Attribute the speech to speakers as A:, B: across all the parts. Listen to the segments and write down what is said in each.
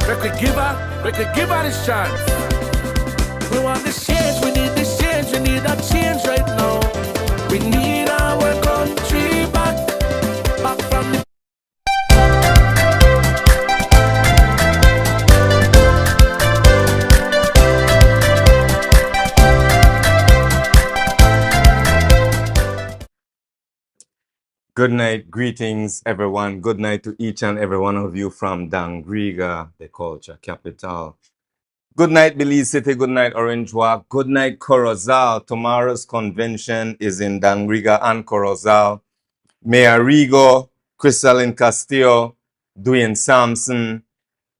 A: We could give her this chance. We want this change, we need this change, we need that change right now. We need our country back from the...
B: Good night, greetings everyone. Good night to each and every one of you from Dangriga, the culture capital. Good night, Belize City. Good night, Orange Walk. Good night, Corozal. Tomorrow's convention is in Dangriga and Corozal. Mayor Rigo, Crystalline Castillo, Dwayne Sampson,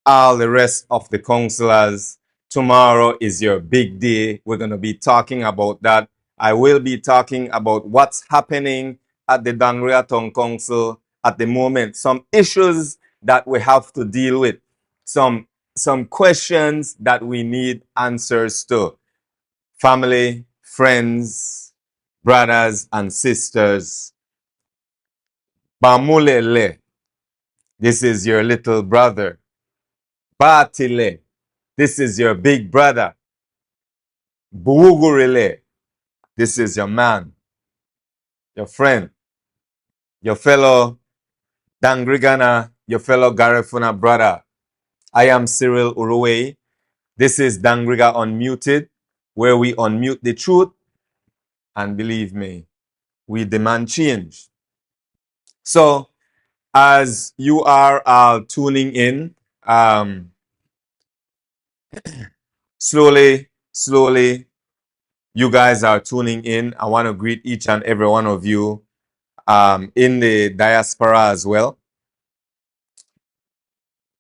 B: all the rest of the councillors. Tomorrow is your big day. We're going to be talking about that. I will be talking about what's happening at the Dangriga Town Council at the moment. Some issues that we have to deal with. Some questions that we need answers to. Family, friends, brothers and sisters. Bamulele, this is your little brother. Batile, this is your big brother. Buugurele, this is your man, your friend, your fellow Dangrigana, your fellow Garifuna brother. I am Cyril Uruwei. This is Dangriga Unmuted, where we unmute the truth. And believe me, we demand change. So, as you are all tuning in, slowly, you guys are tuning in. I want to greet each and every one of you in the diaspora as well.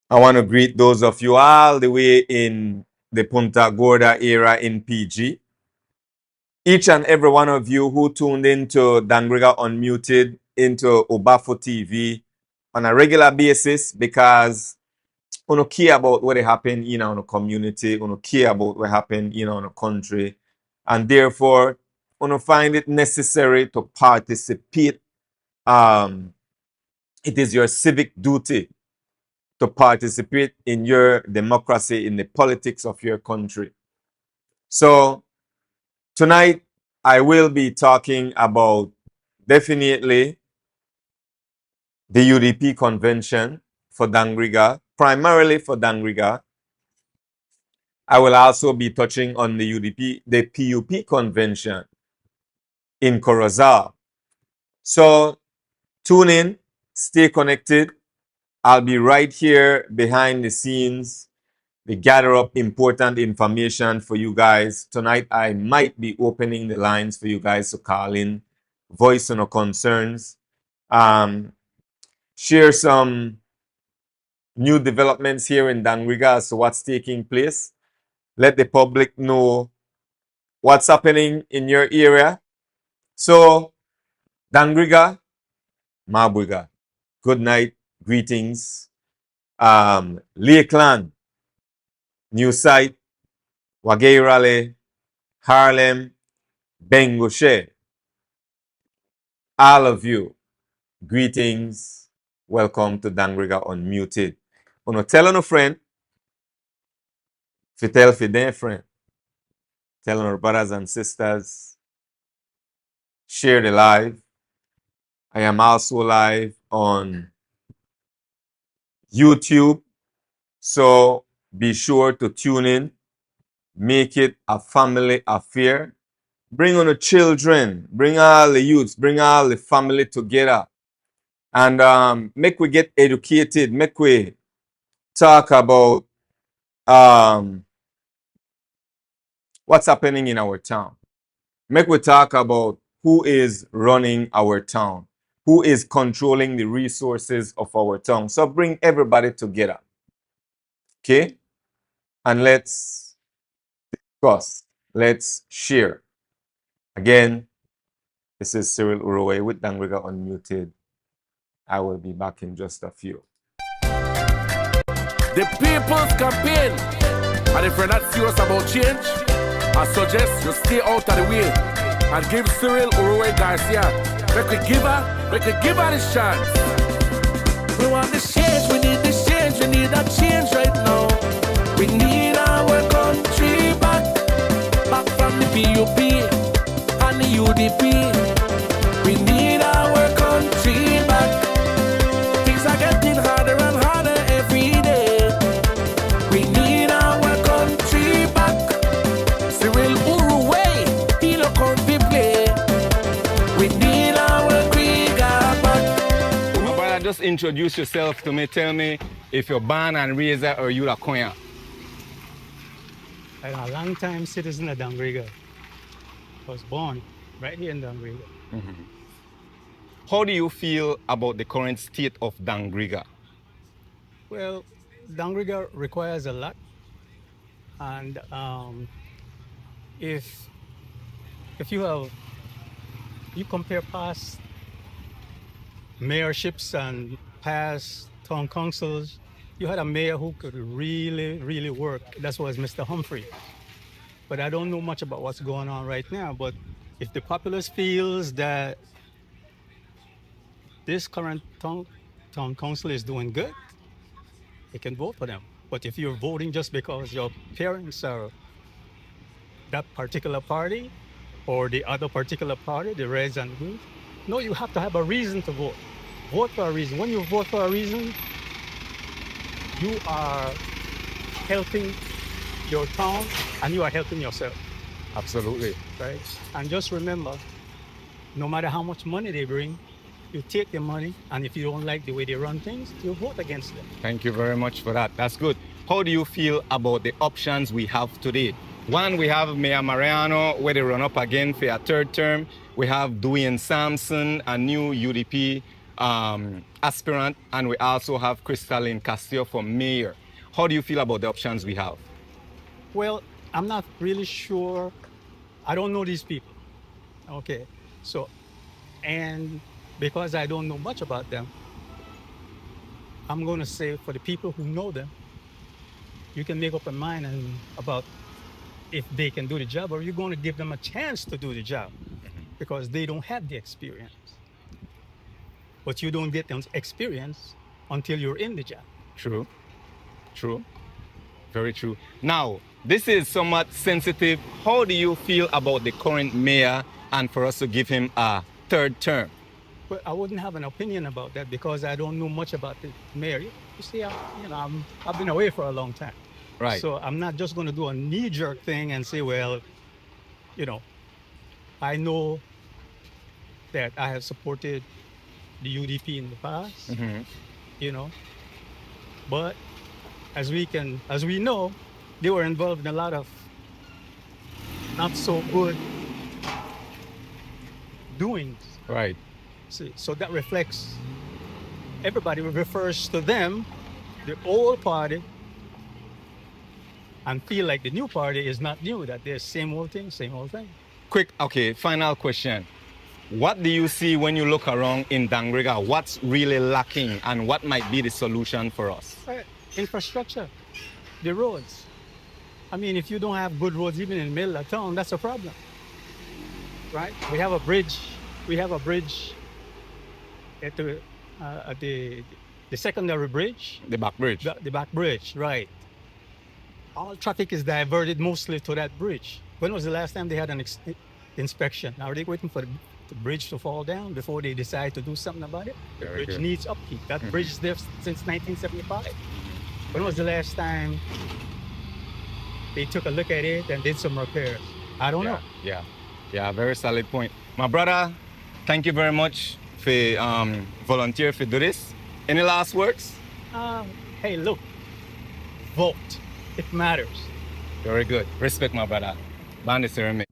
B: I want to greet those of you all the way in the Punta Gorda area in PG. Each and every one of you who tuned into Dangriga Unmuted, into Obafo TV on a regular basis, because you don't care about what happen in our community, you don't care about what happen in our country, and therefore you don't find it necessary to participate. It is your civic duty to participate in your democracy, in the politics of your country. So tonight I will be talking about definitely the UDP convention for Dangriga, primarily for Dangriga. I will also be touching on the PUP convention in Corozal. So tune in, stay connected. I'll be right here behind the scenes to gather up important information for you guys. Tonight, I might be opening the lines for you guys to call in, voice on your concerns, share some new developments here in Dangriga as to what's taking place. Let the public know what's happening in your area. So, Dangriga, Mabuga, good night. Greetings. Lakeland, New Site, Wageirale, Harlem, Bengoshe. All of you, greetings. Welcome to Dangriga Unmuted. Uno tell on a friend, fi tell fi their friend. Tell on our brothers and sisters. Share the live. I am also live on YouTube, so be sure to tune in. Make it a family affair. Bring on the children, bring all the youths, bring all the family together, and make we get educated. Make we talk about what's happening in our town. Make we talk about who is running our town, who is controlling the resources of our town. So bring everybody together, okay? And let's discuss, let's share. Again, this is Cyril Uruwei with Dangriga Unmuted. I will be back in just a few.
A: The people's campaign. And if you're not serious about change, I suggest you stay out of the way and give Cyril Uruwei Garcia. We could give her this chance. We want this change, we need this change, we need that change right now.
B: introduce yourself to me. Tell me if you're born and raised or you're a Konya.
C: I'm a long-time citizen of Dangriga. I was born right here in Dangriga.
B: How do you feel about the current state of Dangriga?
C: Well, Dangriga requires a lot. And if you compare past mayorships and past town councils, you had a mayor who could really, really work. That was Mr. Humphrey. But I don't know much about what's going on right now. But if the populace feels that this current town council is doing good, they can vote for them. But if you're voting just because your parents are that particular party or the other particular party, the Reds and Blues, no, you have to have a reason to vote. Vote for a reason. When you vote for a reason, you are helping your town and you are helping yourself.
B: Absolutely.
C: Right? And just remember, no matter how much money they bring, you take the money, and if you don't like the way they run things, you vote against them.
B: Thank you very much for that. That's good. How do you feel about the options we have today? One, we have Mayor Mariano, where they run up again for a third term. We have Dwayne Sampson, a new UDP aspirant, and we also have Crystalline Castillo for mayor. How do you feel about the options we have?
C: Well, I'm not really sure. I don't know these people. Okay. So, and because I don't know much about them, I'm going to say for the people who know them, you can make up a mind about if they can do the job, or you're going to give them a chance to do the job because they don't have the experience. But you don't get them experience until you're in the job.
B: True. True. Very true. Now, this is somewhat sensitive. How do you feel about the current mayor and for us to give him a third term?
C: Well, I wouldn't have an opinion about that because I don't know much about the mayor. You see, I've been away for a long time.
B: Right.
C: So I'm not just going to do a knee-jerk thing and say, well, I know that I have supported the UDP in the past, but as we know, they were involved in a lot of not so good doings.
B: Right.
C: See, so that reflects, everybody refers to them, the old party, and feel like the new party is not new, that they're same old thing, same old thing.
B: Quick, okay, final question. What do you see when you look around in Dangriga? What's really lacking and what might be the solution for us?
C: Infrastructure, the roads. I mean, if you don't have good roads even in the middle of town, that's a problem, right? We have a bridge at the secondary bridge.
B: The back bridge.
C: The back bridge, right. All traffic is diverted mostly to that bridge. When was the last time they had an inspection? Now, are they waiting for the bridge to fall down before they decide to do something about it? The bridge needs upkeep. That bridge is there since 1975. When was the last time they took a look at it and did some repairs? I don't know.
B: Yeah, very solid point. My brother, thank you very much for volunteer for do this. Any last words?
C: Hey, look, vote. It matters.
B: Very good. Respect, my brother. Bandi Ceramic.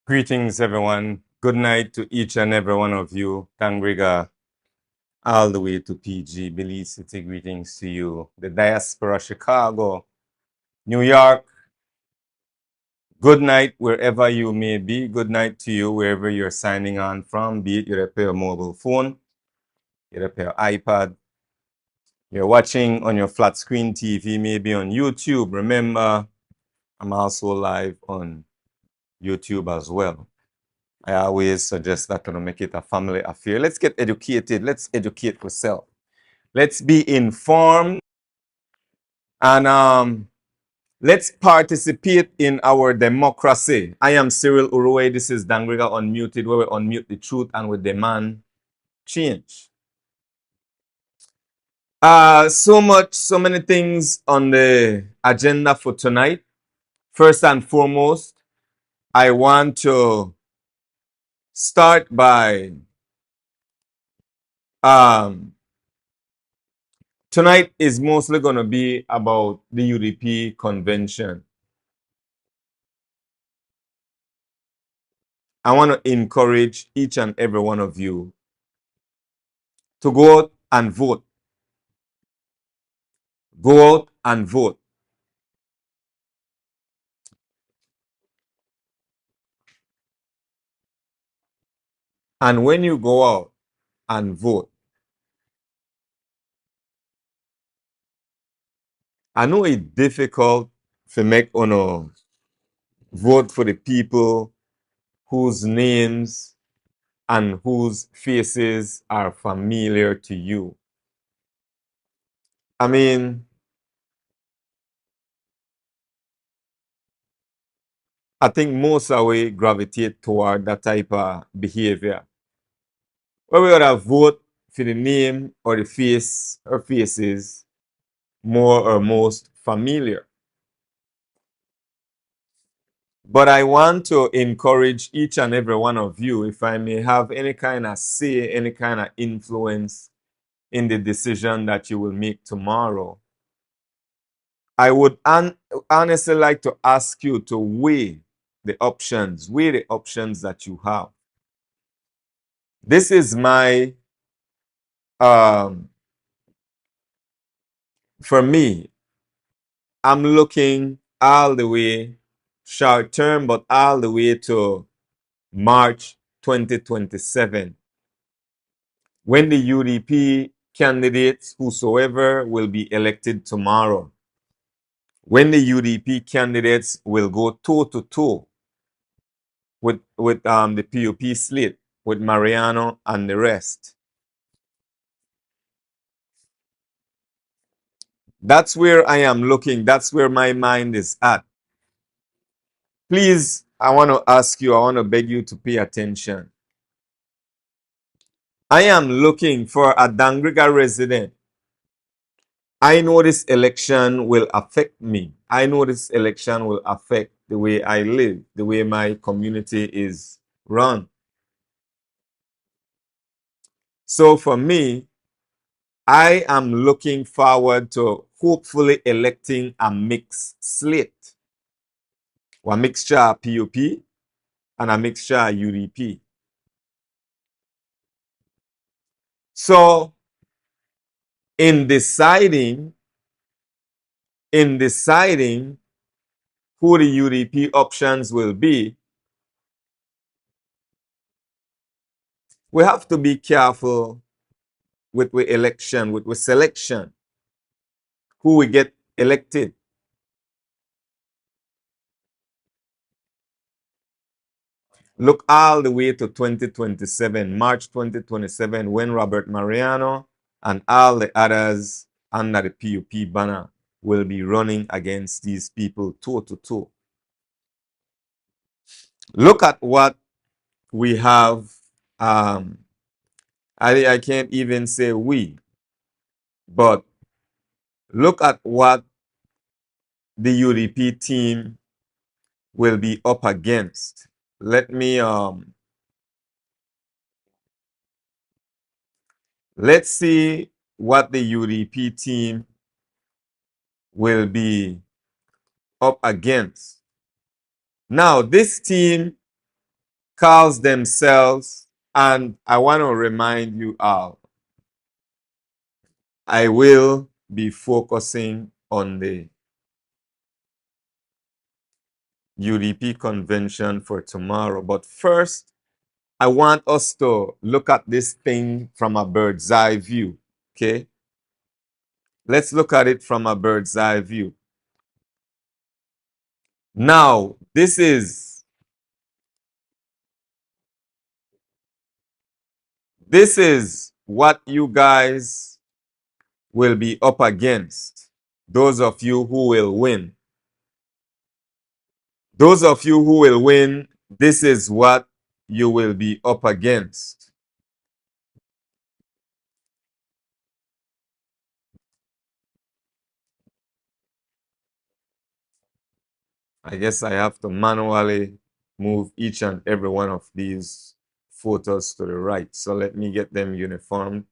B: Greetings, everyone. Good night to each and every one of you. Dangriga, all the way to PG, Belize City. Greetings to you. The diaspora, Chicago, New York. Good night, wherever you may be. Good night to you, wherever you're signing on from, be it your pair mobile phone, your pair iPad. You're watching on your flat screen TV, maybe on YouTube. Remember, I'm also live on YouTube as well. I always suggest that to make it a family affair. Let's get educated. Let's educate ourselves. Let's be informed. And let's participate in our democracy. I am Cyril Uruwei. This is Dangriga Unmuted, where we unmute the truth and we demand change. So many things on the agenda for tonight. First and foremost, I want to start by tonight is mostly going to be about the UDP convention. I want to encourage each and every one of you to go out and vote. Go out and vote. And when you go out and vote, I know it's difficult to make vote for the people whose names and whose faces are familiar to you. I mean, I think most of we gravitate toward that type of behavior. Where we gotta vote for the name or the face or faces more or most familiar. But I want to encourage each and every one of you, if I may have any kind of say, any kind of influence in the decision that you will make tomorrow, I would honestly like to ask you to weigh the options that you have. This is my, for me, I'm looking all the way short term, but all the way to March 2027, when the UDP candidates, whosoever, will be elected tomorrow. When the UDP candidates will go toe to toe with the PUP slate, with Mariano and the rest. That's where I am looking. That's where my mind is at. Please, I want to beg you to pay attention. I am looking for a Dangriga resident. I know this election will affect me. I know this election will affect the way I live, the way my community is run. So for me, I am looking forward to hopefully electing a mixed slate. A mixture of PUP and a mixture of UDP. So in deciding who the UDP options will be, we have to be careful with the election, with the selection, who we get elected. Look all the way to 2027, March 2027, when Robert Mariano and all the others under the PUP banner will be running against these people toe to toe. Look at what we have. I can't even say we, but look at what the UDP team will be up against. Let's see what the UDP team will be up against. Now, this team calls themselves, and I want to remind you all, I will be focusing on the UDP convention for tomorrow. But first, I want us to look at this thing from a bird's eye view. Okay? Let's look at it from a bird's eye view. Now, this is what you guys will be up against. Those of you who will win. Those of you who will win, this is what you will be up against. I guess I have to manually move each and every one of these photos to the right. So let me get them uniform,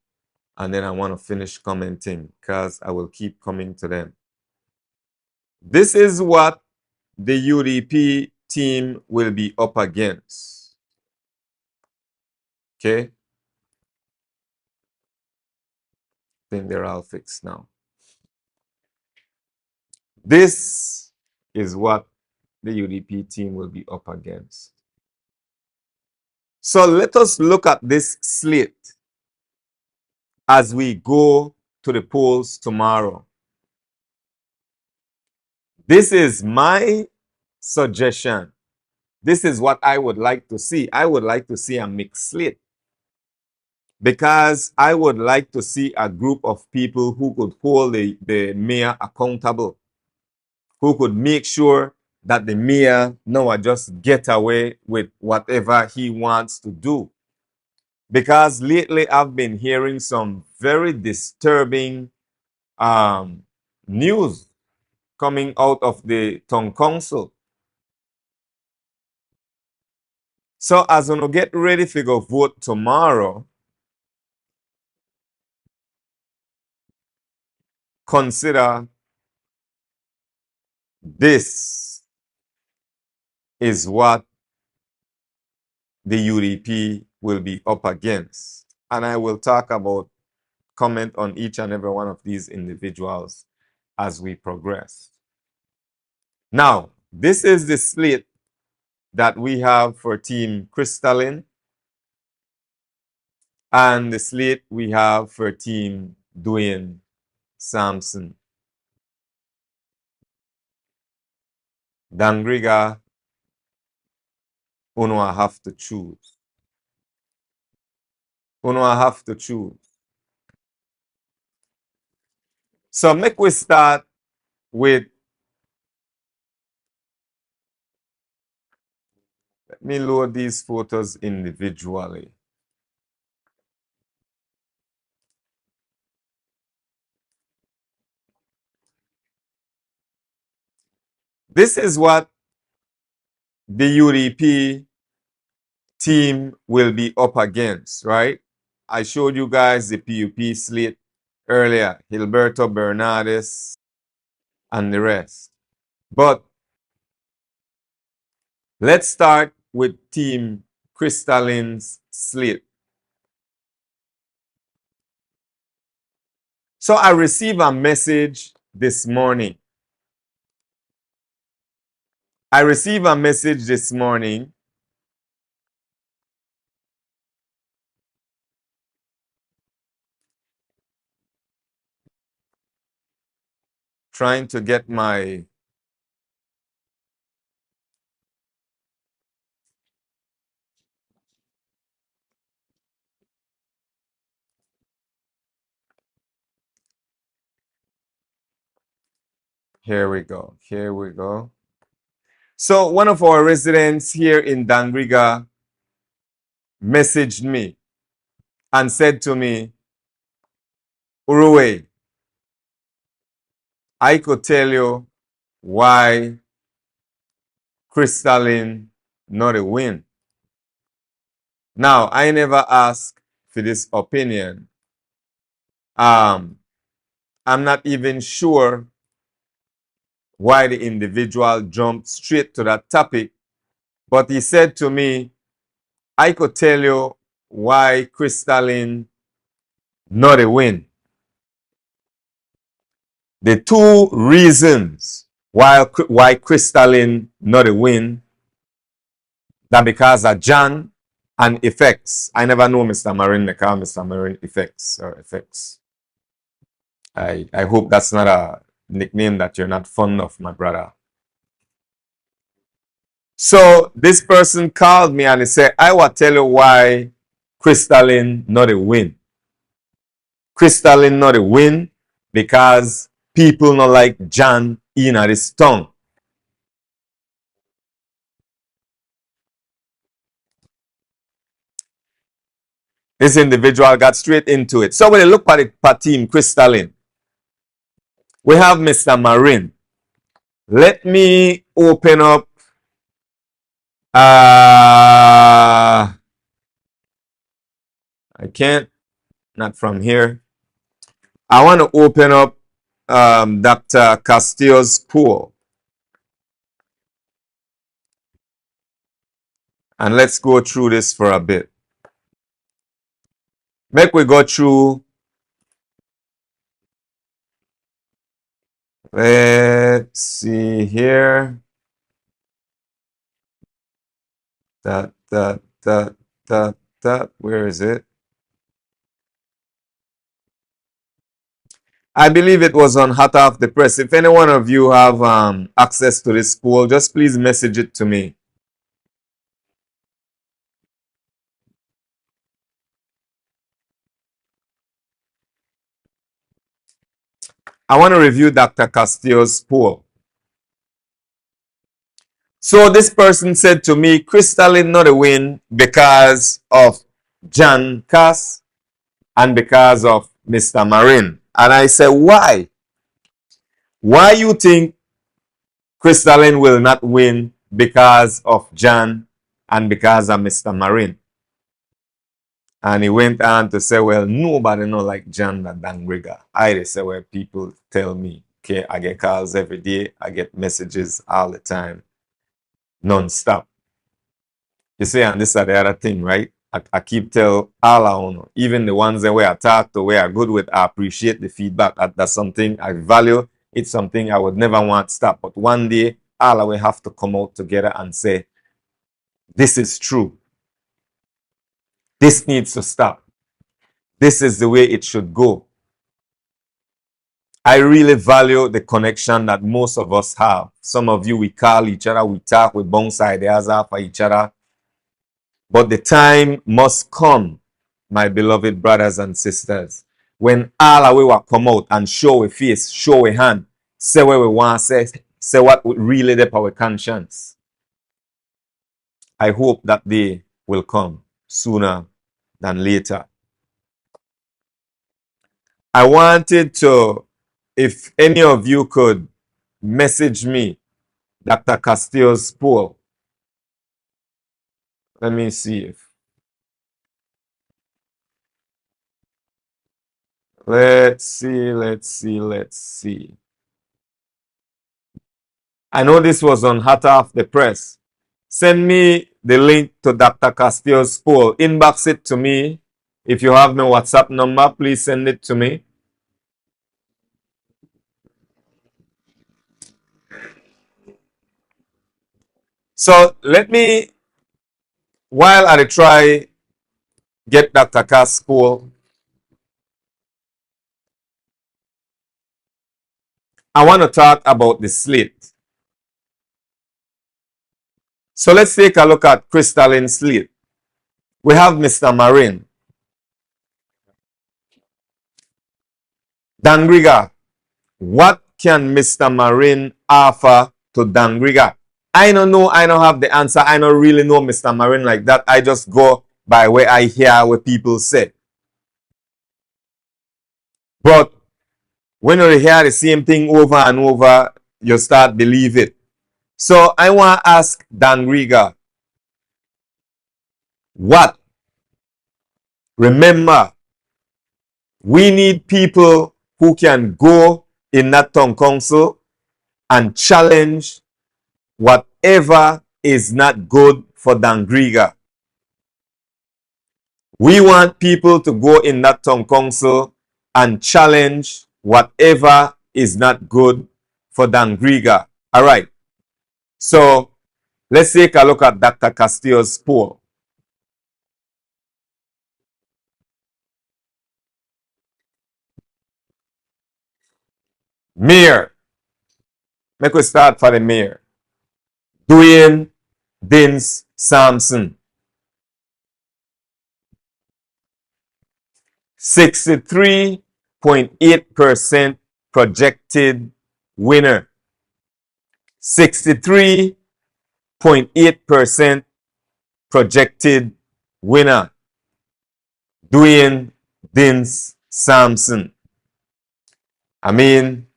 B: and then I want to finish commenting because I will keep coming to them. This is what the UDP team will be up against. Okay? I think they're all fixed now. This is what the UDP team will be up against. So let us look at this slate as we go to the polls tomorrow. This is my suggestion. This is what I would like to see. I would like to see a mixed slate, because I would like to see a group of people who could hold the mayor accountable, who could make sure that the mayor now just get away with whatever he wants to do. Because lately I've been hearing some very disturbing news coming out of the town council. So as we get ready to go vote tomorrow, consider this is what the UDP will be up against. And I will talk about, comment on each and every one of these individuals as we progress. Now, this is the slate that we have for Team Crystalline and the slate we have for Team Dwayne Sampson. Dangriga, uno have to choose. Uno have to choose. So make we start with, let me load these photos individually. This is what the UDP team will be up against, right? I showed you guys the PUP slate earlier, Gilberto Bernardes and the rest. But let's start with Team Crystalline's slate. So I received a message this morning. I received a message this morning trying to get my here we go. Here we go. So one of our residents here in Dangriga messaged me and said to me, Uruwei, I could tell you why Crystalline not a win. Now, I never asked for this opinion. I'm not even sure why the individual jumped straight to that topic, but he said to me, I could tell you why crystalline not a win. The two reasons why crystalline not a win, that because of Jan and effects. I never know Mr. Marin, they call Mr. Marin effects or effects. I hope that's not a nickname that you're not fond of, my brother. So this person called me and he said, I will tell you why crystalline not a win. Crystalline not a win because people not like Jan in his tongue. This individual got straight into it. So when you look at it per team, crystalline, we have Mr. Marin. Let me open up I can't, not from here. I want to open up Dr. Castillo's pool. And let's go through this for a bit. Make we go through. Let's see here. Where is it? I believe it was on Hot Off the Press. If any one of you have access to this poll, just please message it to me. I want to review Dr. Castillo's poll. So this person said to me, crystalline not a win because of Jan Cass and because of Mr. Marin. And I said, why? Why you think crystalline will not win because of Jan and because of Mr. Marin? And he went on to say, well, nobody know like Jan than Dangriga. I say, well, people tell me, okay, I get calls every day. I get messages all the time, non-stop. You see, and this is the other thing, right? I keep tell all I know, even the ones that where I talk to, where I good with, I appreciate the feedback. That's something I value. It's something I would never want to stop. But one day, all I will have to come out together and say, this is true. This needs to stop. This is the way it should go. I really value the connection that most of us have. Some of you, we call each other, we talk, we bounce ideas off of each other. But the time must come, my beloved brothers and sisters, when all of we will come out and show a face, show a hand, say what we want to say what really dep our conscience. I hope that day will come sooner than later. I wanted to, if any of you could message me Dr. Castillo's poll. Let me see if. Let's see. I know this was on Hot Off the Press. Send me the link to Dr. Castillo's poll. Inbox it to me. If you have my WhatsApp number, please send it to me. So let me, while I try get Dr. Cass poll, I want to talk about the slate. So let's take a look at crystalline slate. We have Mr. Marin. Dangriga. What can Mr. Marin offer to Dangriga? I don't know. I don't have the answer. I don't really know Mr. Marin like that. I just go by where I hear what people say. But when you hear the same thing over and over, you start believe it. So I want to ask Dangriga, what? Remember, we need people who can go in that town council and challenge whatever is not good for Dangriga. We want people to go in that town council and challenge whatever is not good for Dangriga. All right. So let's take a look at Dr. Castillo's poll. Mayor. Make we start for the mayor. Dwayne Dins Sampson. 63.8% projected winner. 63.8% projected winner. Dwayne Dins Sampson. I mean,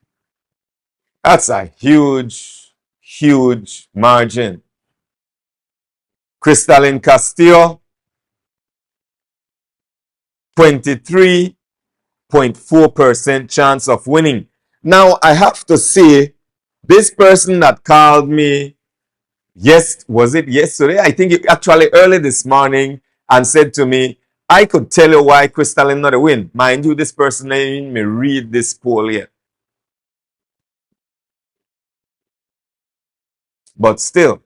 B: that's a huge, huge margin. Crystalline Castillo, 23.4% chance of winning. Now, I have to say, this person that called me, yes, was it yesterday? I think actually early this morning, and said to me, I could tell you why Crystalline not a win. Mind you, this person ain't me read this poll yet. But still,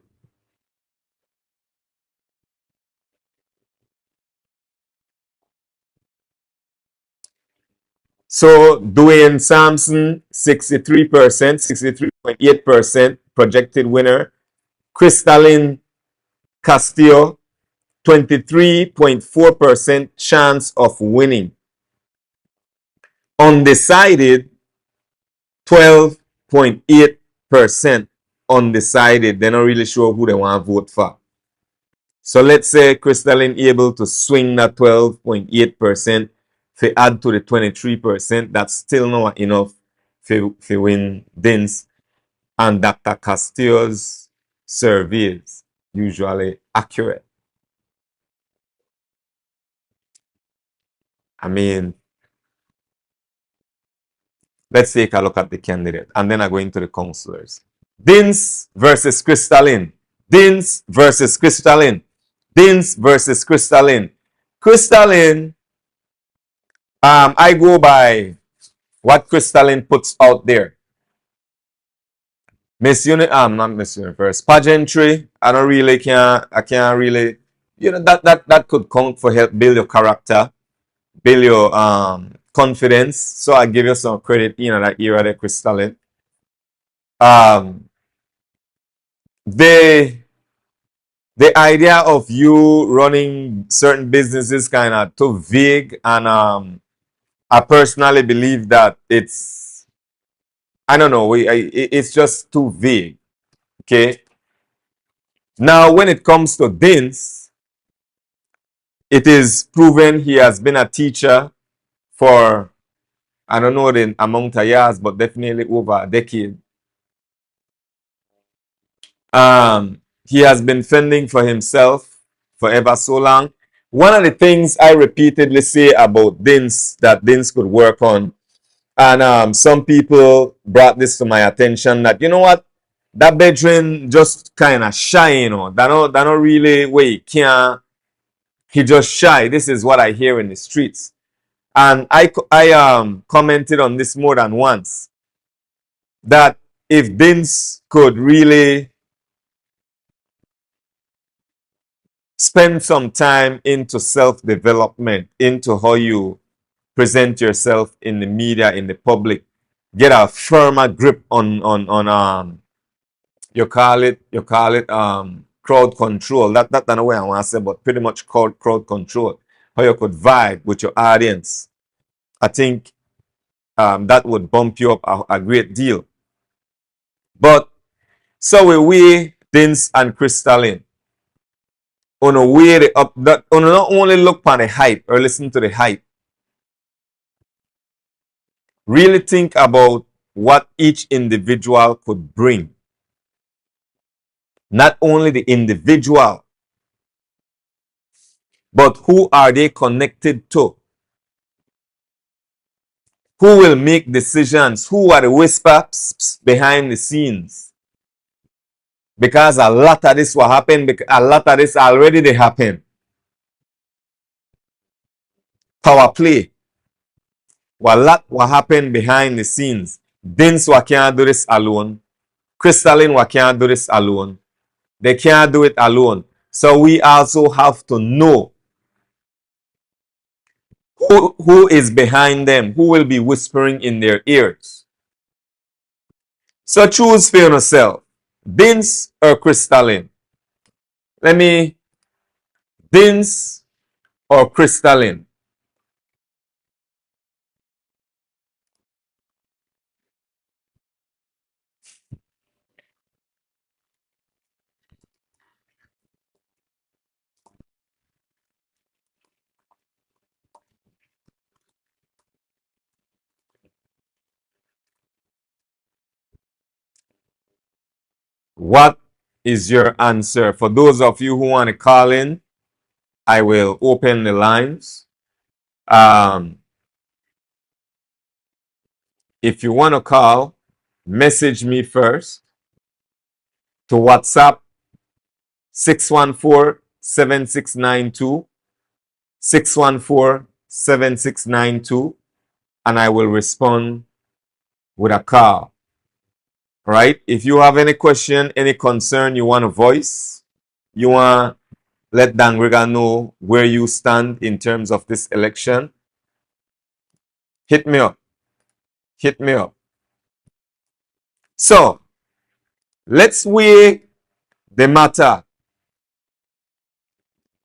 B: so Dwayne Sampson, 63%, 63.8% projected winner. Crystalline Castillo, 23.4% chance of winning. Undecided, 12.8% undecided. They're not really sure who they want to vote for. So let's say Crystalline able to swing that 12.8% to add to the 23%. That's still not enough to win Dins. And Dr. Castillo's surveys usually accurate. I mean, let's take a look at the candidate, and then I go into the councillors. Dins versus Crystalline. Dins versus Crystalline. Dins versus Crystalline. Crystalline, I go by what Crystalline puts out there. Not Miss Universe. Pageantry, I can't really, that could count for help build your character, build your confidence. So I give you some credit in that era there, Crystalline. The idea of you running certain businesses kind of too vague, and I personally believe that it's, I don't know, it's just too vague. Okay. Now, when it comes to Dins, it is proven he has been a teacher for, I don't know the amount of years, but definitely over a decade. He has been fending for himself for ever so long. One of the things I repeatedly say about Dins that Dins could work on, and some people brought this to my attention, that, you know what, that bedroom just kind of shy, They're not really where he can't. He just shy. This is what I hear in the streets. And I commented on this more than once, that if Dins could really spend some time into self-development, into how you present yourself in the media, in the public, get a firmer grip on you call it crowd control. That's not the way I want to say, but pretty much crowd control. How you could vibe with your audience. I think that would bump you up a great deal. But so we Dins and Crystalline, on a way up, that on not only look on the hype or listen to the hype, really think about what each individual could bring. Not only the individual, but who are they connected to? Who will make decisions? Who are the whispers behind the scenes? Because a lot of this will happen, a lot of this already they happen. power play. A lot what happen behind the scenes. Dins wa can't do this alone. Crystalline wa can't do this alone. They can't do it alone. So we also have to know who is behind them, who will be whispering in their ears. So choose for yourself, Dins or Crystalline. Let me, Dins or Crystalline. What is your answer? For those of you who want to call in, I will open the lines. If you want to call, message me first to WhatsApp 614-7692, 614-7692, and I will respond with a call. All right? If you have any question, any concern you want to voice, you want to let Dangriga know where you stand in terms of this election, hit me up. Hit me up. So, let's weigh the matter.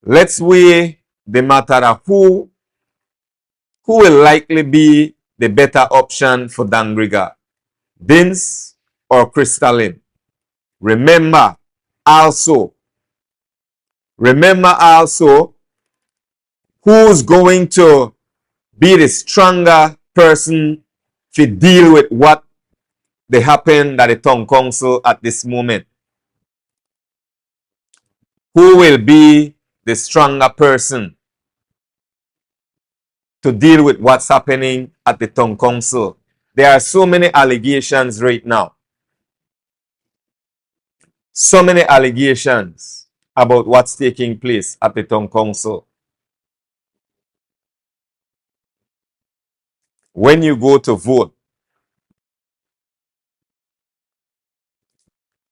B: Let's weigh the matter of who will likely be the better option for Dangriga, Dins or Crystalline. Remember also who's going to be the stronger person to deal with what they happen at the town council at this moment. Who will be the stronger person to deal with what's happening at the town council? There are so many allegations right now. So many allegations about what's taking place at the town council. When you go to vote,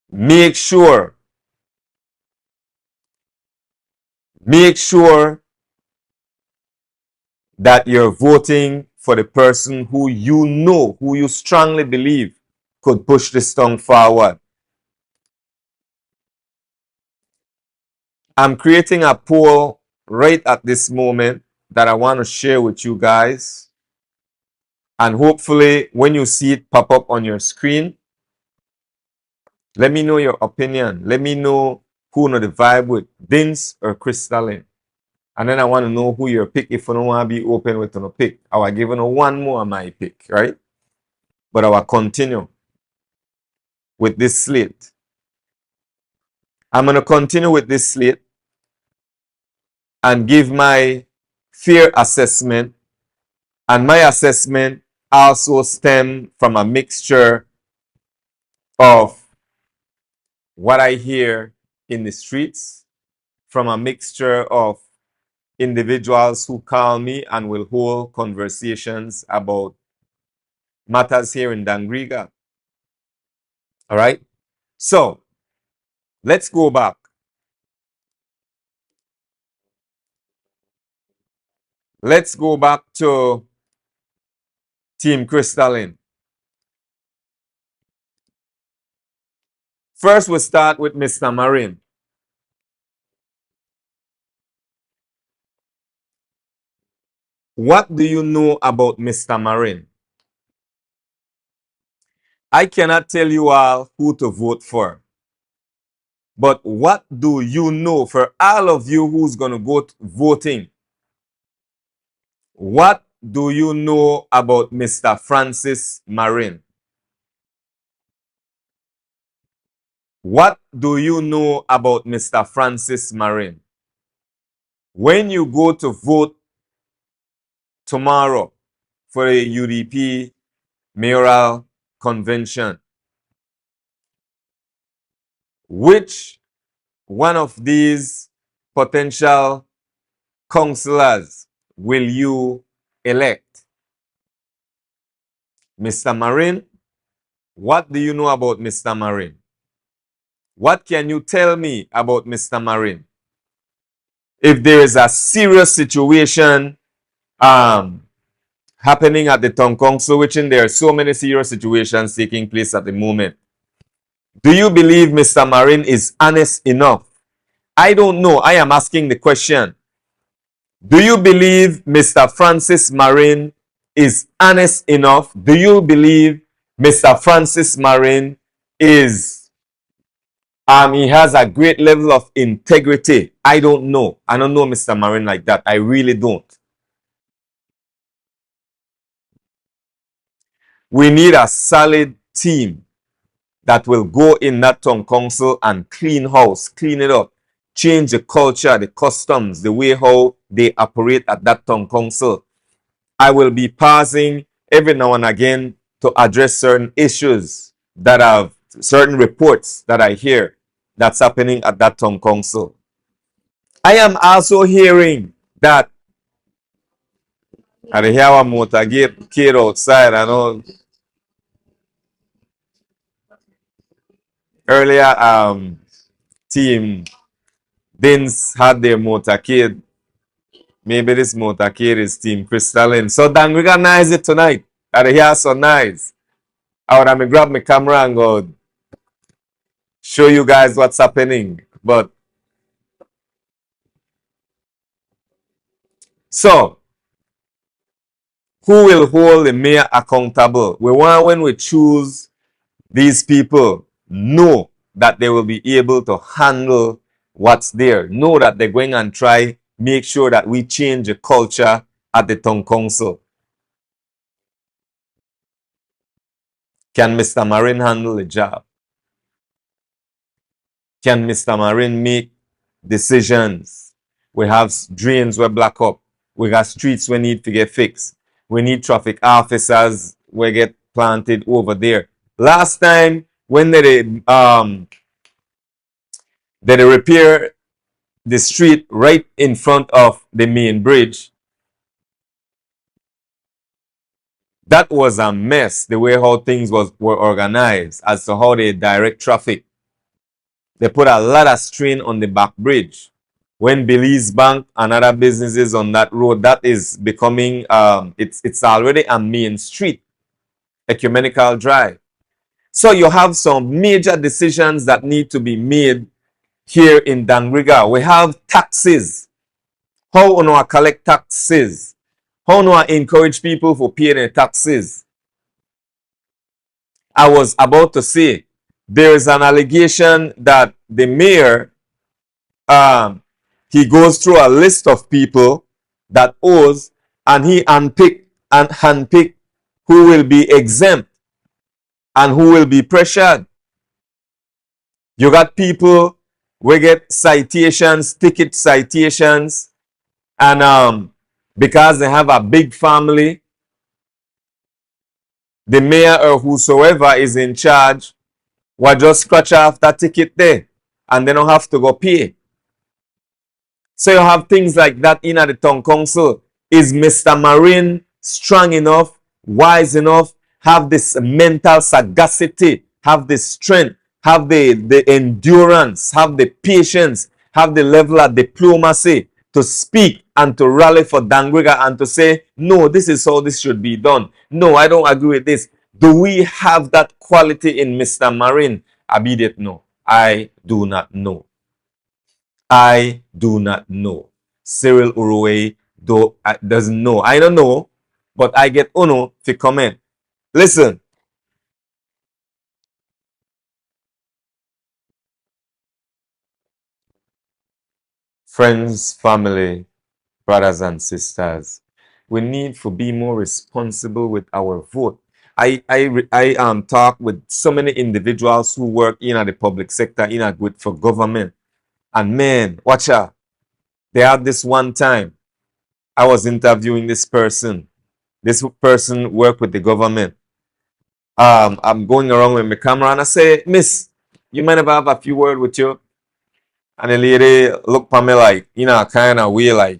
B: make sure that you're voting for the person who you know, who you strongly believe could push this town forward. I'm creating a poll right at this moment that I want to share with you guys. And hopefully, when you see it pop up on your screen, let me know your opinion. Let me know who know the vibe with, Dins or Crystalline. And then I want to know who your pick. If you don't want to be open with no pick, I will give you one more of my pick, right? But I will continue with this slate. I'm going to continue with this slate and give my fair assessment. And my assessment also stem from a mixture of what I hear in the streets, from a mixture of individuals who call me and will hold conversations about matters here in Dangriga. All right? So, let's go back. Let's go back to Team Crystalline. First, we start with Mr. Marin. What do you know about Mr. Marin? I cannot tell you all who to vote for. But what do you know, for all of you who's going to go voting? What do you know about Mr. Francis Marin? What do you know about Mr. Francis Marin? When you go to vote tomorrow for a UDP Mayoral Convention, which one of these potential councillors will you elect? Mr. Marin, what do you know about Mr. Marin? What can you tell me about Mr. Marin? If there is a serious situation happening at the town council, which there are so many serious situations taking place at the moment, do you believe Mr. Marin is honest enough? I don't know. I am asking the question. Do you believe Mr. Francis Marin is honest enough? Do you believe Mr. Francis Marin is he has a great level of integrity? I don't know. I don't know Mr. Marin like that. I really don't. We need a solid team that will go in that town council and clean house, clean it up, change the culture, the customs, the way how they operate at that town council. I will be pausing every now and again to address certain issues that have certain reports that I hear that's happening at that town council. I am also hearing that I hear a motor gate kid outside. I know earlier team Dins had their motorcade. Maybe this motorcade is Team Crystalline. So Dangriga nice it tonight. I hear so nice. I would have grab my camera and go show you guys what's happening. But so who will hold the mayor accountable? We want when we choose these people, know that they will be able to handle what's there. Know that they're going and try make sure that we change the culture at the town council. Can Mr. Marin handle the job? Can Mr. Marin make decisions? We have drains we block up. We got streets we need to get fixed. We need traffic officers we get planted over there. Last time when they repair the street right in front of the main bridge, that was a mess, the way how things were organized as to how they direct traffic. They put a lot of strain on the back bridge. When Belize Bank and other businesses on that road, that is becoming, it's already a main street, ecumenical drive. So you have some major decisions that need to be made here in Dangriga. We have taxes. How do I collect taxes? How do I encourage people to pay their taxes? I was about to say, there is an allegation that the mayor, he goes through a list of people that owes, and he handpick who will be exempt and who will be pressured. You got people we get citations, ticket citations, and because they have a big family, the mayor or whosoever is in charge will just scratch off that ticket there and they don't have to go pay. So you have things like that in at the town council. Is Mr. Marin strong enough, wise enough, have this mental sagacity, have the strength, have the endurance, have the patience, have the level of diplomacy to speak and to rally for Dangriga and to say, no, this is how this should be done. No, I don't agree with this. Do we have that quality in Mr. Marin? Abidet, no. I do not know. I do not know. Cyril Uruwei doesn't know. I don't know, but I get Uno to comment. Listen. Friends, family, brothers and sisters, we need to be more responsible with our vote. I talk with so many individuals who work in the public sector, for government. And man, watch out. They had this one time. I was interviewing this person. This person worked with the government. I'm going around with my camera and I say, Miss, you might have a few words with you. And the lady looked at me like, kind of way like,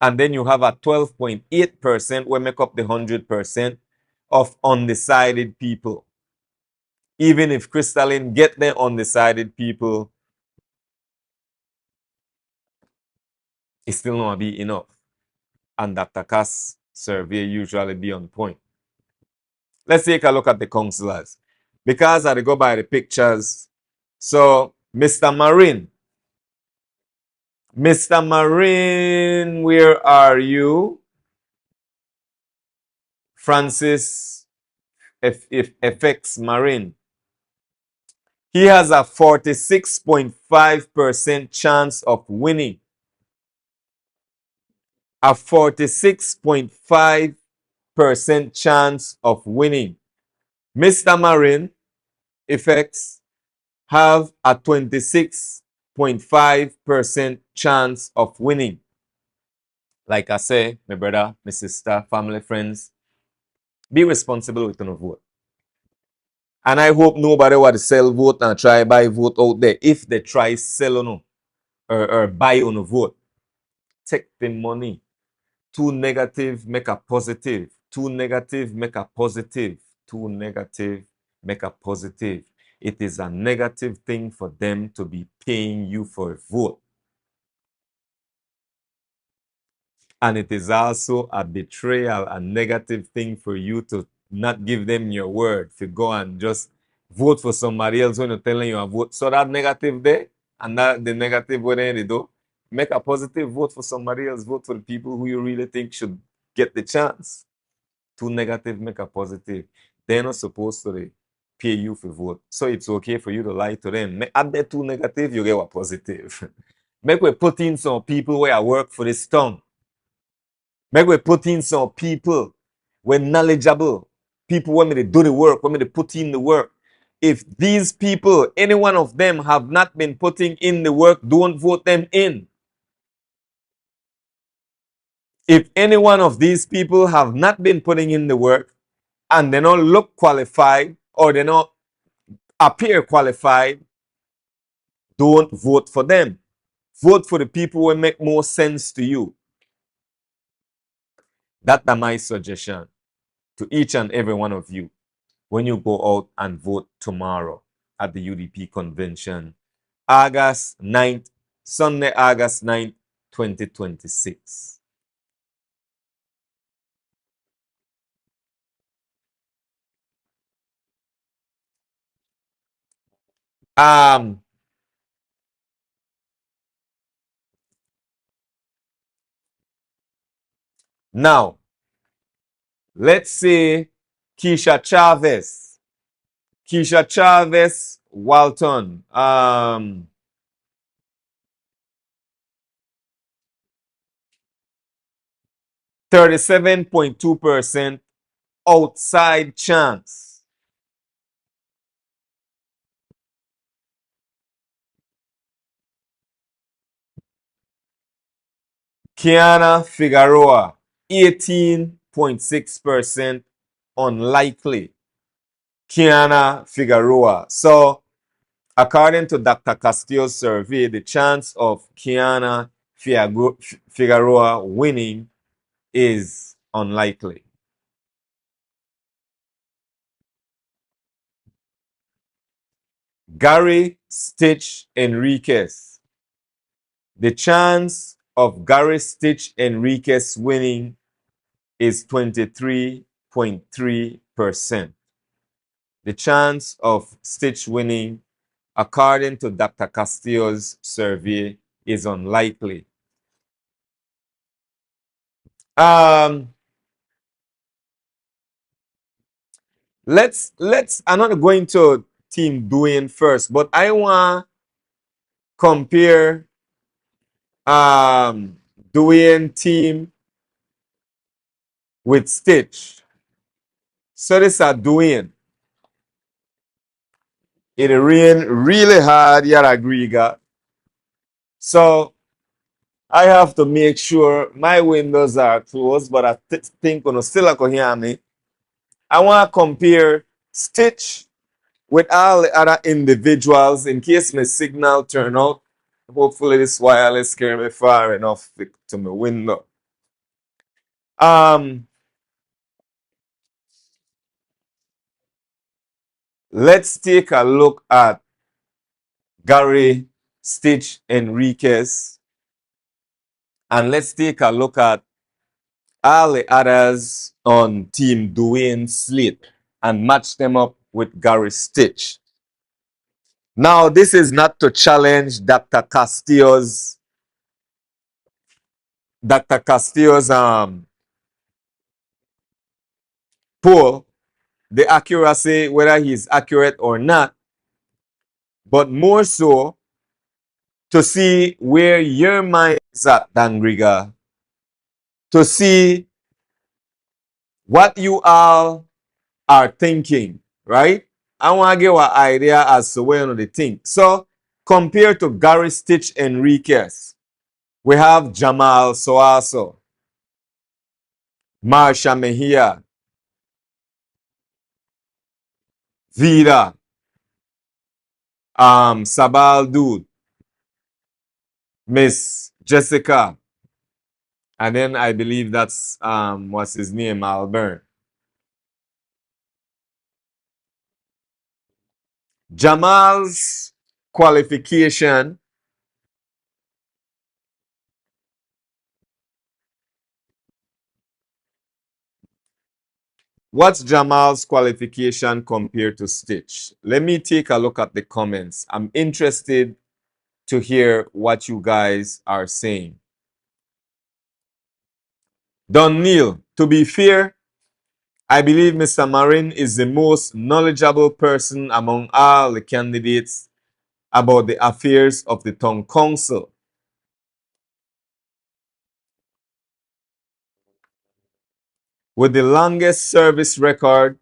B: And then you have a 12.8% where make up the 100% of undecided people. Even if Crystalline get the undecided people, it still not be enough. And Dr. Cass' survey usually be on point. Let's take a look at the councillors. Because I go by the pictures. So, Mr. Marin, where are you? Francis FX Marin. He has a 46.5% chance of winning. A 46.5% chance of winning. Mr. Marin effects have a 26.5% chance of winning. Like I say, my brother, my sister, family, friends, be responsible with your vote. And I hope nobody will sell vote and try buy vote out there. If they try sell on or buy on a vote, take the money. Too negative, make a positive. Too negative, make a positive. Too negative, make a positive. It is a negative thing for them to be paying you for a vote. And it is also a betrayal, a negative thing for you to not give them your word, to go and just vote for somebody else when you're telling you a vote. So that negative there, and that the negative what they do, make a positive, vote for somebody else, vote for the people who you really think should get the chance. Too negative, make a positive. They're not supposed to pay you for vote. So it's okay for you to lie to them. Add that too negative, you get a positive. Make we put in some people where I work for this town. Make we put in some people when knowledgeable. People want me to do the work, want me to put in the work. If these people, any one of them have not been putting in the work, don't vote them in. If any one of these people have not been putting in the work and they don't look qualified or they don't appear qualified, don't vote for them. Vote for the people who make more sense to you. That's my suggestion to each and every one of you when you go out and vote tomorrow at the UDP convention, August 9th, Sunday, August 9th, 2026. Now, let's say Keisha Chavez Walton. 37.2% outside chance. Kiana Figueroa, 18.6% unlikely. Kiana Figueroa. So, according to Dr. Castillo's survey, the chance of Kiana Figueroa winning is unlikely. Gary Stitch Enriquez. The chance of Gary Stitch Enriquez winning is 23.3%. The chance of Stitch winning, according to Dr. Castillo's survey, is unlikely. I'm not going to Team Doing first, but I want to compare Doing team with Stitch. So this is Doing. It rained really hard here at Dangriga. So I have to make sure my windows are closed, but I think you still can hear me. I want to compare Stitch with all the other individuals in case my signal turn out. Hopefully this wireless carry me far enough to my window. Let's take a look at Gary Stitch Enriquez, and let's take a look at all the others on Team Dwayne Slate and match them up with Gary Stitch. Now, this is not to challenge Dr. Castillo's poll, the accuracy, whether he's accurate or not, but more so to see where your mind is at, Dangriga, to see what you all are thinking, right? I want to give an idea as to where they think. So, compared to Gary Stitch Enriquez, we have Jamal Soaso, Marsha Mejia, Vida, Sabal Dude, Miss Jessica, and then I believe that's what's his name, Albert. Jamal's qualification, what's Jamal's qualification compared to Stitch? Let me take a look at the comments. I'm interested to hear what you guys are saying. Don Neil, to be fair, I believe Mr. Marin is the most knowledgeable person among all the candidates about the affairs of the town council. With the longest service record,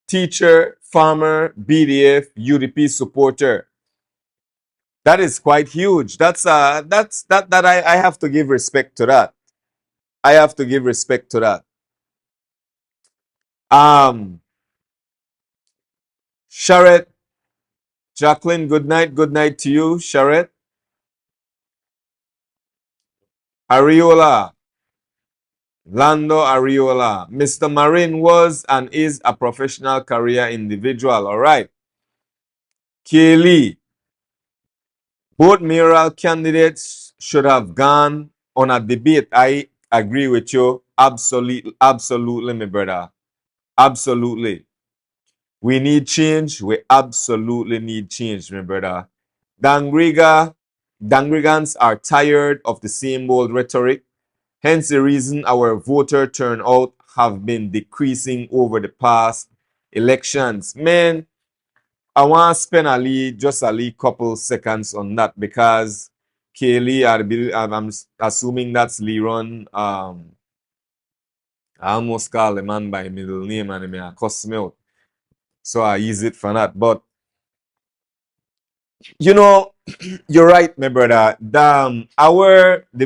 B: teacher, farmer, BDF, UDP supporter. That is quite huge. I have to give respect to that. I have to give respect to that. Sharet, Jacqueline, good night. Good night to you, Sharet. Ariola, Lando Ariola. Mr. Marin was and is a professional career individual. All right. Kaylee, both mayoral candidates should have gone on a debate. I agree with you. Absolutely, my brother. Absolutely. We need change. We absolutely need change, my brother. Dangrigans are tired of the same old rhetoric. Hence the reason our voter turnout have been decreasing over the past elections. Man, I want to spend just a couple seconds on that because Kaylee, I'm assuming that's Leron. I almost call the man by middle name and I cuss me out. So I use it for that. But, you know, you're right, my brother. The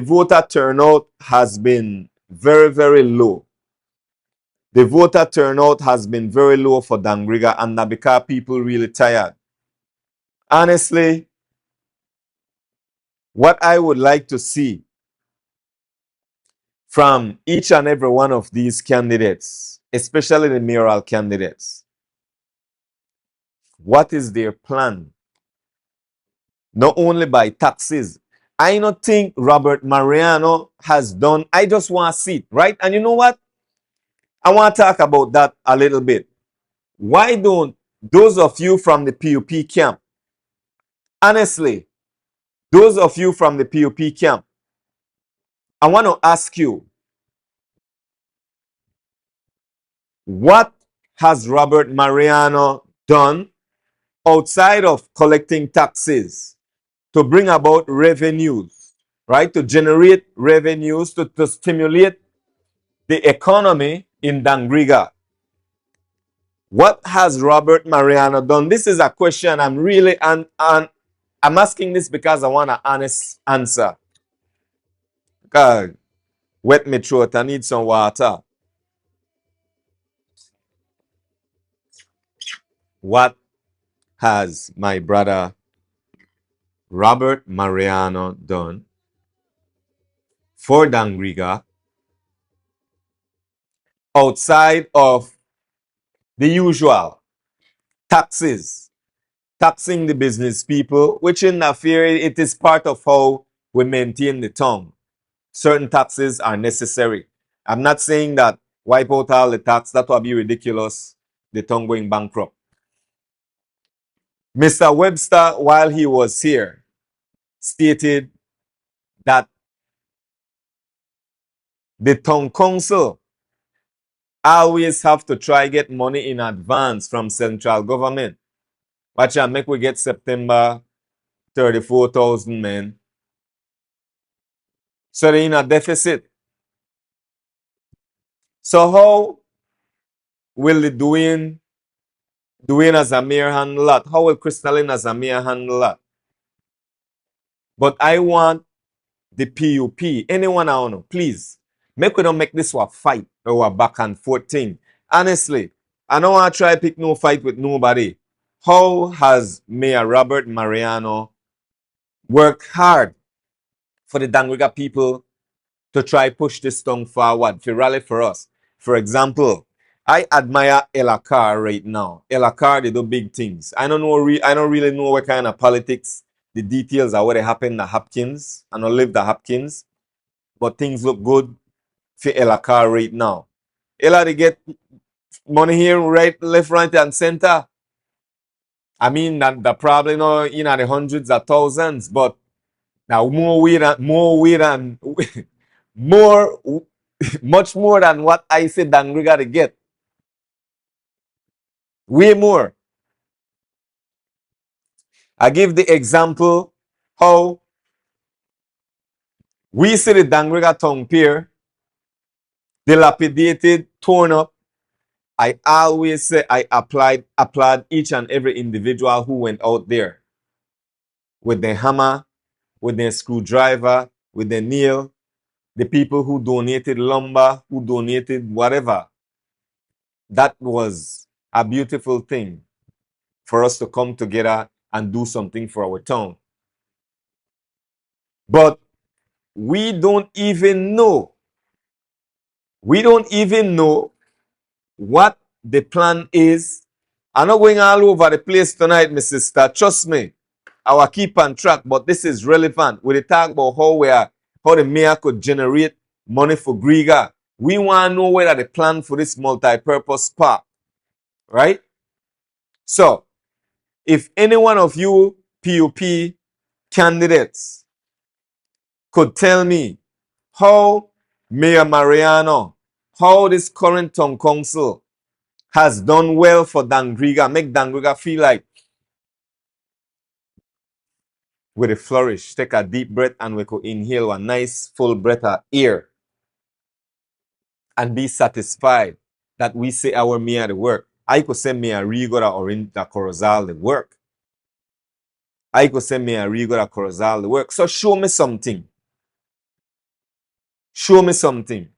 B: voter turnout has been very, very low. The voter turnout has been very low for Dangriga, and that because people really tired. Honestly, what I would like to see from each and every one of these candidates, especially the mayoral candidates, what is their plan? Not only by taxes. I don't think Robert Mariano has done. I just want to see it, right? And you know what? I want to talk about that a little bit. Why don't those of you from the PUP camp, honestly, those of you from the PUP camp, I want to ask you, what has Robert Mariano done outside of collecting taxes to bring about revenues, right? To generate revenues, to stimulate the economy in Dangriga. What has Robert Mariano done? This is a question I'm really, and I'm asking this because I want an honest answer. God, wet me throat, I need some water. What has my brother Robert Mariano done for Dangriga outside of the usual taxes, taxing the business people, which in that fear, it is part of how we maintain the tongue. Certain taxes are necessary. I'm not saying that wipe out all the tax, that would be ridiculous, the tongue going bankrupt. Mr. Webster, while he was here, stated that the town council always have to try get money in advance from central government. Watch out, make we get September 34,000 men. So they're in a deficit. So how will the Dwayne as a mayor handle that? How will Crystalline as a mayor handle that? But I want the PUP, anyone I don't know, please, make we don't make this a fight or a back and forth thing. Honestly, I don't want to try to pick no fight with nobody. How has Mayor Robert Mariano worked hard for the Dangriga people to try push this tongue forward, to rally for us? For example, I admire Elakar right now. Elakar, they do big things. I don't really know what kind of politics, the details are what happened at Hopkins. I don't live the Hopkins, but things look good for Elakar right now. Ela, they get money here, right, left, right, and center. I mean, that the probably not in the hundreds of thousands, but now more, much more than what I said Dangriga to get. Way more. I give the example how we see the Dangriga tongue pier, dilapidated, torn up. I always say I applaud each and every individual who went out there with their hammer, with their screwdriver, with their nail, the people who donated lumber, who donated whatever. That was a beautiful thing for us to come together and do something for our town. But we don't even know what the plan is. I'm not going all over the place tonight, Mrs. Sister. Trust me, I will keep on track, but this is relevant. We talk about how the mayor could generate money for Griga. We want to know whether the plan for this multi-purpose park, right? So, if any one of you PUP candidates could tell me how Mayor Mariano, how this current town council has done well for Dangriga, make Dangriga feel like with a flourish, take a deep breath and we could inhale a nice full breath of air and be satisfied that we say our Mayor the work. I could say Mayor Rigora or in the Corozal the work. I could say Mayor Rigora Corozal the work. So show me something. Show me something.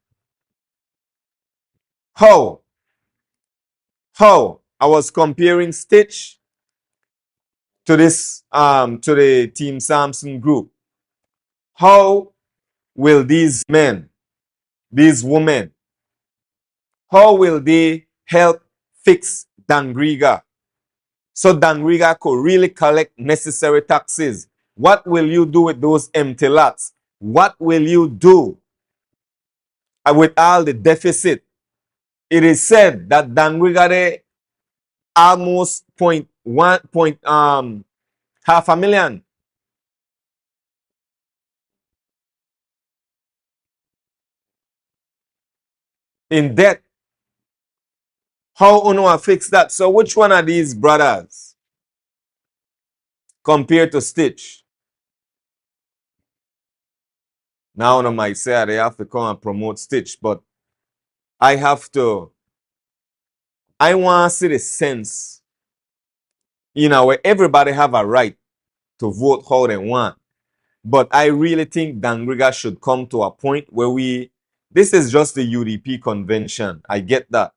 B: How I was comparing Stitch to this to the Team Samson group. How will these men, these women, how will they help fix Dangriga so Dangriga could really collect necessary taxes? What will you do with those empty lots? What will you do with all the deficit? It is said that Dangriga almost half a million in debt. How Uno fix that? So which one are these brothers compared to Stitch? Now Uno might say they have to come and promote Stitch, but I want to see the sense, where everybody have a right to vote how they want. But I really think Dangriga should come to a point where this is just the UDP convention. I get that.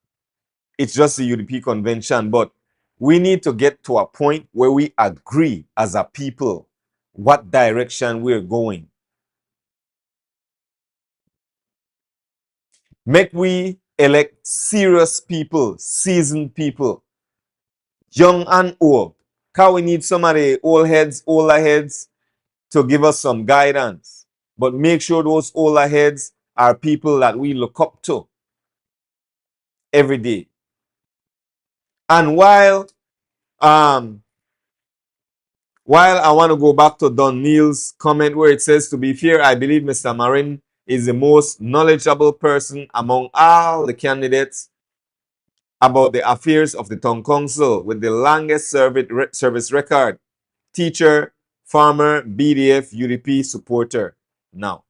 B: It's just the UDP convention, but we need to get to a point where we agree as a people what direction we're going. Make we elect serious people, seasoned people, young and old. Because we need some of the old heads, older heads to give us some guidance. But make sure those older heads are people that we look up to every day. And while I want to go back to Don Neal's comment where it says, to be fair, I believe Mr. Marin is the most knowledgeable person among all the candidates about the affairs of the town council with the longest service record. Teacher, farmer, BDF, UDP supporter. Now,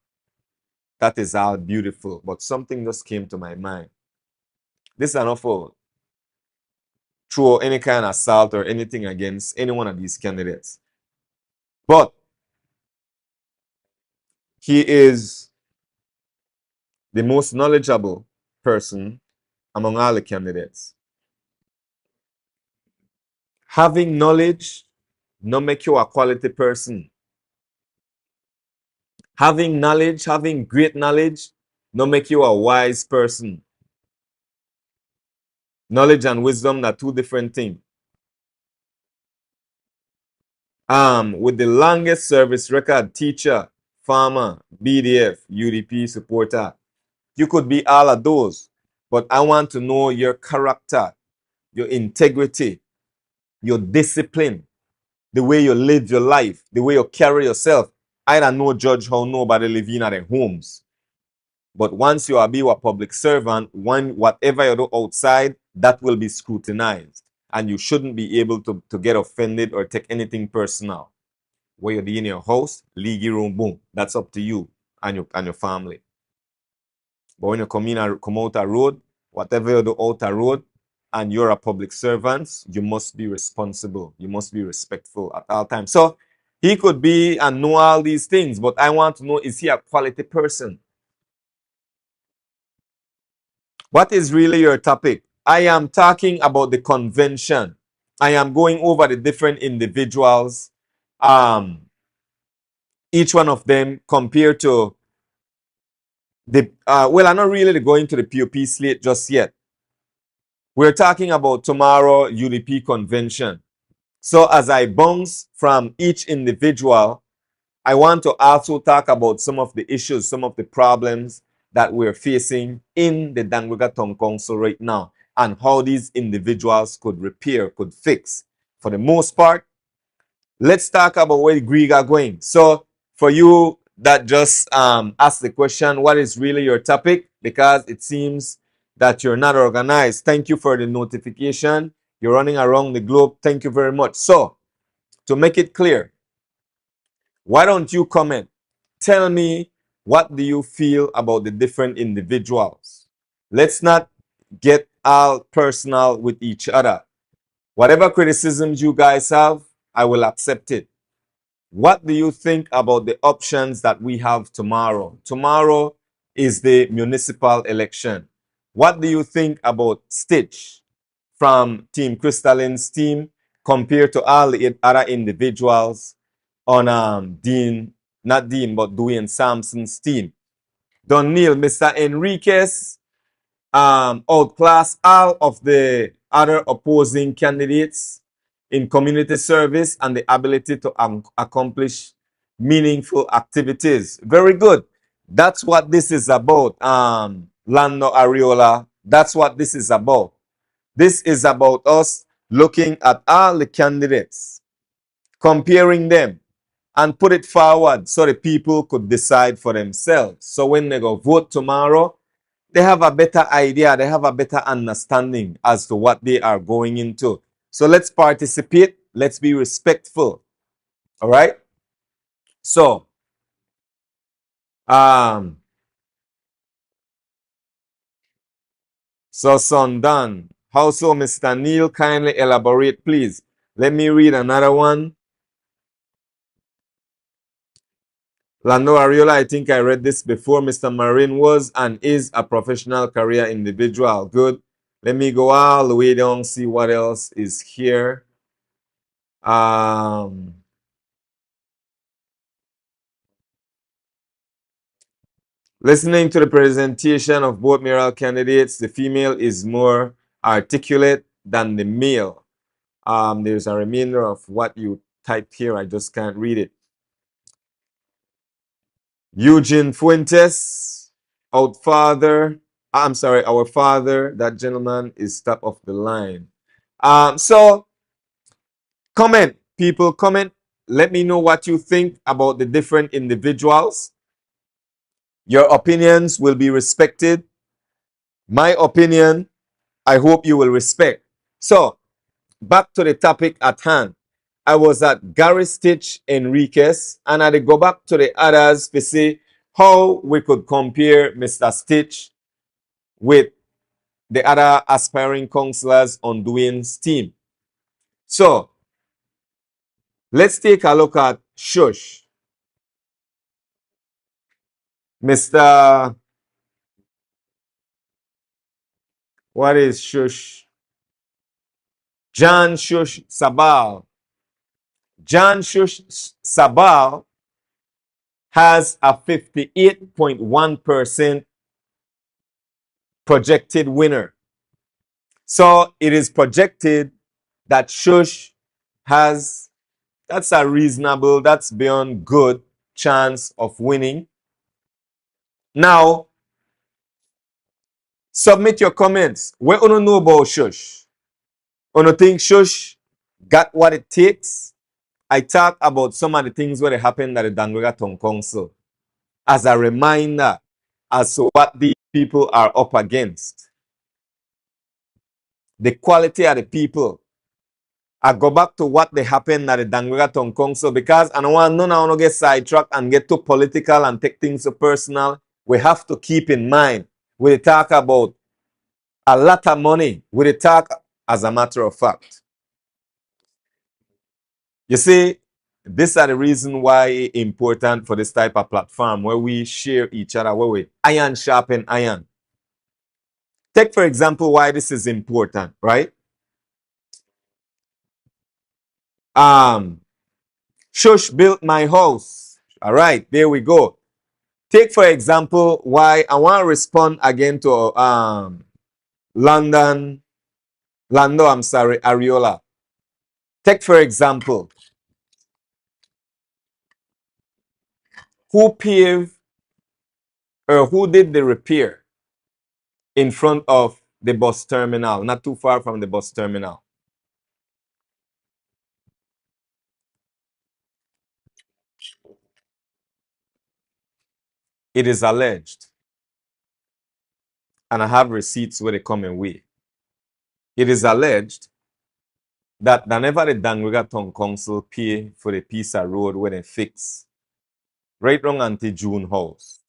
B: that is all beautiful, but something just came to my mind. This is enough for throw any kind of assault or anything against any one of these candidates. But he is the most knowledgeable person among all the candidates. Having knowledge no make you a quality person. Having knowledge, having great knowledge, no make you a wise person. Knowledge and wisdom are two different things. With the longest service record, teacher, farmer, BDF, UDP supporter. You could be all of those, but I want to know your character, your integrity, your discipline, the way you live your life, the way you carry yourself. I don't know judge how nobody live in at their homes. But once you are be a public servant, whatever you do outside, that will be scrutinized. And you shouldn't be able to get offended or take anything personal. Where you're in your house, league room, boom. That's up to you and your family. But when you come out a road, whatever you do out a road, and you're a public servant, you must be responsible. You must be respectful at all times. So he could be and know all these things, but I want to know, is he a quality person? What is really your topic? I am talking about the convention. I am going over the different individuals, each one of them compared to the, well, I'm not really going to the POP slate just yet. We're talking about tomorrow UDP convention. So as I bounce from each individual, I want to also talk about some of the issues, some of the problems that we're facing in the Dangriga Town Council right now and how these individuals could repair, could fix. For the most part, let's talk about where Dangriga going. So for you that just asked the question, what is really your topic? Because it seems that you're not organized. Thank you for the notification. You're running around the globe. Thank you very much. So to make it clear, why don't you comment? Tell me, what do you feel about the different individuals? Let's not get all personal with each other. Whatever criticisms you guys have, I will accept it. What do you think about the options that we have tomorrow? Tomorrow is the municipal election. What do you think about Stitch from Team Crystalline's team compared to all the other individuals on not Dean, but Dwayne Sampson's team? Don Neal, Mr. Enriquez, outclass all of the other opposing candidates in community service and the ability to accomplish meaningful activities. Very good. That's what this is about, Lando Ariola. That's what this is about. This is about us looking at all the candidates, comparing them, and put it forward so the people could decide for themselves. So when they go vote tomorrow, they have a better idea, they have a better understanding as to what they are going into. So let's participate, let's be respectful. All right? So, son done. How so, Mr. Neil? Kindly elaborate, please. Let me read another one. Lando Ariola, I think I read this before. Mr. Marin was and is a professional career individual. Good. Let me go all the way down, see what else is here. Listening to the presentation of both mayoral candidates, the female is more articulate than the male. There's a remainder of what you typed here. I just can't read it. Eugene Fuentes, our father, that gentleman is top of the line. So comment, people, comment. Let me know what you think about the different individuals. Your opinions will be respected. My opinion, I hope you will respect. So, back to the topic at hand. I was at Gary Stitch Enriquez, and I go back to the others to see how we could compare Mr. Stitch with the other aspiring councillors on Dwayne's team. So, let's take a look at Shush. Mr. What is Shush? John Shush Sabal. John Shush Sabal has a 58.1% projected winner. So it is projected that Shush has, that's a reasonable, that's beyond good chance of winning. Now, submit your comments. What do you know about Shush? Do you think Shush got what it takes? I talk about some of the things where they happened at the Dangriga Town Council as a reminder as to what these people are up against. The quality of the people. I go back to what they happened at the Dangriga Town Council because I don't want none of to get sidetracked and get too political and take things so personal. We have to keep in mind we talk about a lot of money. We talk as a matter of fact. You see, these are the reason why it's important for this type of platform where we share each other, where we iron sharpen iron. Take, for example, why this is important, right? Shush built my house. All right, there we go. Take, for example, why I want to respond again to Lando, Ariola. Take, for example, who paved or who did the repair in front of the bus terminal, not too far from the bus terminal? It is alleged, and I have receipts where they come away. It is alleged that whenever the Dangriga Town Council pay for the piece of road where they fix right wrong until June house,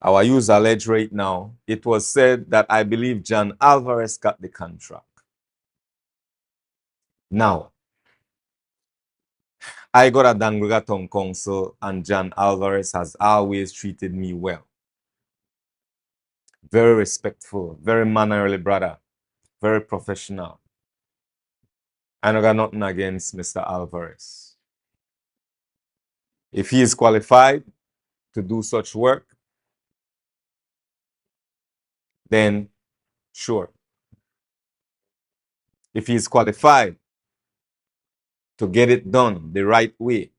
B: I will use alleged right now. It was said that I believe John Alvarez got the contract. Now, I got a Dangriga Town Council and John Alvarez has always treated me well. Very respectful, very mannerly brother, very professional. I don't got nothing against Mr. Alvarez. If he is qualified to do such work, then sure. If he is qualified to get it done the right way.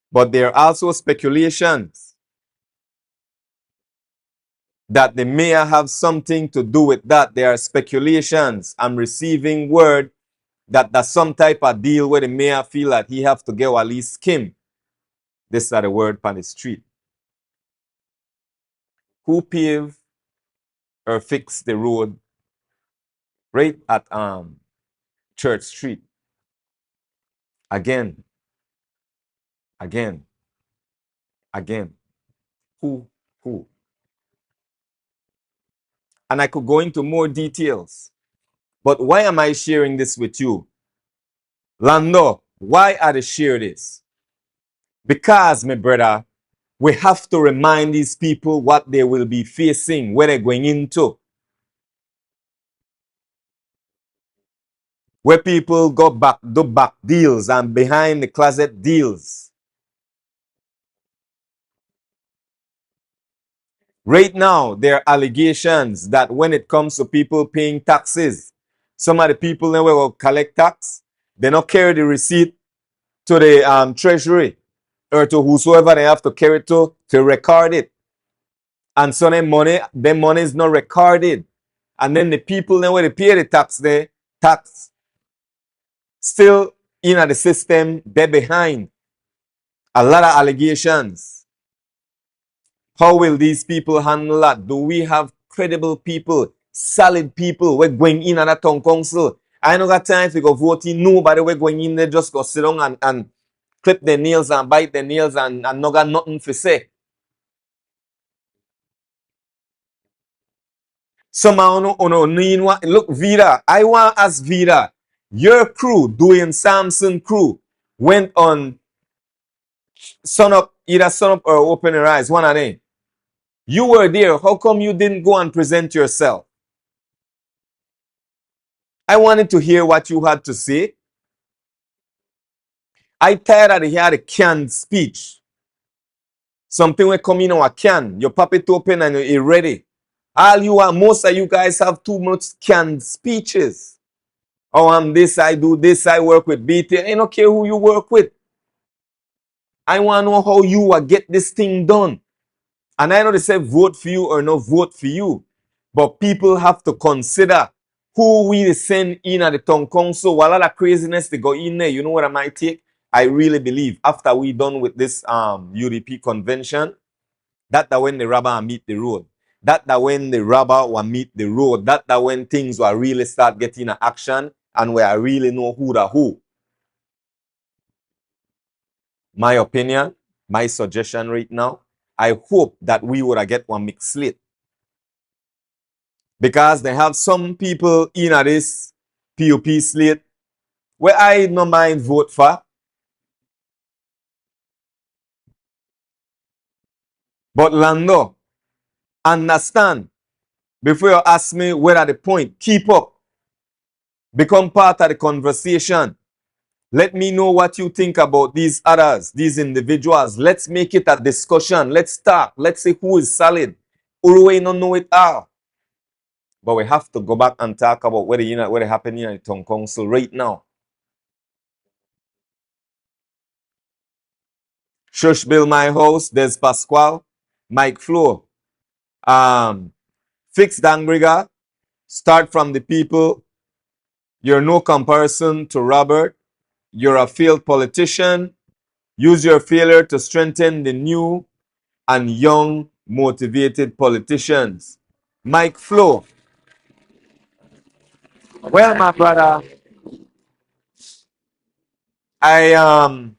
B: But there are also speculations that the mayor have something to do with that. There are speculations. I'm receiving word that there's some type of deal where the mayor feel that he have to get at least skim. This are the word on the street. Who pave or fix the road right at Church Street? Again. Who? And I could go into more details. But why am I sharing this with you? Lando, why are they share this? Because, my brother, we have to remind these people what they will be facing, where they're going into. Where people do back deals and behind the closet deals. Right now, there are allegations that when it comes to people paying taxes, some of the people that will collect tax, they not carry the receipt to the treasury or to whosoever they have to carry to record it. And so their money is not recorded. And then the people then when they pay the tax, the tax still in the system, they're behind. A lot of allegations. How will these people handle that? Do we have credible people, solid people? We're going in at a town council. I don't got time to go voting. Nobody we're going in there just go sit down and clip their nails and bite their nails and not got nothing to say. Somehow, look, Vida, I want to ask Vida, your crew, doing Samson crew, went on either sun up or open your eyes, one of them. You were there. How come you didn't go and present yourself? I wanted to hear what you had to say. I tired of hearing the canned speech. Something will come in a can. You pop it open and you're ready. Most of you guys have too much canned speeches. Oh, I'm this, I do this, I work with BT. I don't care who you work with. I want to know how you will get this thing done. And I know they say vote for you or not vote for you. But people have to consider who we send in at the town council. While all that craziness they go in there, you know what I might take? I really believe after we done with this UDP convention, that when the rubber meet the road. That when the rubber will meet the road. That when things will really start getting action and where I really know who the who. My opinion, my suggestion right now, I hope that we would get one mixed slate. Because they have some people in this POP slate where I no mind vote for. But Lando, understand, before you ask me where are the point, keep up. Become part of the conversation. Let me know what you think about these others, these individuals. Let's make it a discussion. Let's talk. Let's see who is solid. Uruwei don't know it all. But we have to go back and talk about what happening in the town council right now. Shush Bill My House, Des Pasquale, Mike Flo. Fix Dangriga. Start from the people. You're no comparison to Robert. You're a failed politician. Use your failure to strengthen the new and young, motivated politicians. Mike Flo. Well, my brother, I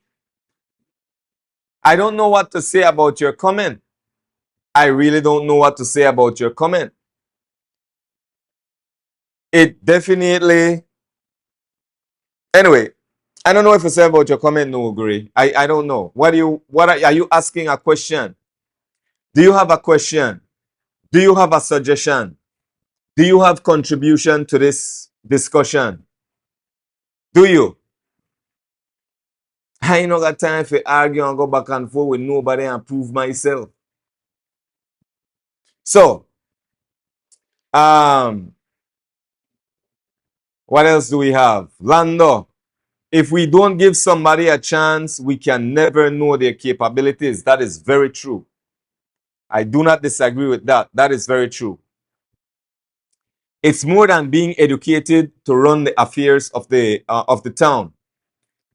B: don't know what to say about your comment. I really don't know what to say about your comment. It definitely. Anyway, I don't know if you say about your comment, no agree. I don't know. Are you asking a question? Do you have a question? Do you have a suggestion? Do you have contribution to this discussion? Do you? I ain't no got time for argue and go back and forth with nobody and prove myself. So, what else do we have? Lando. If we don't give somebody a chance, we can never know their capabilities. That is very true. I do not disagree with that. That is very true. It's more than being educated to run the affairs of the town.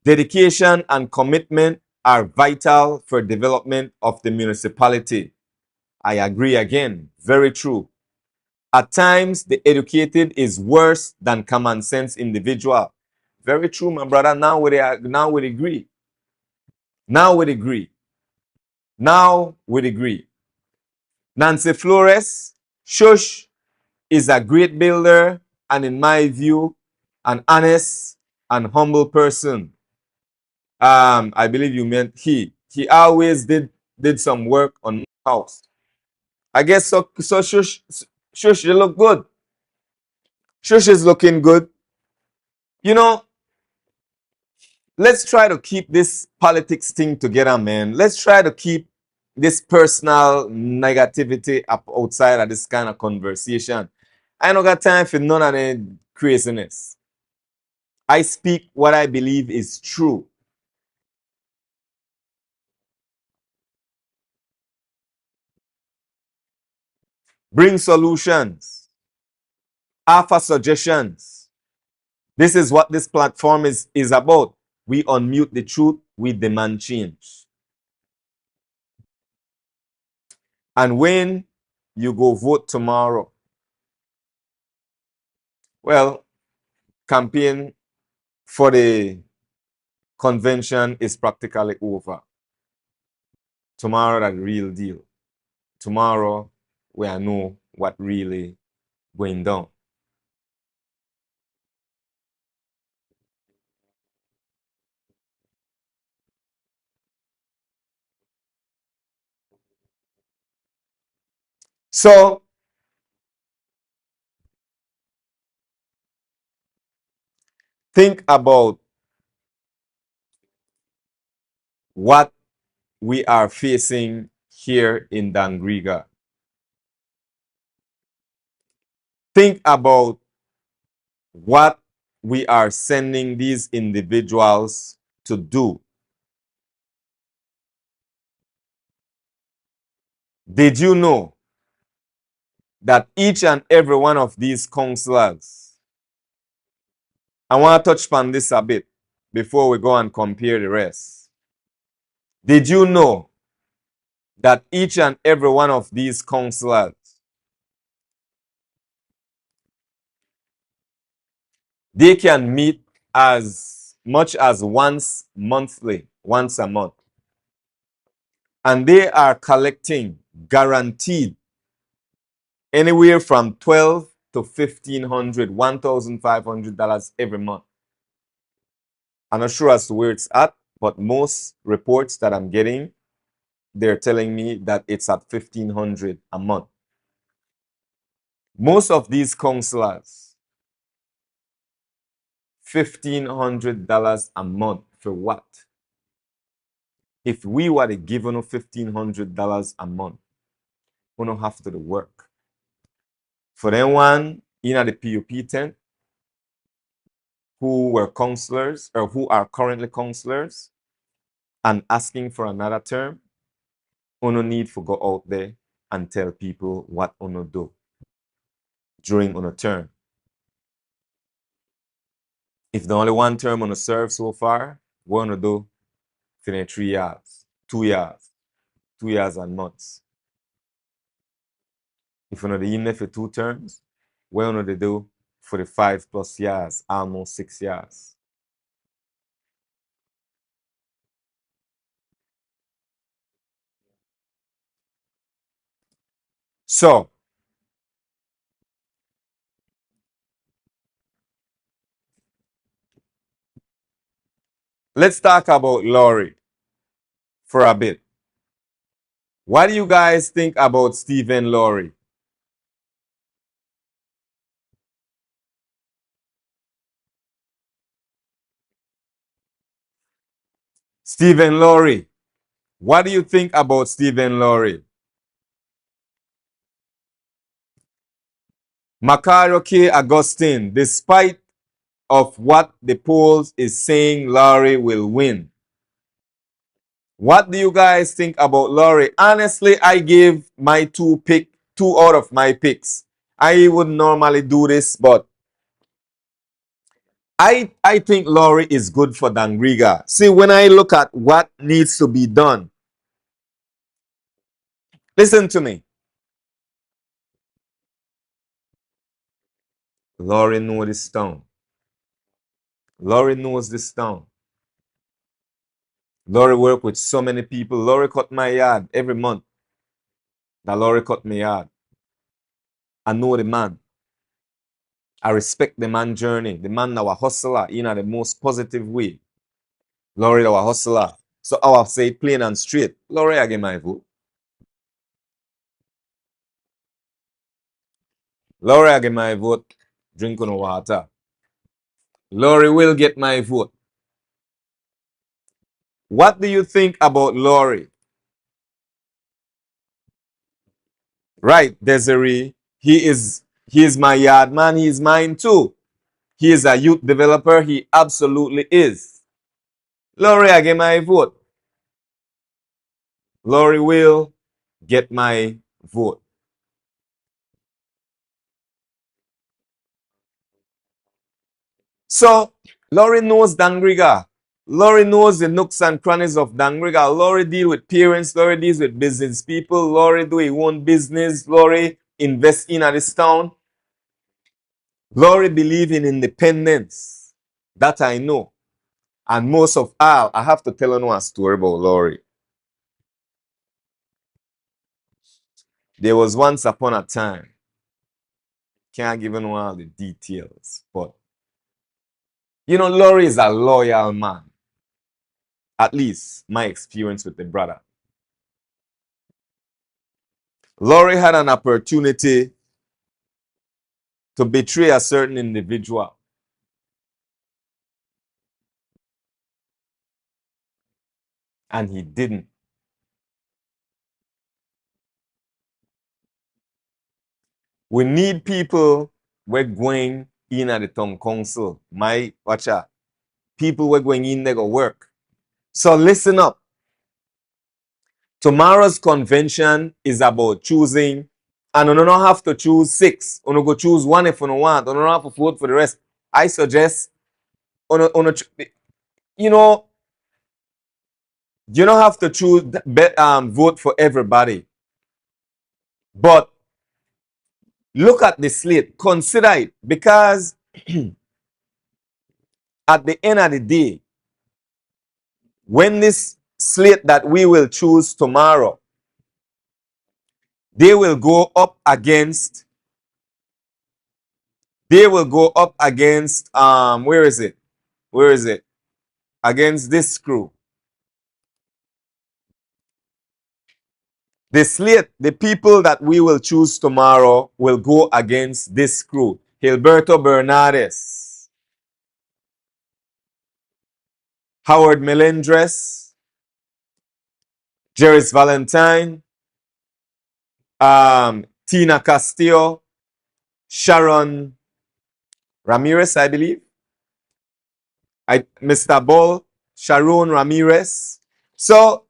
B: Dedication and commitment are vital for development of the municipality. I agree again. Very true. At times, the educated is worse than common sense individual. Very true, my brother. Now we agree. Now we agree. Now we agree. Nancy Flores, Shush, is a great builder and, in my view, an honest and humble person. I believe you meant he. He always did some work on my house. I guess so. So Shush, you look good. Shush is looking good. You know, let's try to keep this politics thing together, man. Let's try to keep this personal negativity up outside of this kind of conversation. I don't got time for none of the craziness. I speak what I believe is true. Bring solutions. Offer suggestions. This is what this platform is about. We unmute the truth. We demand change. And when you go vote tomorrow, well, campaign for the convention is practically over. Tomorrow, that real deal. Tomorrow, we know what really going down. So, think about what we are facing here in Dangriga. Think about what we are sending these individuals to do. Did you know that each and every one of these councillors, I want to touch upon this a bit before we go and compare the rest. Did you know that each and every one of these councillors, they can meet as much as once monthly, once a month. And they are collecting guaranteed anywhere from $1,200 to $1,500, $1,500 every month. I'm not sure as to where it's at, but most reports that I'm getting, they're telling me that it's at $1,500 a month. Most of these councillors, $1,500 a month for what? If we were to give you $1,500 a month, we don't have to do work. For them one in the PUP tent who were councillors or who are currently councillors and asking for another term, we no need to go out there and tell people what we do during our term. If the only one term on serve so far, what we do for the 3 years, 2 years, 2 years and months. If we in there for 2 terms, what we do for the 5+ years, almost 6 years. So, let's talk about Laurie for a bit. What do you guys think about Stephen Laurie? Stephen Laurie. What do you think about Stephen Laurie? Macario K. Augustine, despite of what the polls is saying, Laurie will win. What do you guys think about Laurie? Honestly, I give my two out of my picks. I wouldn't normally do this, but I think Laurie is good for Dangriga. See, when I look at what needs to be done, listen to me. Laurie knows this town. Laurie knows this town. Laurie work with so many people. Laurie cut my yard every month. That Laurie cut my yard. I know the man. I respect the man journey. The man now a hustler in the most positive way. Laurie now a hustler. So I will say plain and straight. Laurie I get my vote. Laurie I get my vote. Drink on water. Laurie will get my vote. What do you think about Laurie? Right, Desiree. He is my yard man. He is mine too. He is a youth developer. He absolutely is. Laurie, I get my vote. Laurie will get my vote. So, Laurie knows Dangriga. Laurie knows the nooks and crannies of Dangriga. Laurie deal with parents. Laurie deals with business people. Laurie do his own business. Laurie invest in this town. Laurie believe in independence. That I know. And most of all, I have to tell you a story about Laurie. There was once upon a time, can't give you all the details, but you know, Laurie is a loyal man. At least my experience with the brother. Laurie had an opportunity to betray a certain individual. And he didn't. We need people we're going in at the town council. My watch out. People we're going in there go work. So listen up. Tomorrow's convention is about choosing, and you don't have to choose 6. You go choose 1 if you don't want. You don't have to vote for the rest. I suggest, you know, you don't have to choose, vote for everybody. But look at the slate. Consider it. Because at the end of the day, when this slate that we will choose tomorrow, they will go up against, where is it? Where is it? Against this crew. The slate, the people that we will choose tomorrow will go against this crew. Gilberto Bernardes, Howard Melendres, Jerris Valentine, Tina Castillo, Sharon Ramirez, I believe. Mr. Ball, Sharon Ramirez. So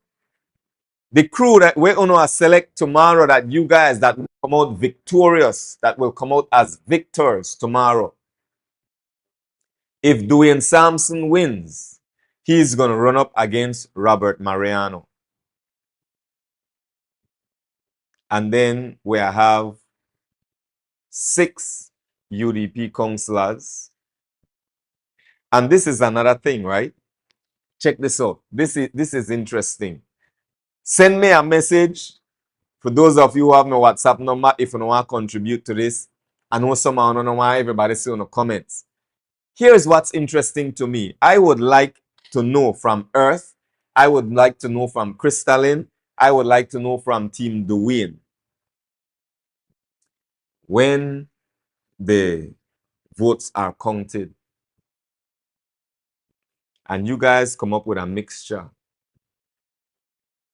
B: the crew that we're going to select tomorrow, that you guys that will come out victorious, that will come out as victors tomorrow. If Dwayne Sampson wins, he's going to run up against Robert Mariano. And then we have 6 UDP councillors. And this is another thing, right? Check this out. This is interesting. Send me a message. For those of you who have my WhatsApp number, if you want to contribute to this, I know somehow, I don't know why everybody see on the comments. Here's what's interesting to me. I would like to know from Earth. I would like to know from Crystalline. I would like to know from Team Dwayne. When the votes are counted and you guys come up with a mixture,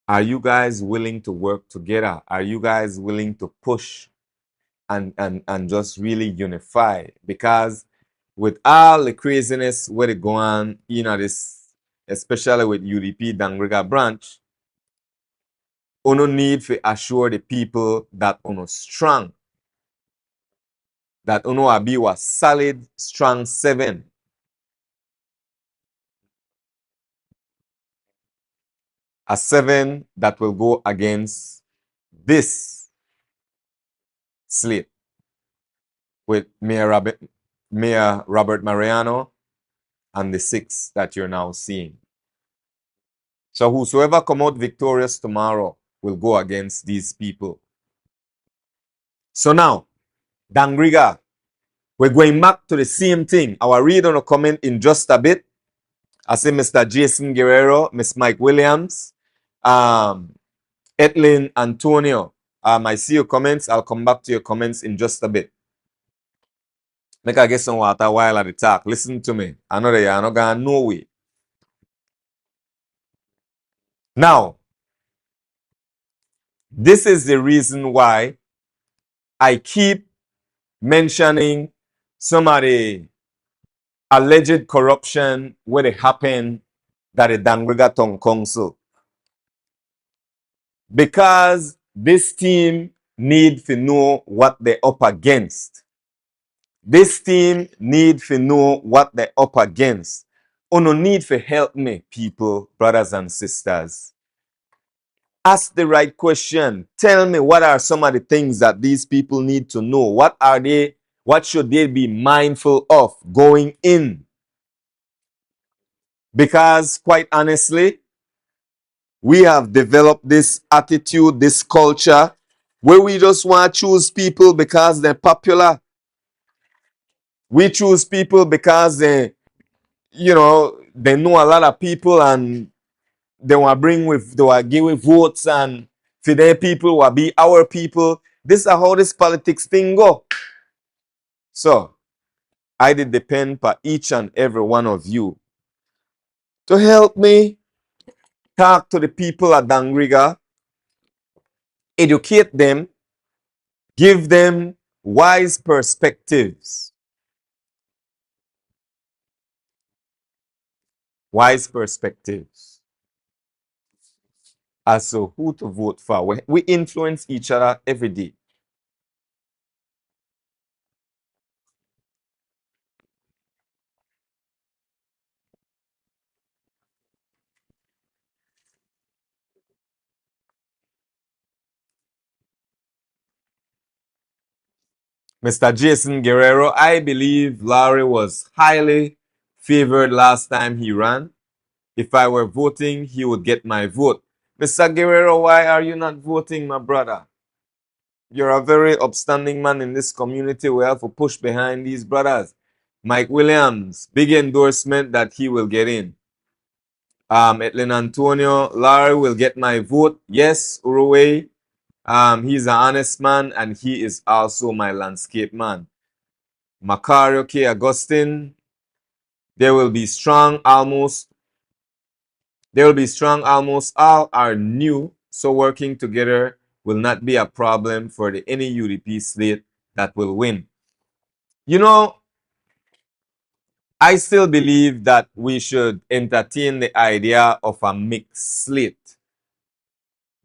B: are you guys willing to work together? Are you guys willing to push and just really unify? Because with all the craziness where they go on, you know, this, especially with UDP Dangriga branch, uno need to assure the people that uno strong, that uno abi was solid, strong 7. A 7 that will go against this slate with Mayor Robert Mariano and the 6 that you're now seeing. So whosoever come out victorious tomorrow will go against these people. So now, Dangriga, we're going back to the same thing. I will read on a comment in just a bit. I see Mr. Jason Guerrero, Miss Mike Williams, Etlin Antonio. I see your comments. I'll come back to your comments in just a bit. Make I get some water while at the talk. Listen to me. I know that you're not going no way. Now, this is the reason why I keep mentioning some of the alleged corruption where it happened that the Dangriga Town Council. Because this team need to know what they're up against. This team need to know what they're up against. Uno need to help me, people, brothers and sisters. Ask the right question. Tell me what are some of the things that these people need to know. What are they? What should they be mindful of going in? Because quite honestly, we have developed this attitude, this culture, where we just want to choose people because they're popular. We choose people because they know a lot of people and they want to give with votes, and for their people will be our people. This is how this politics thing go. So I did depend for each and every one of you to help me talk to the people at Dangriga, educate them, give them wise perspectives. Wise perspectives as to who to vote for. We influence each other every day. Mr. Jason Guerrero, I believe Larry was highly favored last time he ran. If I were voting, he would get my vote. Mr. Guerrero, why are you not voting, my brother? You're a very upstanding man in this community. We have to push behind these brothers. Mike Williams, big endorsement that he will get in. Etlin Antonio, Larry will get my vote. Yes, Uruwei. He's an honest man and he is also my landscape man. Macario K. Augustine, they will be strong almost all are new, so working together will not be a problem for any UDP slate that will win. You know, I still believe that we should entertain the idea of a mixed slate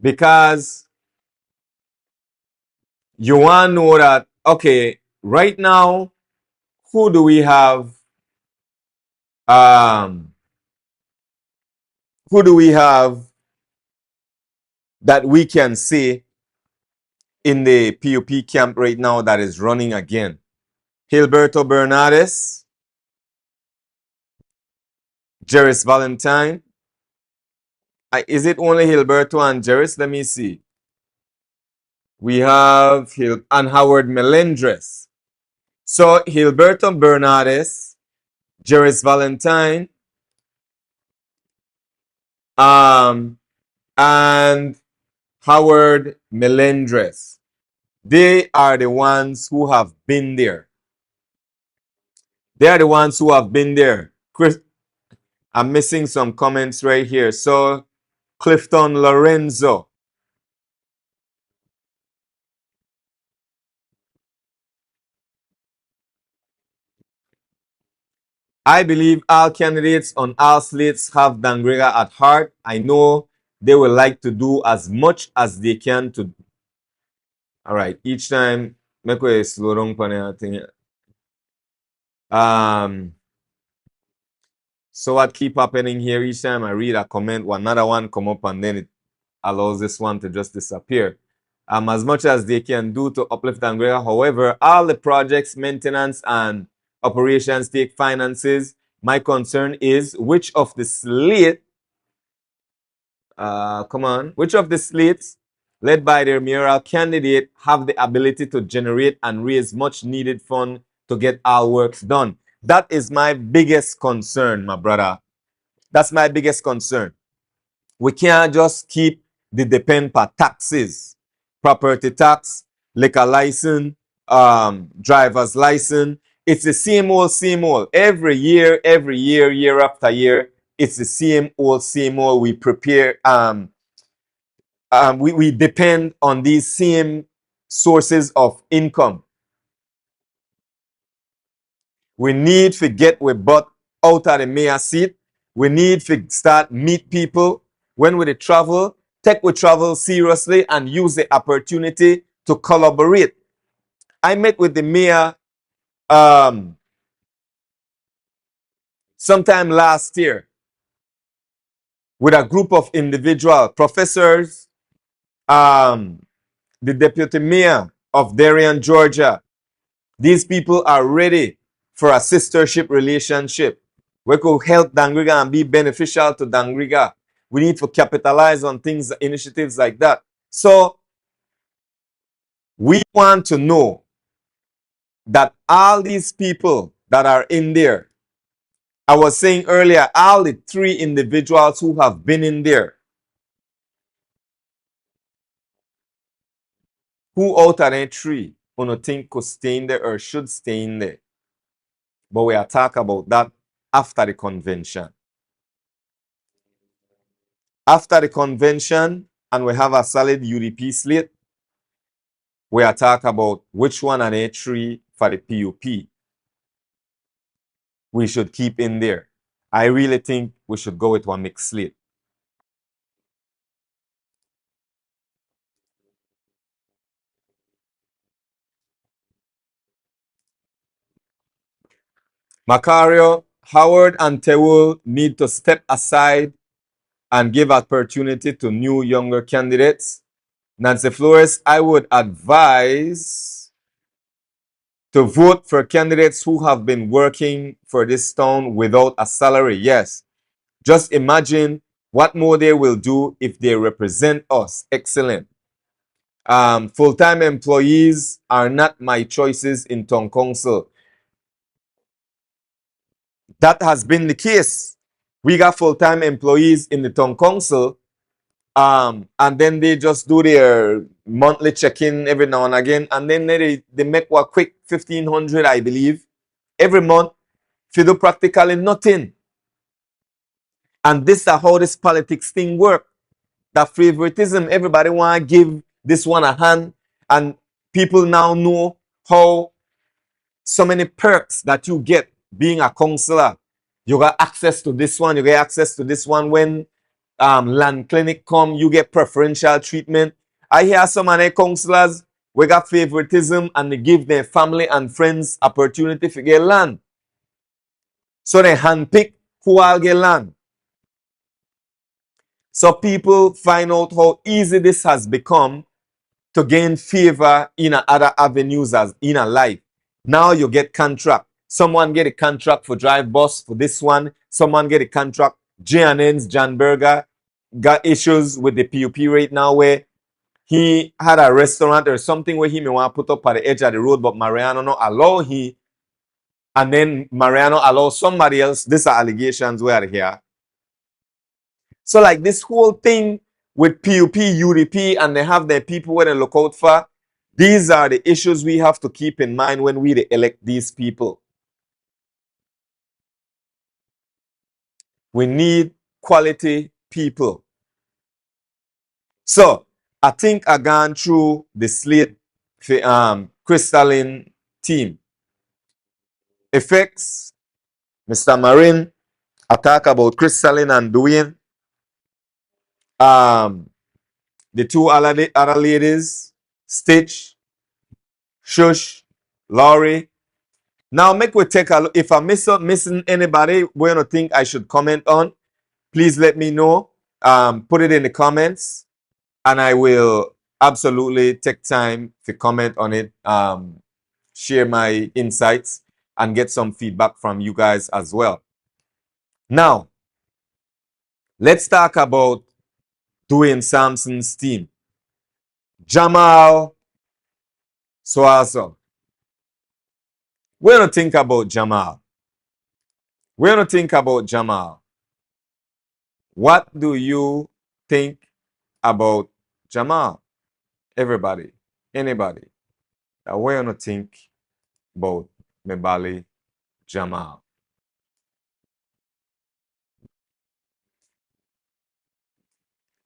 B: because you want to know that, okay, right now, who do we have? Who do we have that we can say in the PUP camp right now that is running again? Gilberto Bernardes, Jerris Valentine. Is it only Gilberto and Jerris? Let me see. We have and Howard Melendres. So Gilberto Bernardes, Jerris Valentine, and Howard Melendres. They are the ones who have been there. They are the ones who have been there. Chris, I'm missing some comments right here. So Clifton Lorenzo. I believe all candidates on all slates have Dangriga at heart. I know they will like to do as much as they can to. All right, each time, make way slow down thing. So what keep happening here? Each time I read a comment, another one come up, and then it allows this one to just disappear. As much as they can do to uplift Dangriga, however, all the projects, maintenance, and operations take finances. My concern is which of the slate, which of the slates led by their mayoral candidate have the ability to generate and raise much needed fund to get all works done? That is my biggest concern, my brother. That's my biggest concern. We can't just keep the depend per taxes, property tax, liquor license, driver's license. It's the same old, same old. Every year, year after year, it's the same old, same old. We prepare, we depend on these same sources of income. We need to get we butt out of the mayor seat. We need to start meet people. When we travel, take we travel seriously and use the opportunity to collaborate. I met with the mayor sometime last year with a group of individual professors, the deputy mayor of Darien, Georgia. These people are ready for a sistership relationship. We could help Dangriga and be beneficial to Dangriga. We need to capitalize on things, initiatives like that. So we want to know that all these people that are in there, I was saying earlier, all the 3 individuals who have been in there, who out of the 3 who think could stay in there or should stay in there? But we are talking about that after the convention. After the convention, and we have a solid UDP slate, we are talking about which one of the 3 for the PUP we should keep in there. I really think we should go with one mixed slate. Macario, Howard, and Teul need to step aside and give opportunity to new younger candidates. Nancy Flores, I would advise to vote for candidates who have been working for this town without a salary. Yes. Just imagine what more they will do if they represent us. Excellent. Full-time employees are not my choices in town council. That has been the case. We got full-time employees in the town council, and then they just do their monthly check-in every now and again, and then they make a quick 1,500, I believe, every month to do practically nothing. And this is how this politics thing works. That favoritism, everybody want to give this one a hand, and people now know how so many perks that you get being a counselor. You got access to this one, you get access to this one. When land clinic come, you get preferential treatment. I hear some of the counselors, we got favoritism and they give their family and friends opportunity to get land. So they handpick who will get land. So people find out how easy this has become to gain favor in other avenues as in a life. Now you get contract. Someone get a contract for drive bus for this one. Someone get a contract. J&N's, John Berger, got issues with the PUP right now where he had a restaurant or something where he may want to put up at the edge of the road, but Mariano not allow he. And then Mariano allow somebody else. These are allegations we are here. So like this whole thing with PUP, UDP, and they have their people where they look out for. These are the issues we have to keep in mind when we elect these people. We need quality people. So I think I gone through the slate for Crystalline team. Effects, Mr. Marin, I talk about Crystalline and Dwayne. The 2 other ladies, Stitch, Shush, Laurie. Now make we take a look. If I'm missing anybody we don't think I should comment on, please let me know. Put it in the comments and I will absolutely take time to comment on it, share my insights and get some feedback from you guys as well. Now, let's talk about Dwayne Sampson's team. Jamal Swazo. We're going to think about Jamal. We're going to think about Jamal. What do you think about Jamal? Everybody, anybody. We're going to think about Mebali Jamal.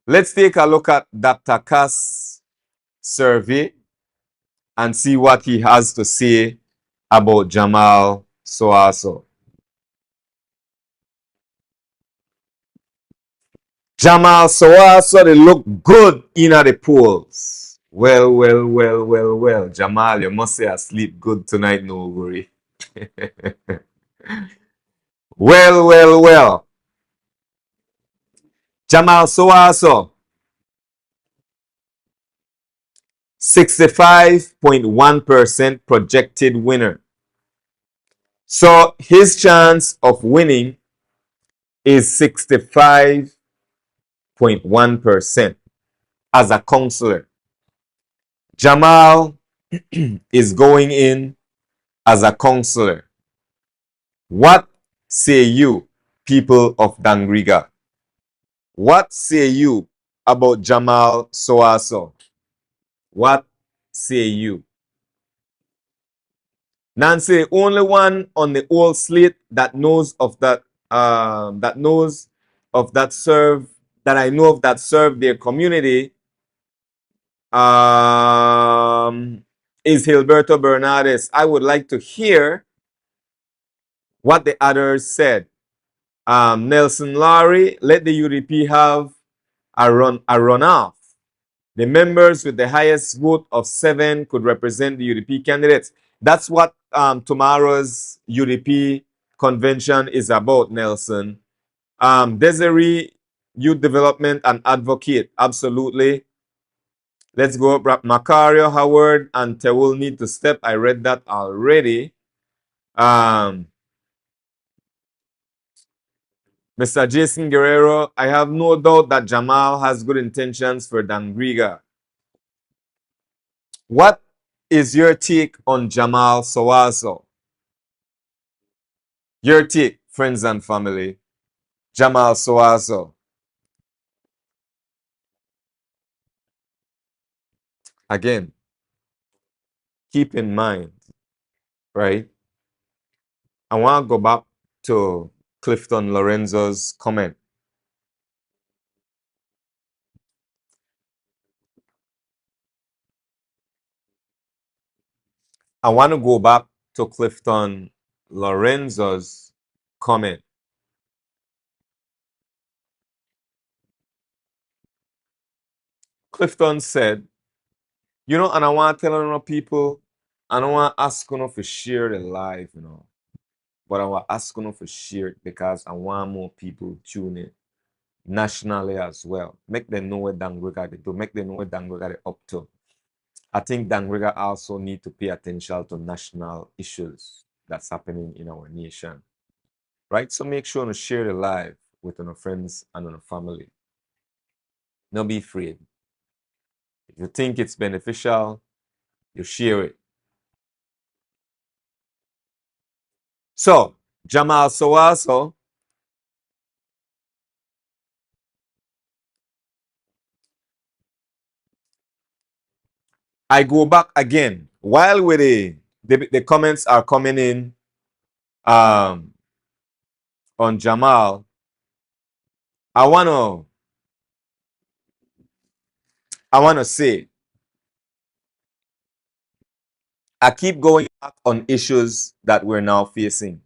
B: Let's take a look at Dr. Kass' survey. and see what he has to say about Jamal Soaso. Jamal Soaso, they look good in the polls. Well, well, well, well, well. Jamal, you must say I sleep good tonight, no worry. Well, well, well. Jamal Soaso, 65.1% projected winner. So his chance of winning is 65.1% as a councillor. Jamal is going in as a councillor. What say you, people of Dangriga? What say you about Jamal Soaso? What say you? Nancy, only one on the old slate that knows of that that knows of that serve that I know of that serve their community is Hilberto Bernardes. I would like to hear what the others said. Nelson Lowry, let the UDP have a runoff. The members with the highest vote of 7 could represent the UDP candidates. That's what tomorrow's UDP convention is about, Nelson. Desiree, youth development and advocate, absolutely. Let's go up. Macario, Howard, and Tewul need to step. I read that already. Mr. Jason Guerrero, I have no doubt that Jamal has good intentions for Dangriga. What is your take on Jamal Soaso? Your take, friends and family. Jamal Soaso. Again, keep in mind, right? I want to go back to Clifton Lorenzo's comment. I want to go back to Clifton Lorenzo's comment. Clifton said, you know, and I want to tell people, I don't want to ask you to share the live, you know, but I want to ask you to share it because I want more people tune in nationally as well. Make them know what Dangriga they do. Make them know what Dangriga they up to. I think Dangriga also need to pay attention to national issues that's happening in our nation. Right? So make sure to share the live with your friends and your family. Don't be afraid. If you think it's beneficial, you share it. So, Jamal Soaso, I go back again. While with the comments are coming in on Jamal, I wanna say I keep going back on issues that we're now facing.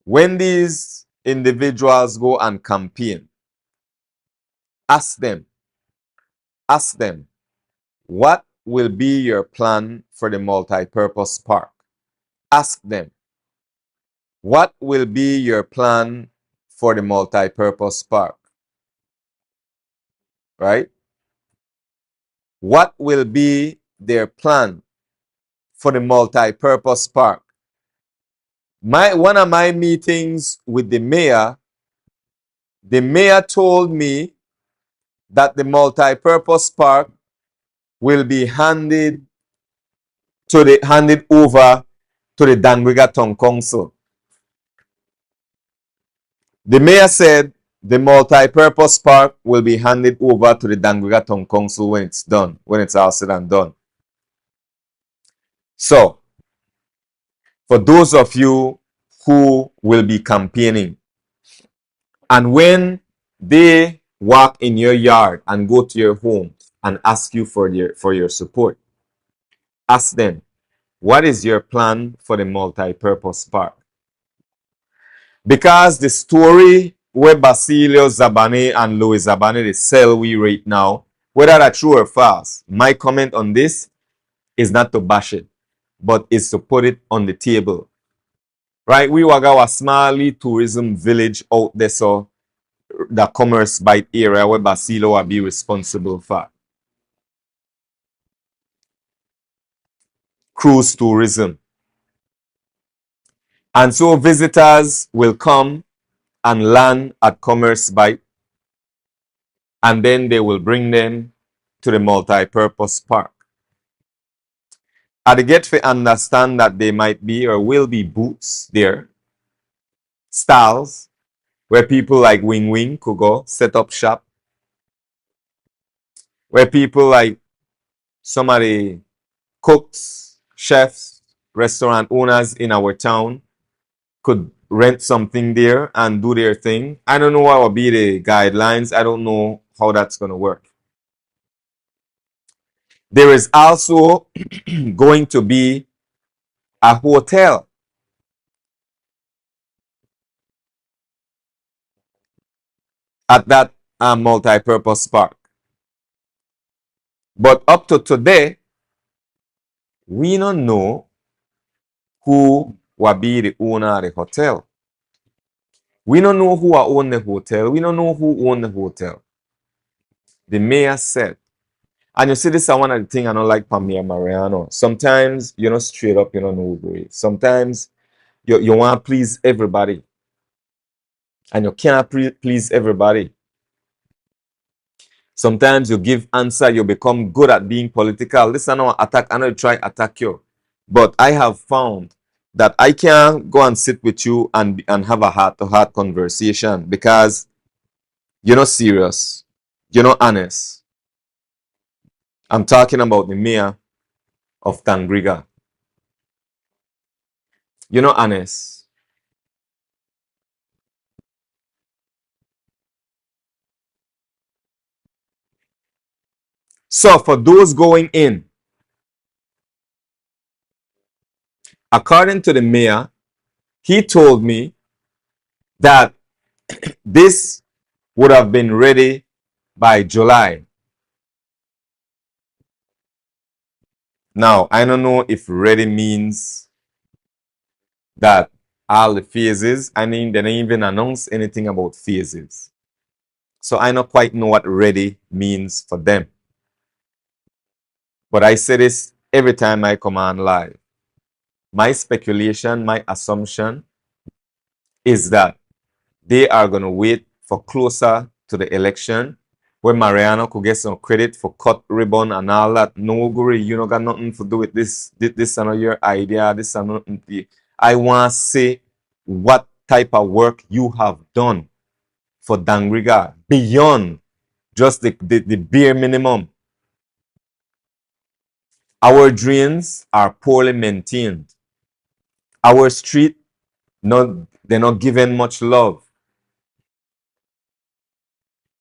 B: When these individuals go and campaign, ask them, what will be your plan for the multi-purpose park? Ask them, what will be your plan for the multi-purpose park? Right? What will be their plan for the multi-purpose park? One of my meetings with the mayor told me that the multi-purpose park will be handed over to the Dangriga Town Council. The mayor said the multi-purpose park will be handed over to the Dangriga Town Council when it's done, when it's all said and done. So, for those of you who will be campaigning, and when they walk in your yard and go to your home and ask you for your support, ask them, what is your plan for the multi-purpose park? Because the story where Basilio Zabane and Louis Zabane they sell we right now, whether that's true or false, my comment on this is not to bash it, but is to put it on the table. Right? We waga a small tourism village out there, so the commerce bite area where Basilio will be responsible for. Cruise tourism. And so visitors will come and land at Commerce Bite, and then they will bring them to the multi-purpose park. I get to understand that there might be or will be booths there, stalls, where people like Wing Wing could go set up shop, where people like some of the cooks, chefs, restaurant owners in our town could rent something there and do their thing. I don't know what will be the guidelines. I don't know how that's going to work. There is also going to be a hotel at that multi-purpose park. But up to today, we don't know who will be the owner of the hotel. We don't know who will own the hotel. We don't know who owns the hotel. The mayor said, and you see, this is one of the things I don't like Pamela Mariano. Sometimes you're not straight up, you don't know who it is. Sometimes you want to please everybody. And you can't please everybody. Sometimes you give answer, you become good at being political. This is not attack, I know you try attack you. But I have found that I can't go and sit with you and have a heart-to-heart conversation because you're not serious. You're not honest. I'm talking about the mayor of Dangriga. You're not honest. So for those going in, according to the mayor, he told me that this would have been ready by July. Now, I don't know if ready means that all the phases, I mean, they didn't even announce anything about phases. So I don't quite know what ready means for them. But I say this every time I come on live. My speculation, my assumption is that they are going to wait for closer to the election where Mariano could get some credit for cut ribbon and all that. No, Guri, you don't got nothing to do with this. This is not your idea. This is nothing. I want to see what type of work you have done for Dangriga beyond just the bare minimum. Our drains are poorly maintained. Our street, they're not given much love.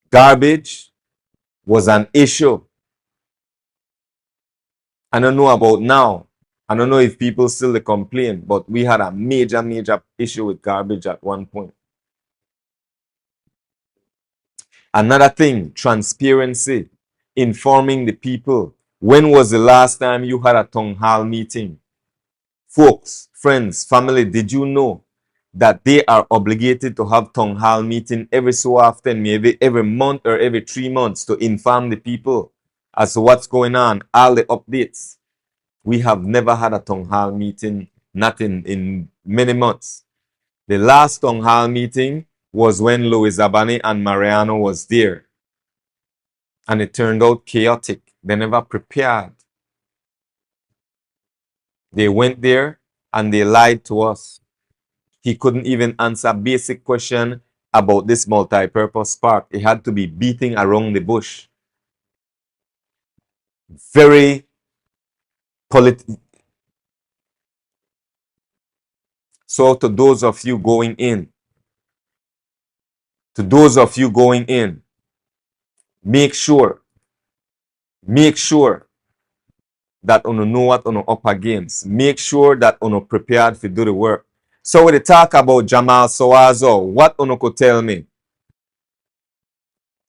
B: Garbage was an issue. I don't know about now. I don't know if people still complain, but we had a major issue with garbage at one point. Another thing, transparency, informing the people. When was the last time you had a town hall meeting? Folks, friends, family, did you know that they are obligated to have town hall meeting every so often, maybe every month or every 3 months to inform the people as to what's going on, all the updates? We have never had a town hall meeting, not in many months. The last town hall meeting was when Louis Zabane and Mariano was there. And it turned out chaotic. They never prepared. They went there and they lied to us. He couldn't even answer basic question about this multi-purpose park. He had to be beating around the bush. Very So to those of you going in, make sure that uno know what uno up against. Make sure that uno prepared to do the work. So when they talk about Jamal Sowazo, what uno could tell me?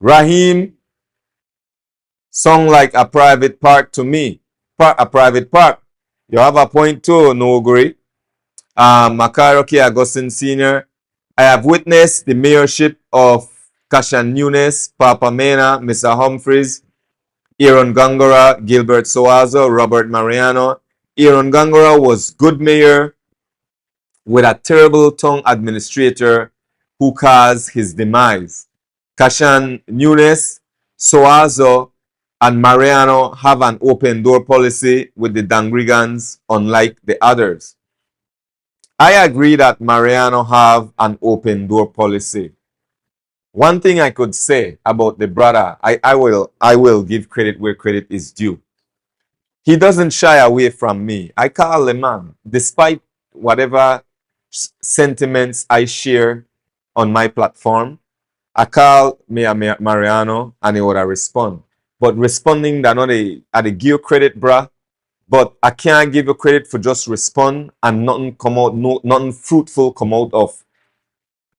B: Raheem sound like a private park to me. A private park. You have a point too, no agree. Makaroki Augustine Sr. I have witnessed the mayorship of Kashan Nunes, Papa Mena, Mr. Humphreys, Aaron Gangora, Gilbert Soazo, Robert Mariano. Aaron Gangora was good mayor with a terrible tongue administrator who caused his demise. Kashan Nunes, Soazo, and Mariano have an open door policy with the Dangrigans, unlike the others. I agree that Mariano have an open door policy. One thing I could say about the brother, I will give credit where credit is due. He doesn't shy away from me. I call the man, despite whatever sentiments I share on my platform. I call me Mariano and he would respond. But responding that not I give credit, bruh. But I can't give you credit for just respond and nothing come out, nothing fruitful come out of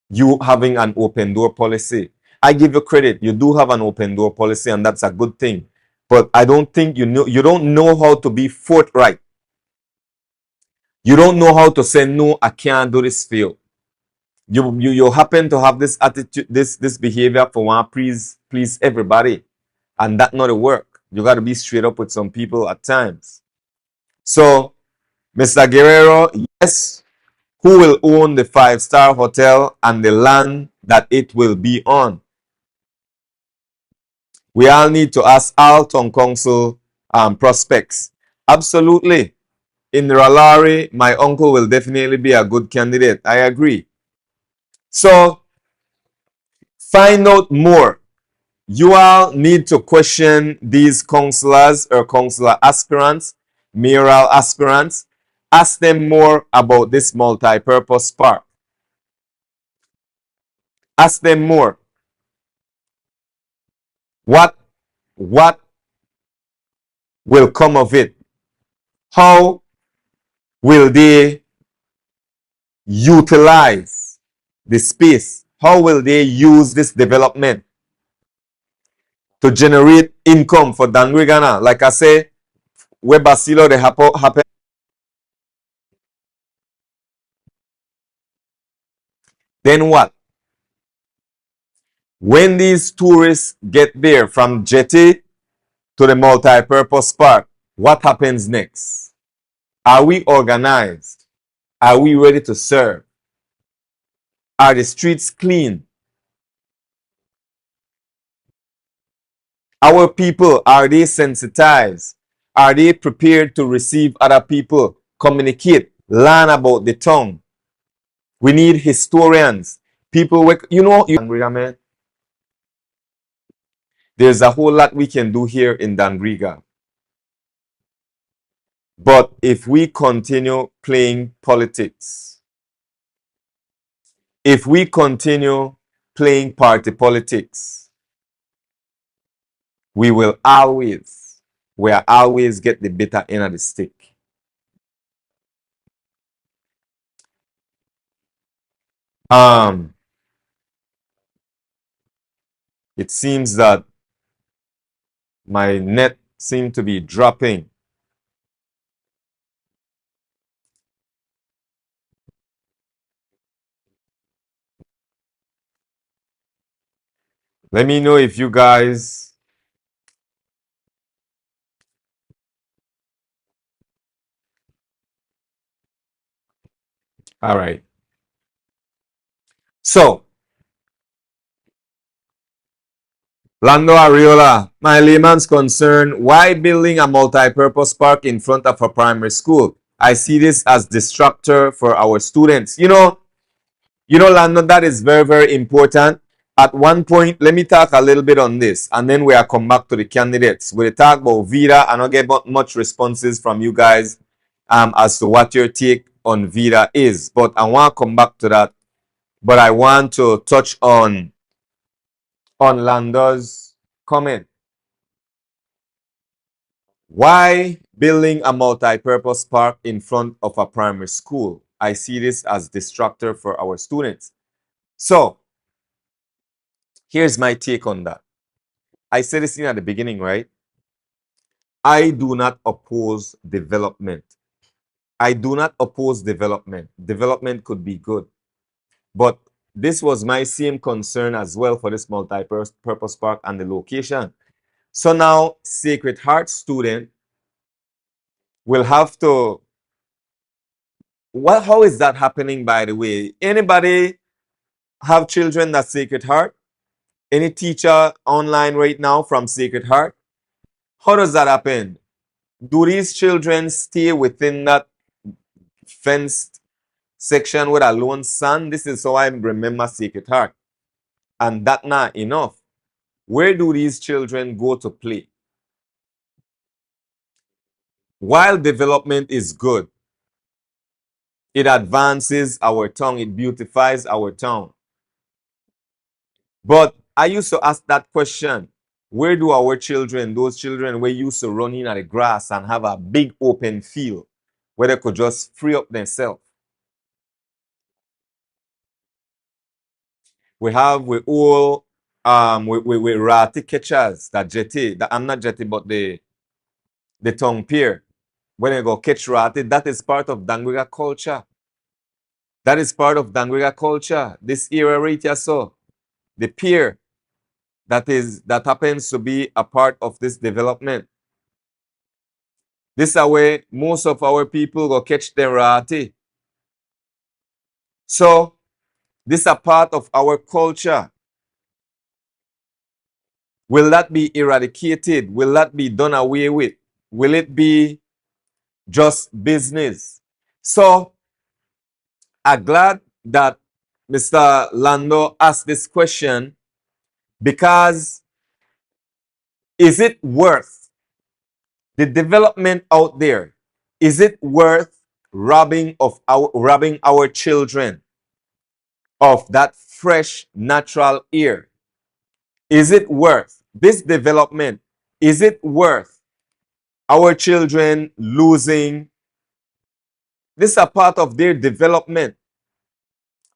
B: you having an open door policy. I give you credit. You do have an open door policy, and that's a good thing. But I don't think you don't know how to be forthright. You don't know how to say no, I can't do this for you. You happen to have this attitude, this behavior for one please everybody. And that not a work. You gotta be straight up with some people at times. So, Mr. Guerrero, yes, who will own the 5-star hotel and the land that it will be on? We all need to ask all town council prospects. Absolutely. In Ralari, my uncle will definitely be a good candidate. I agree. So, find out more. You all need to question these councillors or councillor aspirants, mayoral aspirants. Ask them more about this multi-purpose park. Ask them more. What will come of it? How will they utilize the space? How will they use this development to generate income for Dangriga? Like I say, where Basilo they happen. Then what? When these tourists get there from Jetty to the multi-purpose park, what happens next? Are we organized? Are we ready to serve? Are the streets clean? Our people, are they sensitized? Are they prepared to receive other people, communicate, learn about the tongue? We need historians, people, there's a whole lot we can do here in Dangriga. But if we continue playing politics, if we continue playing party politics, we will always get the bitter end of the stick. It seems that my net seems to be dropping. Let me know if you guys all right. So, Lando Ariola, my layman's concern, why building a multi-purpose park in front of a primary school? I see this as distractor for our students. You know, Lando, that is very, very important. At one point, let me talk a little bit on this, and then we'll come back to the candidates. We'll talk about Vida. I don't get much responses from you guys as to what your take on Vida is, but I want to come back to that. But I want to touch on Lando's comment. Why building a multi-purpose park in front of a primary school? I see this as distractor for our students. So, here's my take on that. I said this in at the beginning, right? I do not oppose development. I do not oppose development. Development could be good. But this was my same concern as well for this multi-purpose park and the location. So now, Sacred Heart student will have to, how is that happening, by the way? Anybody have children that Sacred Heart? Any teacher online right now from Sacred Heart? How does that happen? Do these children stay within that fenced section with a lone son? This is how I remember Sacred Heart. And that not enough. Where do these children go to play? While development is good, it advances our town, it beautifies our town. But I used to ask that question, where do our children, those children where used to run in at the grass and have a big open field where they could just free up themselves? We have with all with ratty catchers that jetty, that I'm not jetty, but the tongue pier. When they go catch ratty, that is part of Dangriga culture. That is part of Dangriga culture. This era right here, so the pier that happens to be a part of this development. This is where most of our people go catch their ratty. So this is a part of our culture. Will that be eradicated? Will that be done away with? Will it be just business? So I'm glad that Mr. Lando asked this question, because is it worth the development out there? Is it worth robbing our children of that fresh natural air? Is it worth this development? Is it worth our children losing? This is a part of their development.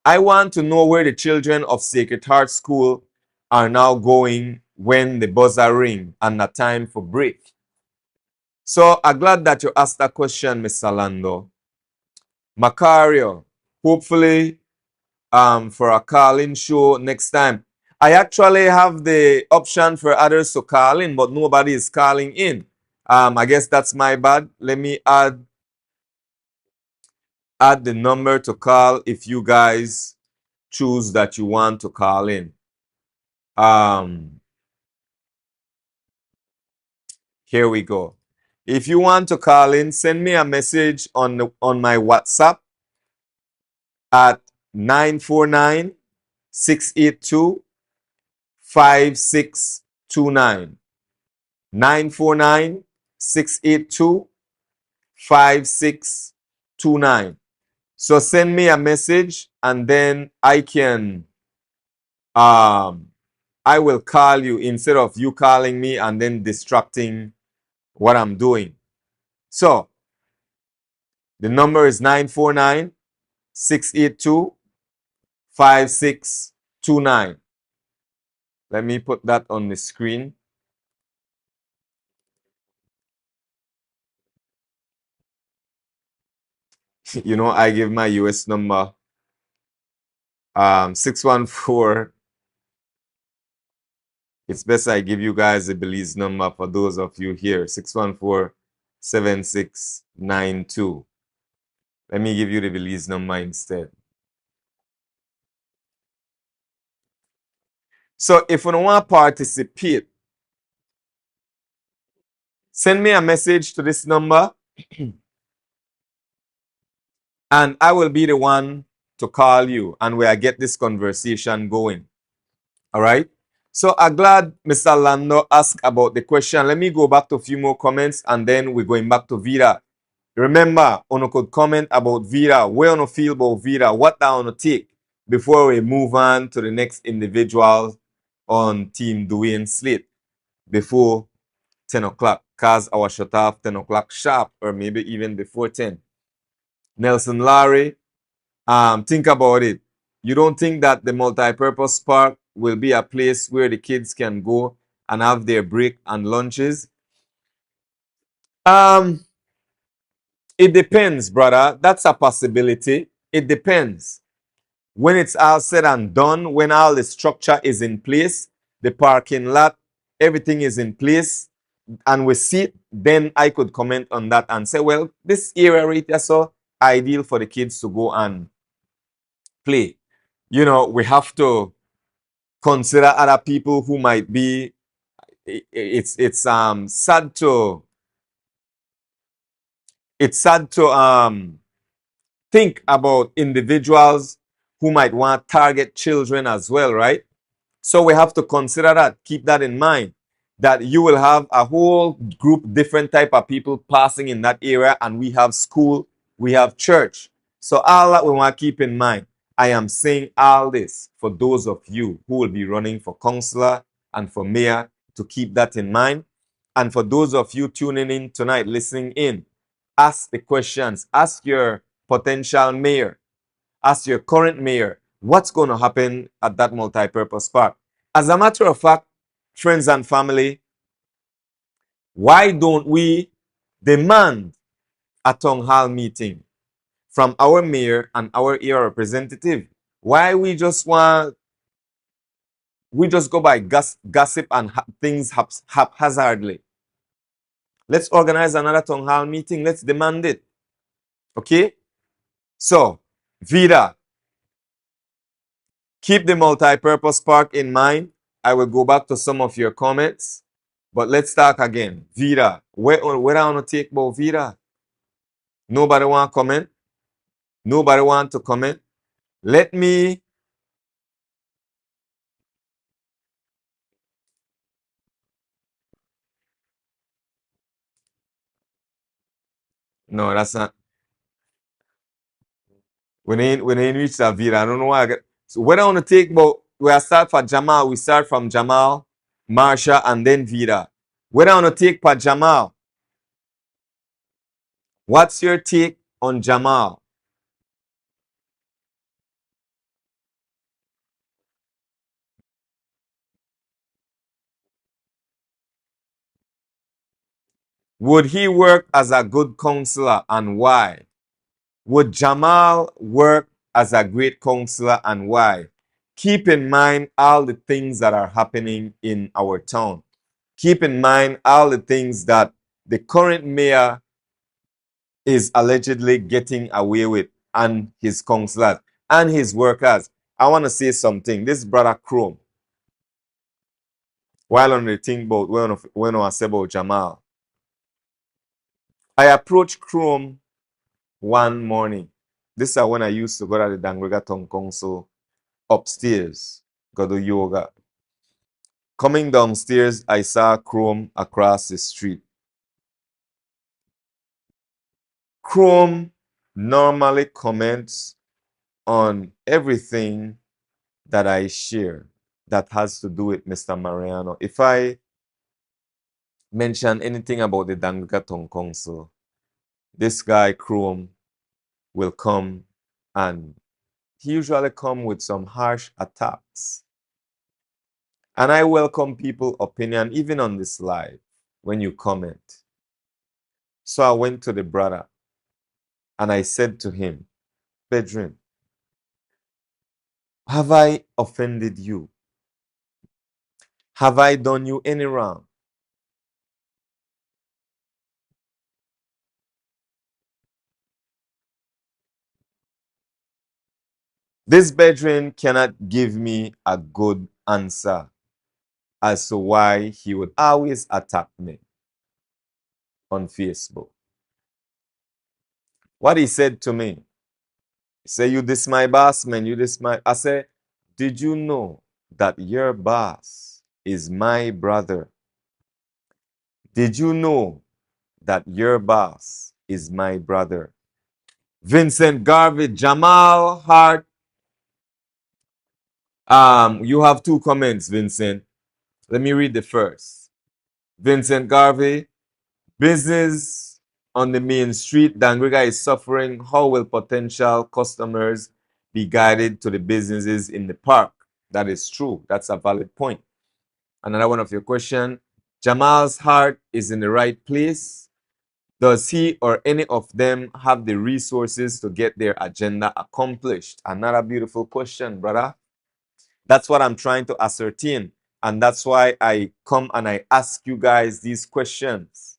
B: I want to know where the children of Sacred Heart School are now going when the buzzer ring and the time for break. So I'm glad that you asked that question, Mr. Lando. Macario, hopefully for a call-in show next time. I actually have the option for others to call in, but nobody is calling in. I guess that's my bad. Let me add the number to call if you guys choose that you want to call in. Here we go. If you want to call in, send me a message on my WhatsApp at 949-682-5629. 949-682-5629. So send me a message and then I will call you instead of you calling me and then distracting what I'm doing. So the number is 949-682-5629. Let me put that on the screen. You know, I give my US number 614. It's best I give you guys the Belize number for those of you here. 614-7692. Let me give you the Belize number instead. So if you don't want to participate, send me a message to this number and I will be the one to call you and we'll get this conversation going. All right? So I'm glad Mr. Lando asked about the question. Let me go back to a few more comments and then we're going back to Vida. Remember, you could comment about Vida. Where you feel about Vida? What that you take before we move on to the next individual on Team Dwayne Slate before 10 o'clock, cause our shut off 10 o'clock sharp, or maybe even before 10. Nelson Larry, think about it. You don't think that the multi-purpose park will be a place where the kids can go and have their break and lunches? It depends, brother. That's a possibility. It depends. When it's all said and done, when all the structure is in place, the parking lot, everything is in place, and we see it, then I could comment on that and say, well, this area right is so ideal for the kids to go and play. You know, we have to consider other people who might be. It's sad to think about individuals who might want to target children as well, right? So we have to consider that, keep that in mind, that you will have a whole group, different type of people passing in that area, and we have school, we have church. So all that we want to keep in mind. I am saying all this for those of you who will be running for councillor and for mayor, to keep that in mind. And for those of you tuning in tonight, listening in, ask the questions, ask your potential mayor, ask your current mayor, what's going to happen at that multi-purpose park? As a matter of fact, friends and family, why don't we demand a town hall meeting from our mayor and our area representative? Why we just go by gossip and things haphazardly? Let's organize another town hall meeting. Let's demand it. Okay? So, Vida, keep the multi-purpose park in mind. I will go back to some of your comments, but let's talk again. Vida, where I want to take about Vida? Nobody want to comment? Nobody want to comment? Let me. No, that's not. When they reach that Vida, I don't know why. So where I want to take about, where I start for Jamal, we start from Jamal, Marsha, and then Vida. Where I want to take for Jamal? What's your take on Jamal? Would he work as a good counselor, and why? Would Jamal work as a great counselor, and why? Keep in mind all the things that are happening in our town. Keep in mind all the things that the current mayor is allegedly getting away with, and his counselors and his workers. I want to say something. This brother Chrome, while on the thing about when I say about Jamal, I approached Chrome one morning. This is when I used to go to the Dangriga Town Council upstairs, go do yoga. Coming downstairs, I saw Chrome across the street. Chrome normally comments on everything that I share that has to do with Mr. Mariano. If I mention anything about the Dangriga Town Council, this guy Chrome will come, and he usually come with some harsh attacks. And I welcome people's opinion, even on this live, when you comment. So I went to the brother and I said to him, Bedrin, have I offended you? Have I done you any wrong? This Bedrin cannot give me a good answer as to why he would always attack me on Facebook. What he said to me, he said, you this my boss, man, you this my... I said, did you know that your boss is my brother? Did you know that your boss is my brother? Vincent Garvey, Jamal Hart. You have two comments, Vincent. Let me read the first. Vincent Garvey, business on the main street, Dangriga is suffering. How will potential customers be guided to the businesses in the park? That is true. That's a valid point. Another one of your question. Jamal's heart is in the right place. Does he or any of them have the resources to get their agenda accomplished? Another beautiful question, brother. That's what I'm trying to ascertain. And that's why I come and I ask you guys these questions.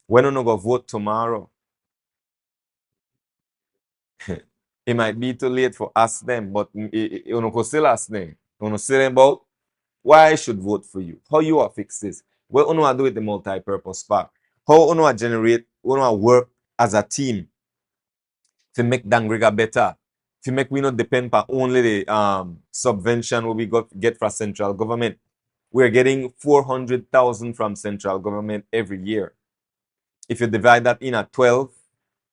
B: When you go vote tomorrow, it might be too late for us them, but you go still ask them. You say them about why I should vote for you. How you are fix this? What you do with the multi-purpose park? How you generate, you work as a team to make Dangriga better? To make we not depend on only the subvention we get from central government. We're getting 400,000 from central government every year. If you divide that in at 12,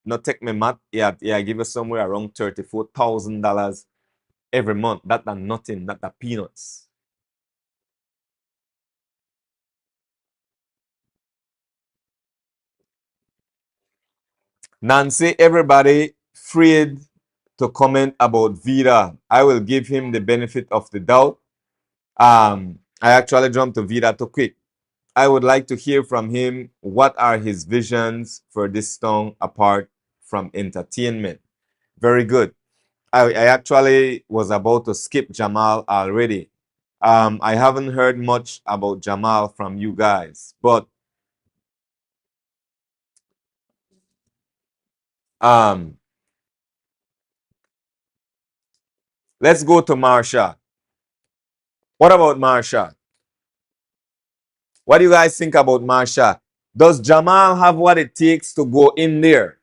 B: not take my math, give us somewhere around $34,000 every month. That's nothing, that's peanuts. Nancy, everybody afraid to comment about Vida. I will give him the benefit of the doubt. I actually jumped to Vida too quick. I would like to hear from him. What are his visions for this town apart from entertainment? Very good. I actually was about to skip Jamal already. I haven't heard much about Jamal from you guys, but let's go to Marsha. What about Marsha? What do you guys think about Marsha? Does Jamal have what it takes to go in there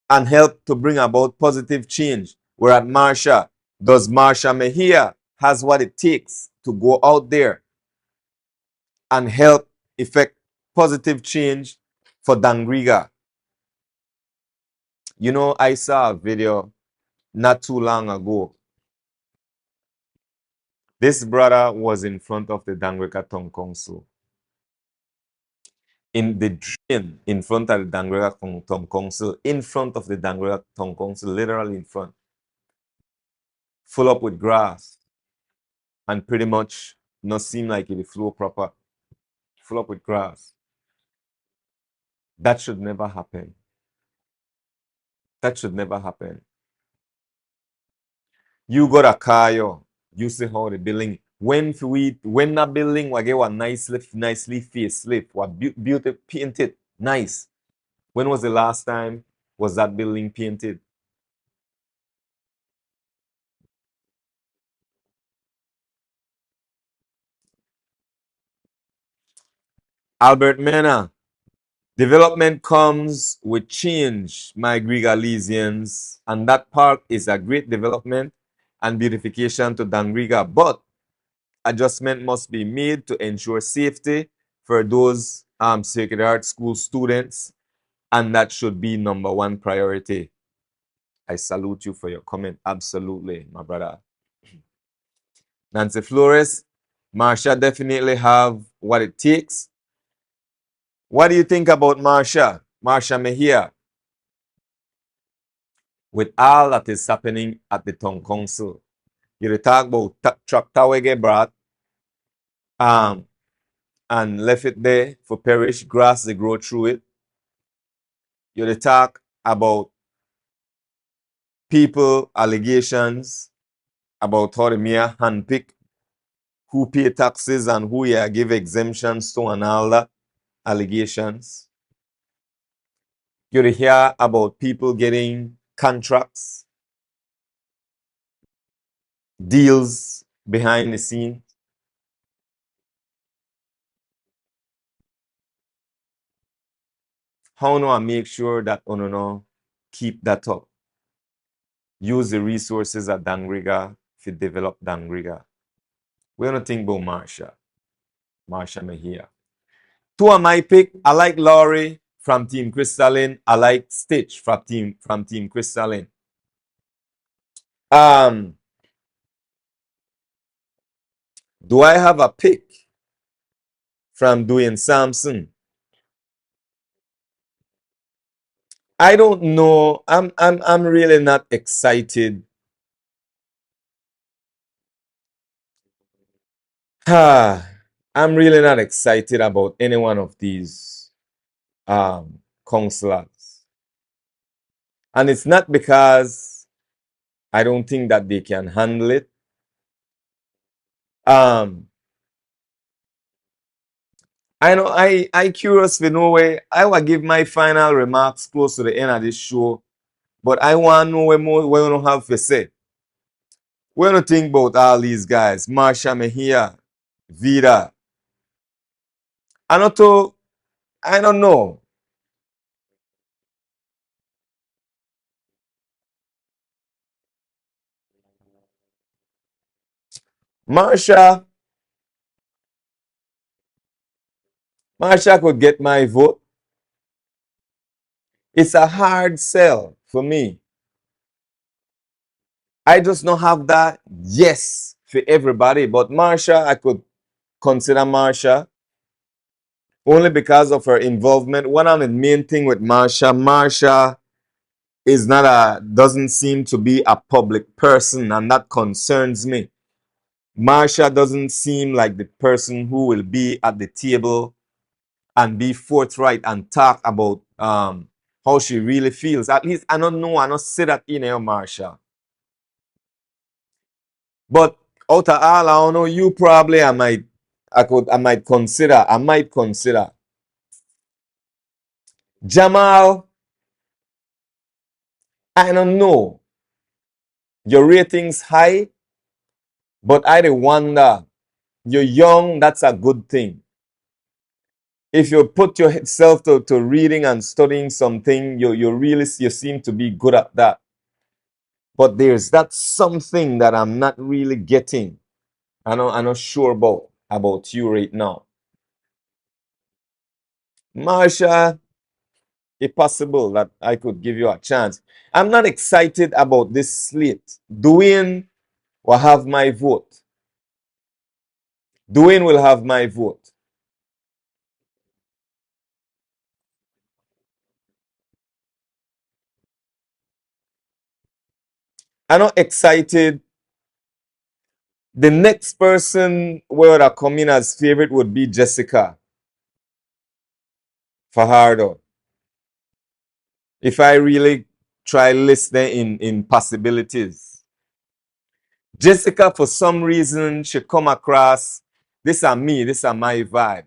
B: and help to bring about positive change? We're at Marsha. Does Marsha Mejia has what it takes to go out there and help effect positive change for Dangriga? You know, I saw a video not too long ago. This brother was in front of the Dangriga Town Council. In the drain in front of the Dangriga Town Council, in front of the Dangriga Town Council, literally in front, full up with grass, and pretty much not seem like it flow proper, full up with grass. That should never happen. That should never happen. You got a car, you see how the building, when that building we get a nicely facelift, what beauty painted, nice. When was the last time was that building painted? Albert Mena, development comes with change, my Grigalesians, and that park is a great development and beautification to Dangriga, but adjustment must be made to ensure safety for those Sacred Heart School students, and that should be number one priority. I salute you for your comment. Absolutely, my brother. Nancy Flores, Marsha definitely have what it takes. What do you think about Marsha? Marsha Mejia? With all that is happening at the town council, you talk about tractor we get brought and left it there for perish, grass they grow through it. You talk about people allegations about how the mayor handpick who pay taxes and who give exemptions to and all that allegations. You hear about people getting contracts, deals behind the scene. How do I make sure that keep that up? Use the resources at Dangriga to develop Dangriga. We don't think about Marsha Mejia. Two of my pick, I like Laurie from Team Crystalline. I like Stitch from Team Crystalline. Do I have a pick from Dwayne Sampson. I don't know. I'm really not excited. I'm really not excited about any one of these councillors. And it's not because I don't think that they can handle it. I know I curious to know where I will give my final remarks close to the end of this show, but I want to know where more we don't have to say. We don't think about all these guys, Marsha Mejia, Vida. I don't know. Marsha could get my vote. It's a hard sell for me. I just don't have that yes for everybody. But Marsha, I could consider Marsha only because of her involvement. One of the main thing with Marsha is doesn't seem to be a public person, and that concerns me. Marsha doesn't seem like the person who will be at the table and be forthright and talk about how she really feels. At least I don't know. I don't say that in here, Marsha. But out of all, I don't know. You probably I might consider. Jamal. I don't know. Your ratings high, but I wonder. You're young. That's a good thing. If you put yourself to reading and studying something, you seem to be good at that. But there's that something that I'm not really getting. I'm not sure about you right now. Marsha, if possible, that I could give you a chance. I'm not excited about this slate. Dwayne will have my vote. Dwayne will have my vote. I'm not excited. The next person where I come in as favorite would be Jessica Fajardo. If I really try listening in possibilities. Jessica, for some reason, she come across, this are me, this are my vibe.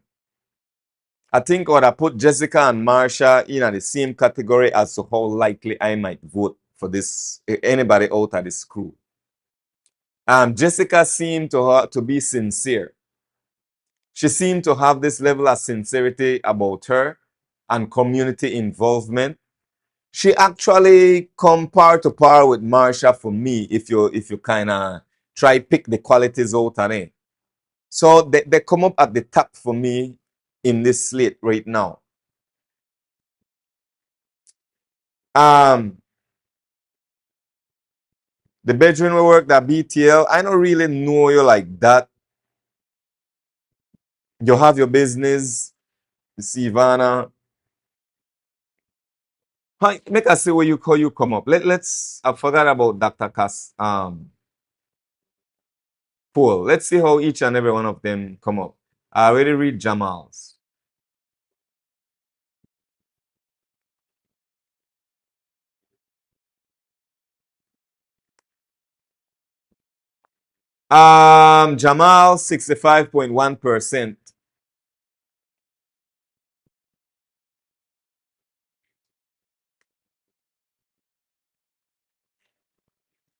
B: I think I would have put Jessica and Marsha in the same category as to how likely I might vote for this, anybody out of this crew. Jessica seemed to be sincere. She seemed to have this level of sincerity about her and community involvement. She actually come par to par with Marsha for me if you kind of try pick the qualities out of it. So they come up at the top for me in this slate right now. The bedroom we work at BTL, I don't really know you like that. You have your business, Sivana. Hi, make us see where you come up. Let's I forgot about Dr. Cass poll. Let's see how each and every one of them come up. I already read Jamal's. Jamal 65.1%.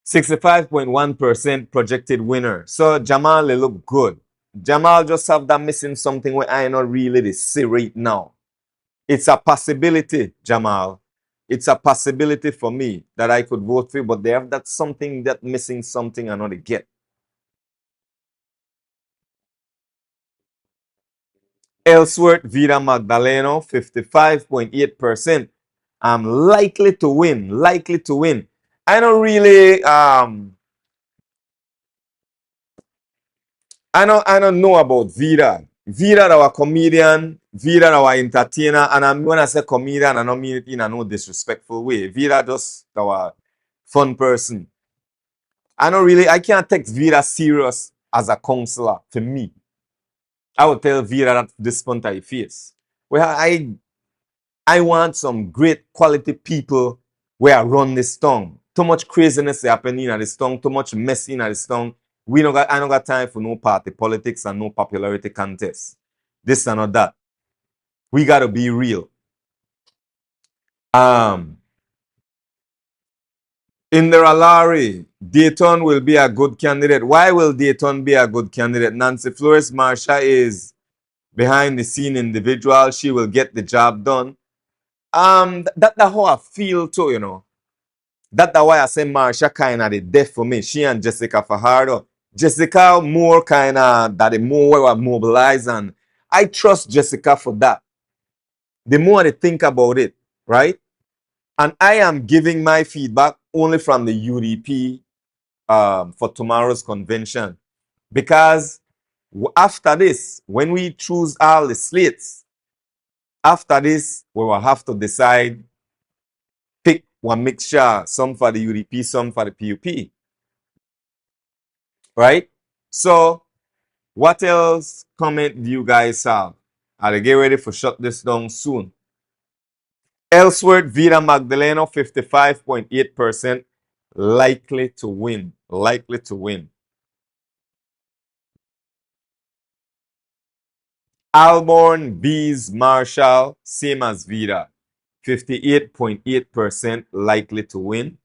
B: 65.1% projected winner. So Jamal they look good. Jamal just have that missing something where I not really the see right now. It's a possibility, Jamal. It's a possibility for me that I could vote for, but they have that something that missing something I not get. Ellsworth Vida Magdaleno, 55.8%. I'm likely to win. I don't really I don't know about Vida. Vida our comedian, Vida our entertainer, and when I say comedian, I don't mean it in a no disrespectful way. Vida just our fun person. I can't take Vida serious as a counselor for me. I would tell Vida that this point I face. Well, I want some great quality people where I run this town. Too much craziness happening at this town, too much messing at this town. I don't got time for no party politics and no popularity contest. This and not that. We gotta be real. Indira Lari, Dayton will be a good candidate. Why will Dayton be a good candidate? Nancy Flores Marsha is behind the scene individual. She will get the job done. That's how I feel too, you know. That's why I say Marsha kind of the death for me. She and Jessica Fajardo. Jessica more kind of that the more mobilized, and I trust Jessica for that. The more I think about it, right? And I am giving my feedback only from the UDP for tomorrow's convention. Because after this, when we choose all the slates, after this, we will have to decide, pick one mixture, some for the UDP, some for the PUP. Right? So, what else comment do you guys have? I'll get ready for shut this down soon. Ellsworth Vida Magdaleno, 55.8% likely to win. Likely to win. Alborn Bees Marshall, same as Vida. 58.8% likely to win.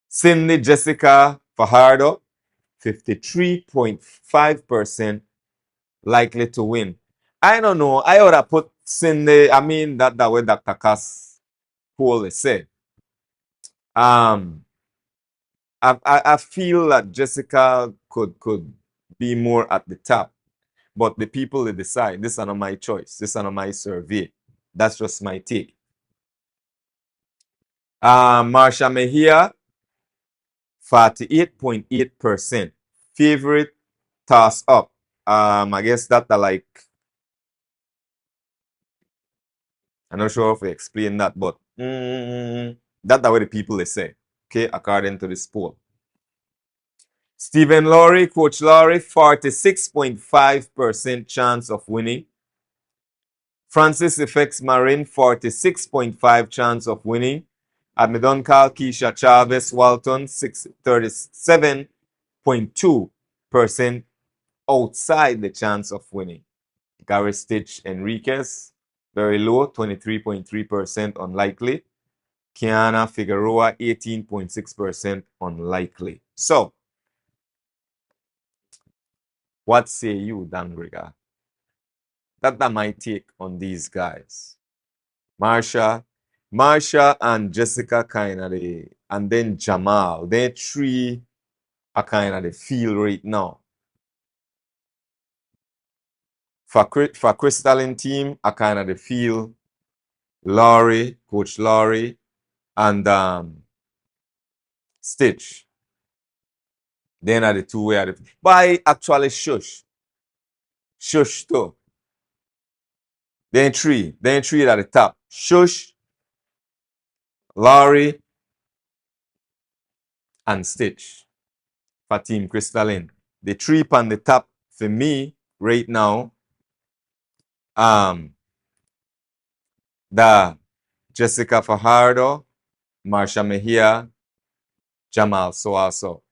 B: Cindy Jessica Fajardo, 53.5% likely to win. I don't know. I ought to put Cindy, that way Dr. Cass poll said. I feel that Jessica could be more at the top. But the people, they decide. This is not my choice. This is not my survey. That's just my take. Marsha Mejia, 48.8%. Favorite toss up. I guess that like, I'm not sure if I explain that, but that's the way the people they say. Okay, according to this poll. Stephen Laurie, Coach Laurie, 46.5% chance of winning. Francis Effects Marin, 46.5 chance of winning. Admedon Carl Keisha Chavez Walton, 37.2% outside the chance of winning. Gary Stitch Enriquez, very low, 23.3% unlikely. Kiana Figueroa, 18.6% unlikely. So, what say you, Dangriga? That's my take on these guys. Marsha and Jessica kind of and then Jamal. They three are kind of the feel right now. For Crystalline team, I kind of the feel Laurie, Coach Laurie, and Stitch. Then are the two where but I actually Shush too. Then three at the top. Shush, Laurie, and Stitch for Team Crystalline. The three on the top for me right now. The Jessica Fajardo, Marsha Mejia, Jamal so.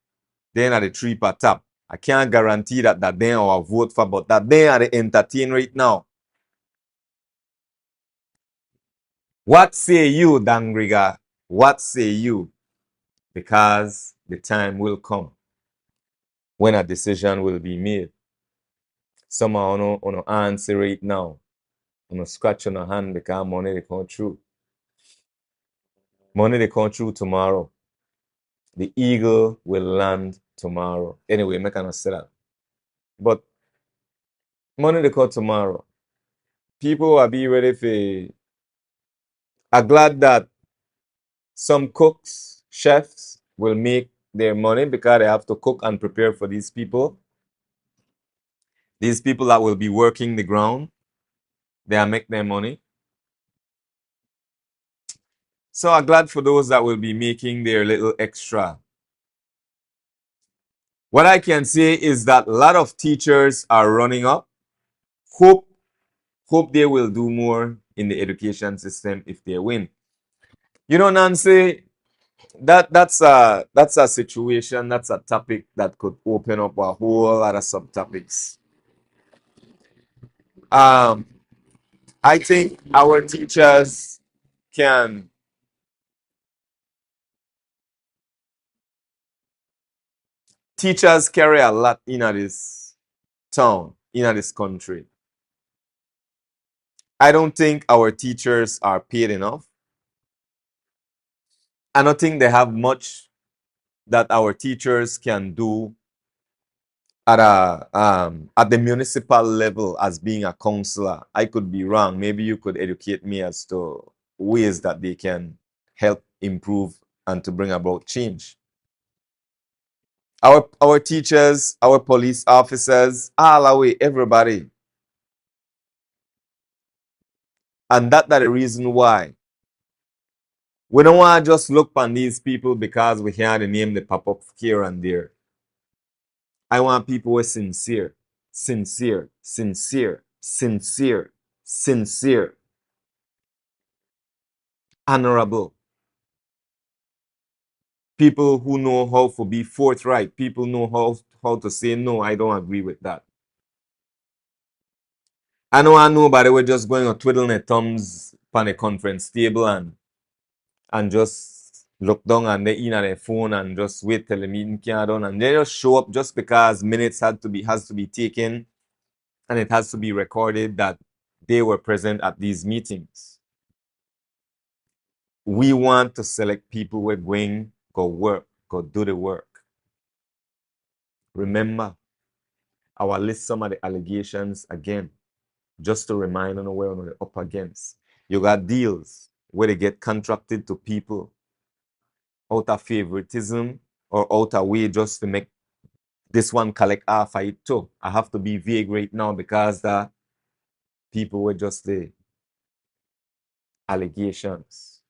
B: Then are the three per top. I can't guarantee that they are vote for, but that they are the entertain right now. What say you, Dangriga? What say you? Because the time will come when a decision will be made. Some are on answer right now. On scratch on a hand because money they come through. Money they come through tomorrow. The eagle will land tomorrow. Anyway, I'm not gonna say that. But money they come tomorrow. People will be ready for. I'm glad that some cooks, chefs will make their money because they have to cook and prepare for these people. These people that will be working the ground, they are make their money. So I'm glad for those that will be making their little extra. What I can say is that a lot of teachers are running up. Hope they will do more in the education system if they win. You know, Nancy, that's a situation, that's a topic that could open up a whole lot of subtopics. I think our teachers can teachers carry a lot in this town, in this country. I don't think our teachers are paid enough. I don't think they have much that our teachers can do at the municipal level as being a counselor. I could be wrong. Maybe you could educate me as to ways that they can help improve and to bring about change. Our teachers, our police officers, all away, everybody. And that's the reason why. We don't want to just look on these people because we hear the name they pop up here and there. I want people who are sincere, sincere, sincere, sincere, sincere, honorable. People who know how to be forthright. People know how to say, no, I don't agree with that. I don't want nobody we're just going to twiddle their thumbs on a conference table and just look down and they in on their phone and just wait till the meeting can done and they just show up just because minutes has to be taken and it has to be recorded that they were present at these meetings. We want to select people who are going go work, go do the work. Remember, I will list some of the allegations again, just to remind on where we're up against. You got deals where they get contracted to people out of favoritism or out of way just to make this one collect half of it too. I have to be vague right now because the people were just the allegations.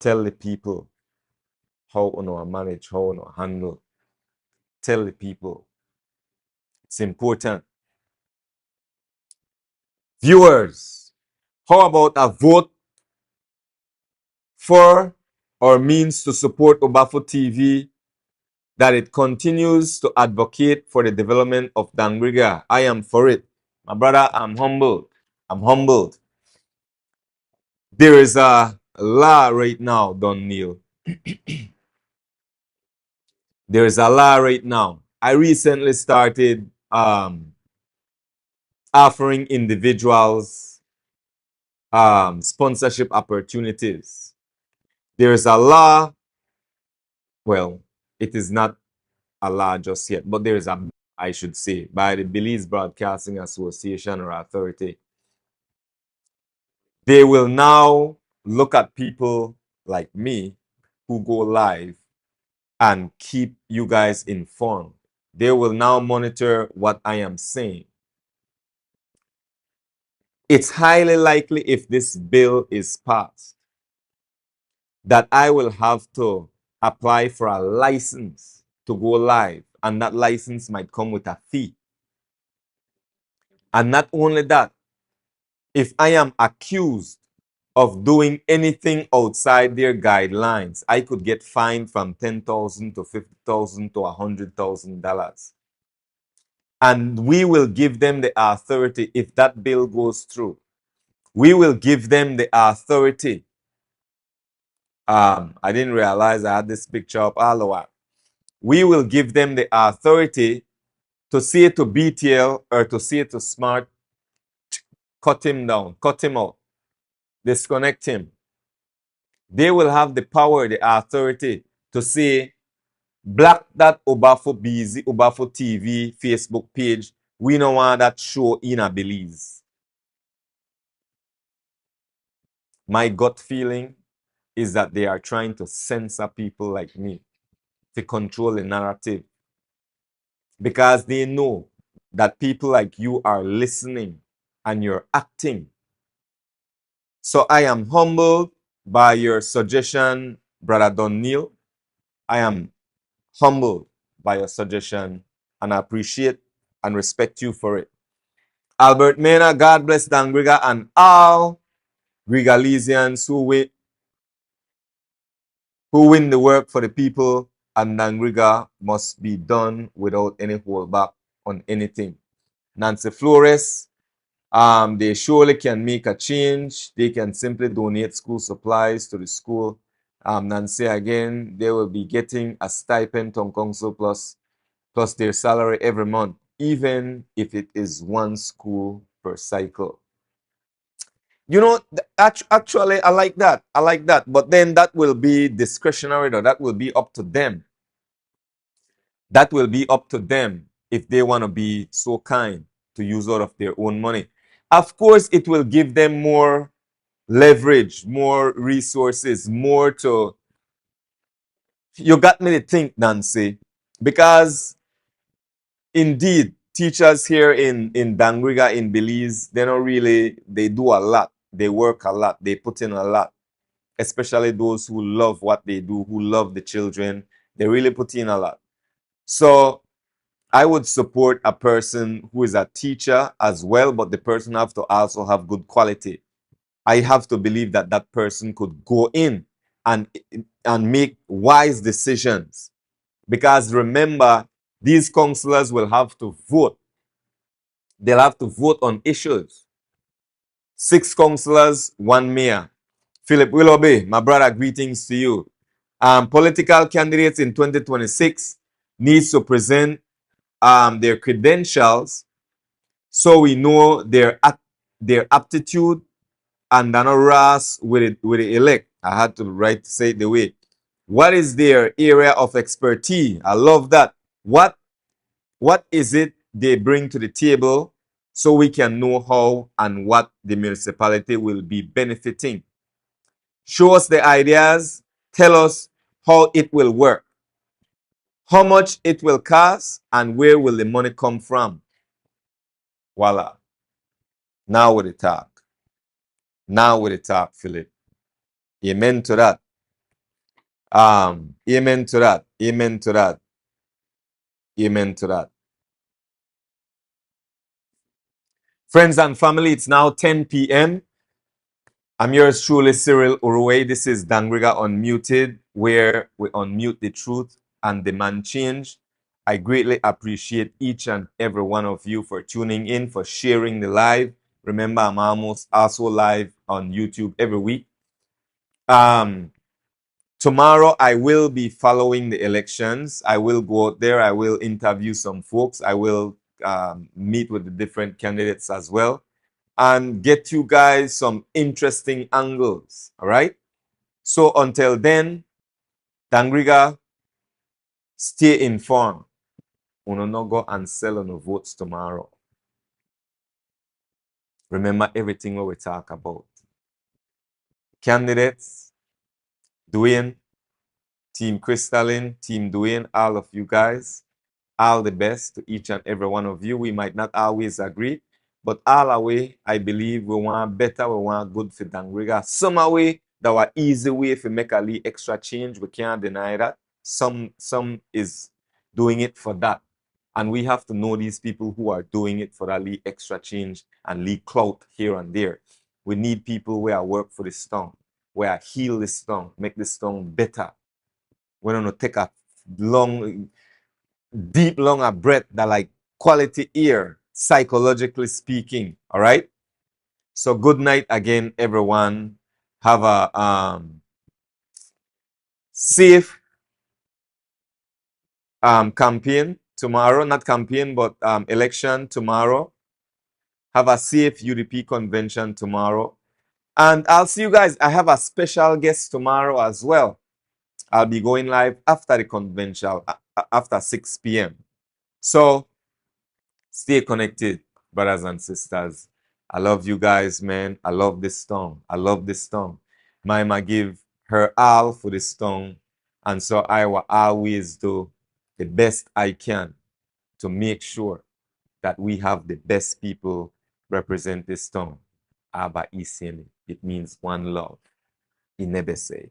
B: Tell the people how to manage, how to handle. Tell the people. It's important. Viewers, how about a vote for or means to support Obafo TV that it continues to advocate for the development of Dangriga? I am for it. My brother, I'm humbled. I'm humbled. There is a law right now, Don Neil. There is a law right now. I recently started offering individuals sponsorship opportunities. There is a law, well, it is not a law just yet, but there is a, I should say, by the Belize Broadcasting Association or Authority. They will now look at people like me who go live and keep you guys informed. They will now monitor what I am saying. It's highly likely if this bill is passed that I will have to apply for a license to go live, and that license might come with a fee. And not only that, if I am accused of doing anything outside their guidelines, I could get fined from $10,000 to $50,000 to $100,000. And we will give them the authority if that bill goes through. We will give them the authority. I didn't realize I had this picture up all the while. We will give them the authority to say to BTL or to say to Smart, cut him down, cut him out, disconnect him. They will have the power, the authority to say, block that Obafo BZ, Obafo TV Facebook page. We don't want that show in a Belize. My gut feeling is that they are trying to censor people like me, to control the narrative, because they know that people like you are listening and you're acting. So I am humbled by your suggestion, Brother Don Neil. I am humbled by your suggestion, and I appreciate and respect you for it. Albert Mena, God bless Dangriga and all Grigalesians who win the work for the people, and Dangriga must be done without any holdback on anything. Nancy Flores, they surely can make a change. They can simply donate school supplies to the school. Nancy, again, they will be getting a stipend on council plus their salary every month, even if it is one school per cycle. You know, actually, I like that. I like that. But then that will be discretionary, though. That will be up to them. That will be up to them if they want to be so kind to use out of their own money. Of course, it will give them more leverage, more resources, more to... You got me to think, Nancy, because indeed, teachers here in Dangriga, in Belize, they do a lot. They work a lot. They put in a lot, especially those who love what they do, who love the children. They really put in a lot. So I would support a person who is a teacher as well, but the person have to also have good quality. I have to believe that that person could go in and make wise decisions. Because remember, these councillors will have to vote. They'll have to vote on issues. 6 councillors, 1 mayor. Philip Willoughby, my brother, greetings to you. Political candidates in 2026 needs to present their credentials so we know their aptitude and then ras with the elect. I had to say it the way. What is their area of expertise? I love that. What is it they bring to the table so we can know how and what the municipality will be benefiting? Show us the ideas. Tell us how it will work, how much it will cost, and where will the money come from. Voila. Now with the talk. Now with the talk, Philip. Amen to that. Amen to that. Amen to that. Amen to that. Friends and family, it's now 10 p.m. I'm yours truly, Cyril Uruwei. This is Dangriga Unmuted, where we unmute the truth and demand change. I greatly appreciate each and every one of you for tuning in, for sharing the live. Remember, I'm almost also live on YouTube every week. Tomorrow, I will be following the elections. I will go out there. I will interview some folks. I will meet with the different candidates as well and get you guys some interesting angles. All right? So until then, Dangriga, stay informed. Uno no go and sell on the votes tomorrow. Remember everything what we talk about. Candidates, Dwayne, Team Crystalline, Team Dwayne, all of you guys, all the best to each and every one of you. We might not always agree, but all our way, I believe we want better, we want good for Dangriga. Some way, that were easy way to make a little extra change, we can't deny that. Some is doing it for that. And we have to know these people who are doing it for that little extra change and little clout here and there. We need people where I work for this town, where I heal this town, make this town better. We don't take a deep, longer breath that like quality air, psychologically speaking. All right. So good night again, everyone. Have a safe campaign tomorrow. Not campaign, but election tomorrow. Have a safe UDP convention tomorrow. And I'll see you guys. I have a special guest tomorrow as well. I'll be going live after the convention, after 6 p.m. So stay connected, brothers and sisters. I love you guys, man. I love this song. I love this song. Maima give her all for this town. And so I will always do the best I can to make sure that we have the best people represent this town. Aba Isini. It means one love. Inebese.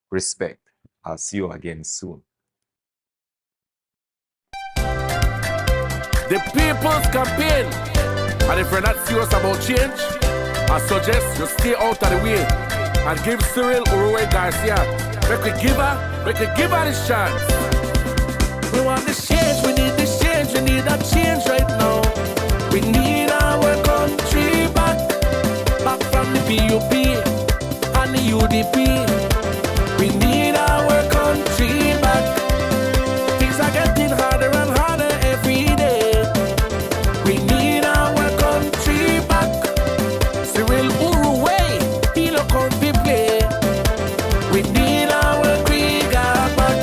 B: Respect. I'll see you again soon.
A: The people's campaign. And if you're not serious about change, I suggest you stay out of the way and give Cyril Uruwei Garcia. We could give her this chance. We want this change, we need this change, we need that change right now. We need our country back from the PUP and the UDP. We need our country back. Things are getting harder and harder every day. We need our country back. Cyril Uruwei, he look on the play. We need our Dangriga back.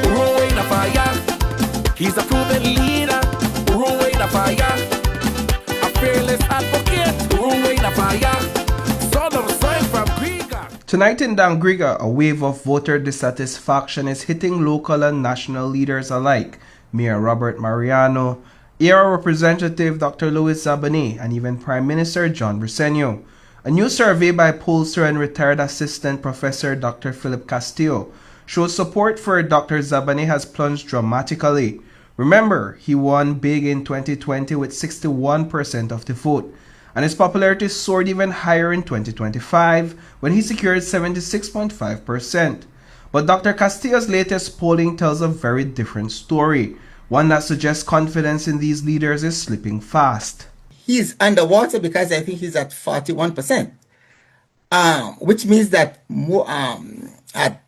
A: Uruwei na fire. He's a proven leader. Uruwei na fire. A fearless advocate. Uruwei na fire. Son of soil from Dangriga.
D: Tonight in Dangriga, a wave of voter dissatisfaction is hitting local and national leaders alike. Mayor Robert Mariano, era Representative Dr. Louis Zabane, and even Prime Minister John Briceño. A new survey by pollster and retired assistant professor Dr. Philip Castillo shows support for Dr. Zabane has plunged dramatically. Remember, he won big in 2020 with 61% of the vote, and his popularity soared even higher in 2025 when he secured 76.5%. But Dr. Castillo's latest polling tells a very different story, one that suggests confidence in these leaders is slipping fast.
E: He's underwater because I think he's at 41%, which means that more, at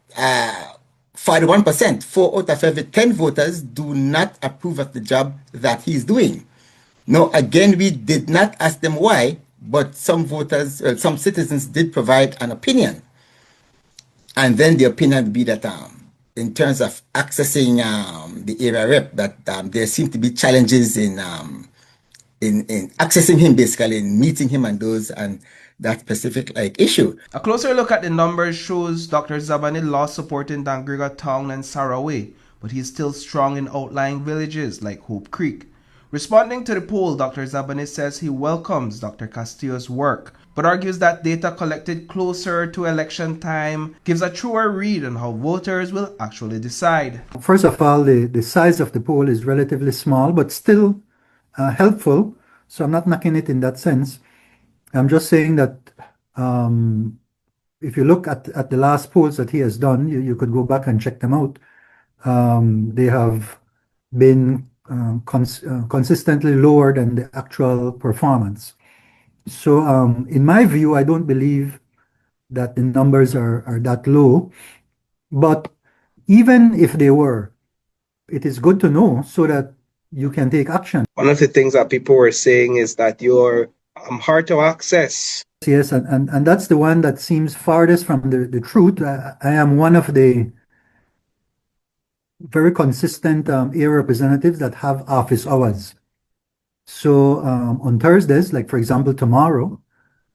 E: 41%, 4 out of every 10 voters do not approve of the job that he's doing. Now, again, we did not ask them why, but some voters, some citizens did provide an opinion. And then the opinion would be that in terms of accessing the area rep, that there seem to be challenges in accessing him, basically, in meeting him and those and that specific issue.
D: A closer look at the numbers shows Dr. Zabane lost support in Dangriga Town and Saraway, but he's still strong in outlying villages like Hope Creek. Responding to the poll, Dr. Zabane says he welcomes Dr. Castillo's work, but argues that data collected closer to election time gives a truer read on how voters will actually decide.
F: First of all, the size of the poll is relatively small, but still helpful, so I'm not knocking it in that sense. I'm just saying that if you look at the last polls that he has done, you could go back and check them out. They have been consistently lower than the actual performance. So in my view, I don't believe that the numbers are that low. But even if they were, it is good to know so that you can take action.
G: One of the things that people were saying is that you're hard to access.
F: Yes, and that's the one that seems farthest from the truth. I am one of the very consistent area representatives that have office hours. So on Thursdays, like for example tomorrow,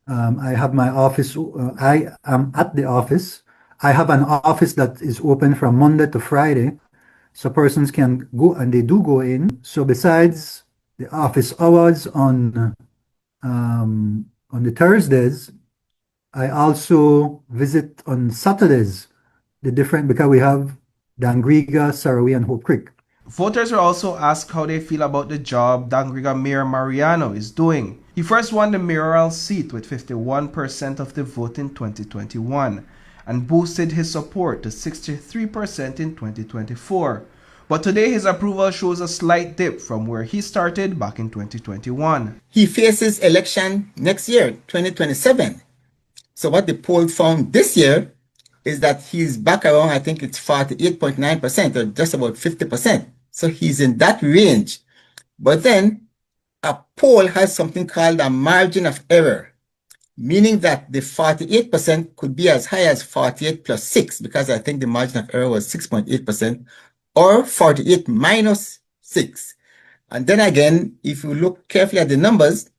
F: I have my office. I am at the office. I have an office that is open from Monday to Friday, so persons can go, and they do go in. So besides the office hours on the Thursdays, I also visit on Saturdays because we have Dangriga, Saraway, and Hope Creek.
D: Voters were also asked how they feel about the job Dangriga Mayor Mariano is doing. He first won the mayoral seat with 51% of the vote in 2021 and boosted his support to 63% in 2024. But today his approval shows a slight dip from where he started back in 2021.
E: He faces election next year, 2027. So what the poll found this year is that he's back around, I think it's 48.9% or just about 50%. So he's in that range. But then a poll has something called a margin of error, meaning that the 48% could be as high as 48 plus 6, because I think the margin of error was 6.8%, or 48 minus 6. And then again, if you look carefully at the numbers,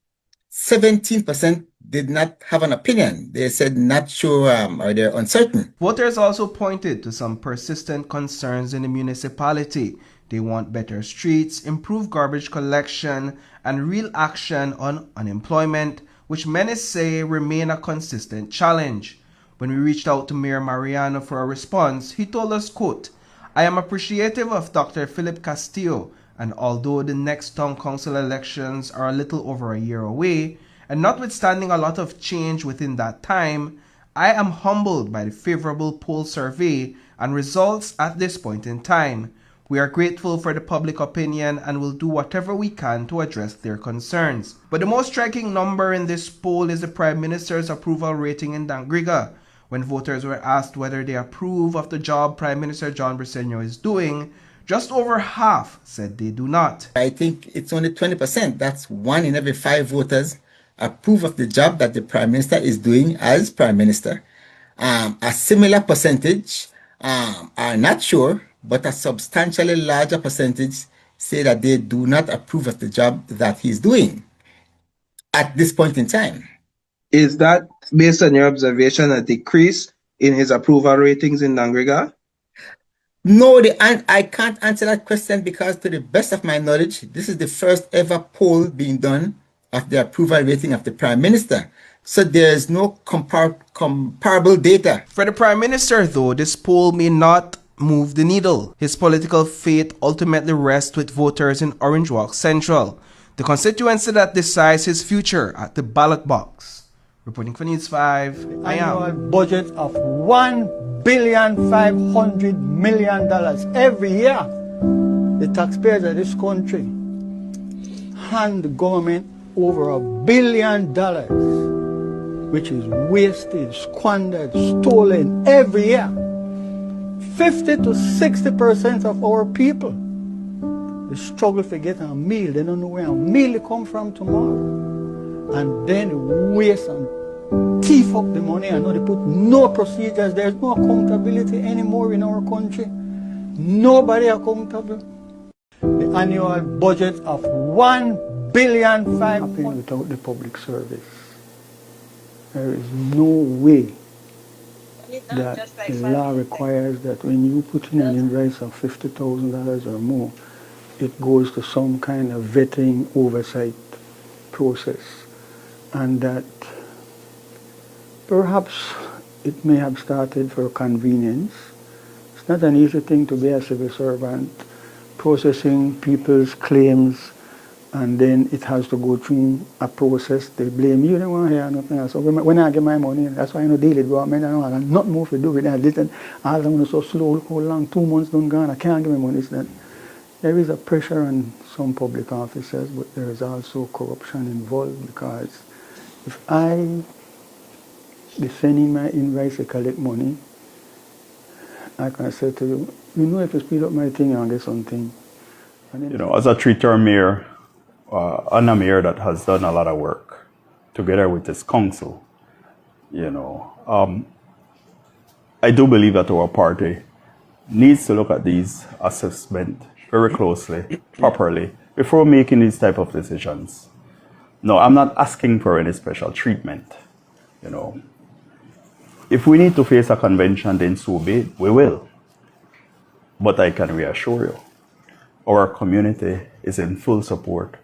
E: 17% did not have an opinion. They said not sure or they're uncertain.
D: Voters also pointed to some persistent concerns in the municipality. They want better streets, improved garbage collection, and real action on unemployment, which many say remain a consistent challenge. When we reached out to Mayor Mariano for a response, he told us, quote, "I am appreciative of Dr. Philip Castillo, and although the next town council elections are a little over a year away, and notwithstanding a lot of change within that time, I am humbled by the favorable poll survey and results at this point in time. We are grateful for the public opinion and will do whatever we can to address their concerns." But the most striking number in this poll is the Prime Minister's approval rating in Dangriga. When voters were asked whether they approve of the job Prime Minister John Briceño is doing, just over half said they do not.
E: I think it's only 20%. That's 1 in every 5 voters approve of the job that the Prime Minister is doing as Prime Minister. A similar percentage are not sure, but a substantially larger percentage say that they do not approve of the job that he's doing at this point in time.
G: Is that, based on your observation, a decrease in his approval ratings in Dangriga?
E: No, I can't answer that question because, to the best of my knowledge, this is the first ever poll being done of the approval rating of the Prime Minister. So there is no comparable data.
D: For the Prime Minister, though, this poll may not move the needle. His political fate ultimately rests with voters in Orange Walk Central, the constituency that decides his future at the ballot box. Reporting for News 5, I am.
H: Annual budget of $1,500,000,000 every year. The taxpayers of this country hand the government over $1 billion, which is wasted, squandered, stolen every year. 50 to 60% of our people, they struggle to get a meal. They don't know where a meal come from tomorrow. And then they waste and thief up the money, and now they put no procedures. There's no accountability anymore in our country. Nobody accountable. The annual budget of $1,500,000,000 without the public service. There is no way that the law requires that when you put in an invoice of $50,000 or more, it goes to some kind of vetting oversight process, and that perhaps it may have started for convenience. It's not an easy thing to be a civil servant, processing people's claims, and then it has to go through a process. They blame you, they want to hear nothing else. So when I get my money, that's why I know daily government, I don't have nothing more to do with that. All I'm going to so slow, how long, 2 months done gone, I can't get my money. It's that there is a pressure on some public officers, but there is also corruption involved, because if I be sending my invoice to collect money, I can say to you, you know, if you speed up my thing, I'll get something.
I: You know, as a 3-term mayor, and a mayor that has done a lot of work together with his council, you know, I do believe that our party needs to look at these assessments very closely, properly, before making these type of decisions. No, I'm not asking for any special treatment, you know. If we need to face a convention, then so be it, we will. But I can reassure you, our community is in full support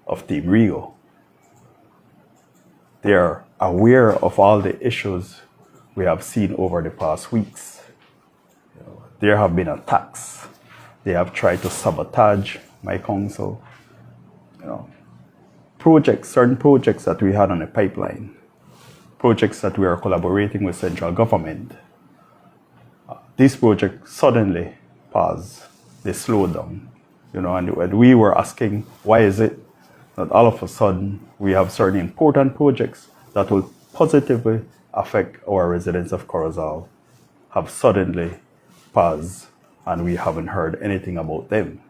I: of Team Rio. They are aware of all the issues we have seen over the past weeks. You know, there have been attacks. They have tried to sabotage my council. You know, certain projects that we had on the pipeline, projects that we are collaborating with central government. These projects suddenly paused. They slowed down. You know, and we were asking, why is it that all of a sudden we have certain important projects that will positively affect our residents of Corozal have suddenly paused, and we haven't heard anything about them.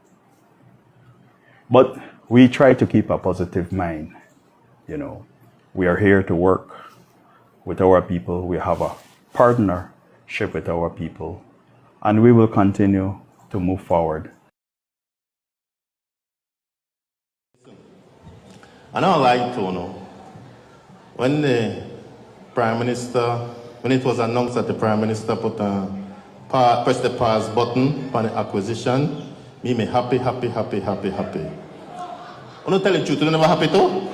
I: But we try to keep a positive mind. You know, we are here to work with our people. We have a partnership with our people, and we will continue to move forward.
J: And I like to know, When the Prime Minister, when it was announced that the Prime Minister press the pause button on the acquisition, me happy. I don't tell the truth, you never happy too?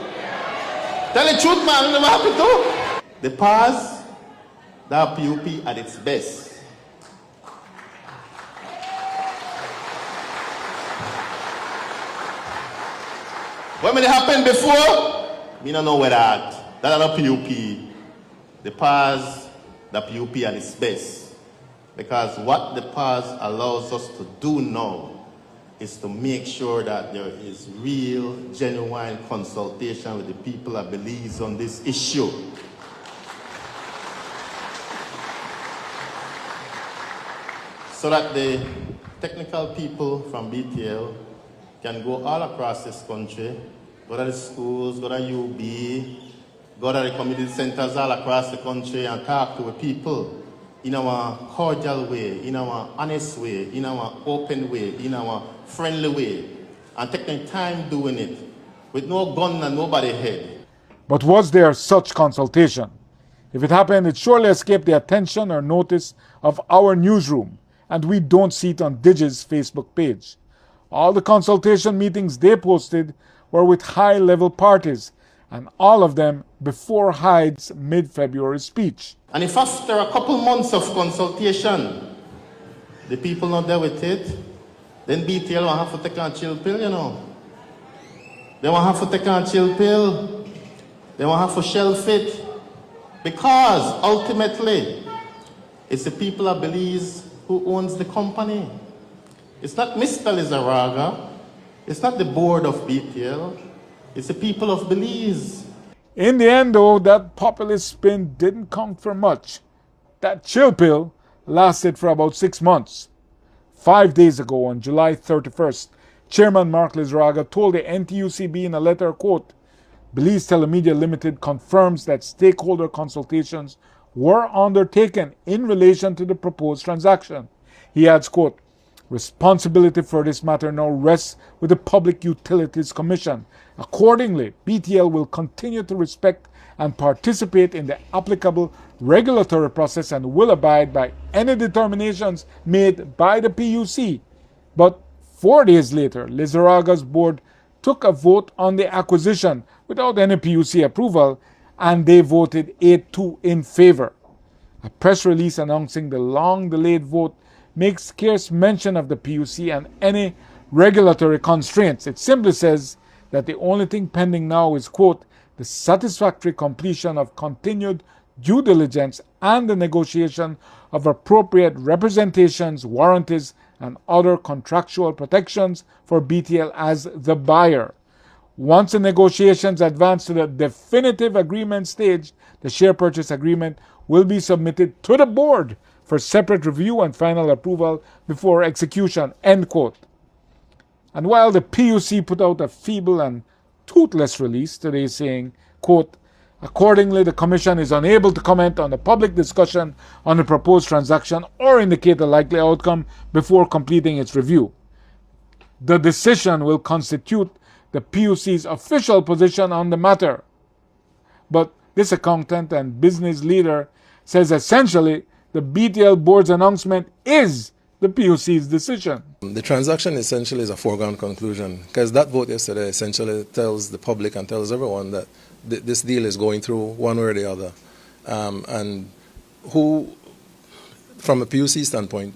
J: Tell the truth, man, you never happy too? The pause, that PUP at its best. When it happened before, me don't know where that a PUP. The pause, the PUP at its best. Because what the pause allows us to do now is to make sure that there is real, genuine consultation with the people of Belize on this issue. So that the technical people from BTL can go all across this country, go to the schools, go to UB, go to the community centers all across the country and talk to the people in our cordial way, in our honest way, in our open way, in our friendly way, and taking time doing it with no gun and nobody head.
K: But was there such consultation? If it happened, it surely escaped the attention or notice of our newsroom, and we don't see it on Digi's Facebook page. All the consultation meetings they posted were with high-level parties, and all of them before Hyde's mid-February speech.
J: And if after a couple months of consultation, the people not there with it, then BTL will have to take a chill pill, you know. They will have to take a chill pill. They will have to shelf it. Because ultimately, it's the people of Belize who owns the company. It's not Mr. Lizarraga. It's not the board of BTL. It's the people of Belize.
K: In the end, though, that populist spin didn't count for much. That chill pill lasted for about 6 months. 5 days ago, on July 31st, Chairman Mark Lizarraga told the NTUCB in a letter, quote, Belize Telemedia Limited confirms that stakeholder consultations were undertaken in relation to the proposed transaction. He adds, quote, responsibility for this matter now rests with the Public Utilities Commission. Accordingly, BTL will continue to respect and participate in the applicable regulatory process and will abide by any determinations made by the PUC. But 4 days later, Lizarraga's board took a vote on the acquisition without any PUC approval, and they voted 8-2 in favor. A press release announcing the long-delayed vote makes scarce mention of the PUC and any regulatory constraints. It simply says that the only thing pending now is, quote, the satisfactory completion of continued due diligence and the negotiation of appropriate representations, warranties, and other contractual protections for BTL as the buyer. Once the negotiations advance to the definitive agreement stage, the share purchase agreement will be submitted to the board for separate review and final approval before execution, end quote. And while the PUC put out a feeble and toothless release today saying, quote, accordingly, the Commission is unable to comment on the public discussion on the proposed transaction or indicate a likely outcome before completing its review. The decision will constitute the PUC's official position on the matter. But this accountant and business leader says essentially the BTL board's announcement is the PUC's decision.
L: The transaction essentially is a foregone conclusion because that vote yesterday essentially tells the public and tells everyone that this deal is going through one way or the other. And who, from a PUC standpoint,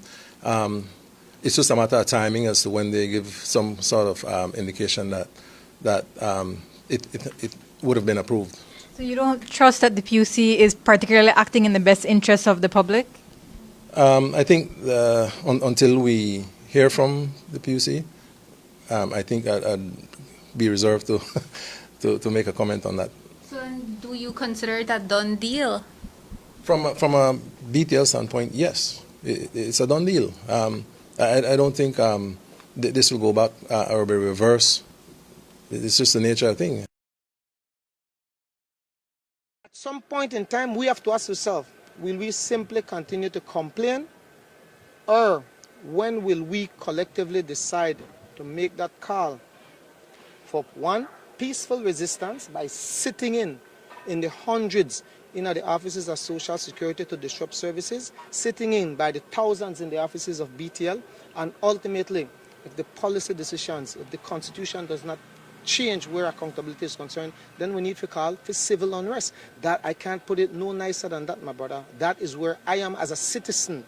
L: it's just a matter of timing as to when they give some sort of indication that it would have been approved.
M: So you don't trust that the PUC is particularly acting in the best interest of the public?
L: I think until we hear from the PUC, I think I'd be reserved to make a comment on that.
M: So do you consider it a done deal?
L: From a BTL standpoint, yes, it's a done deal. I don't think this will go back or be reversed. It's just the nature of the thing.
N: At some point in time, we have to ask ourselves, will we simply continue to complain, or when will we collectively decide to make that call for, one, peaceful resistance by sitting in in the hundreds in the offices of Social Security to disrupt services, sitting in by the thousands in the offices of BTL, and ultimately, if the policy decisions, if the Constitution does not change where accountability is concerned, then we need to call for civil unrest. That, I can't put it no nicer than that, my brother. That is where I am as a citizen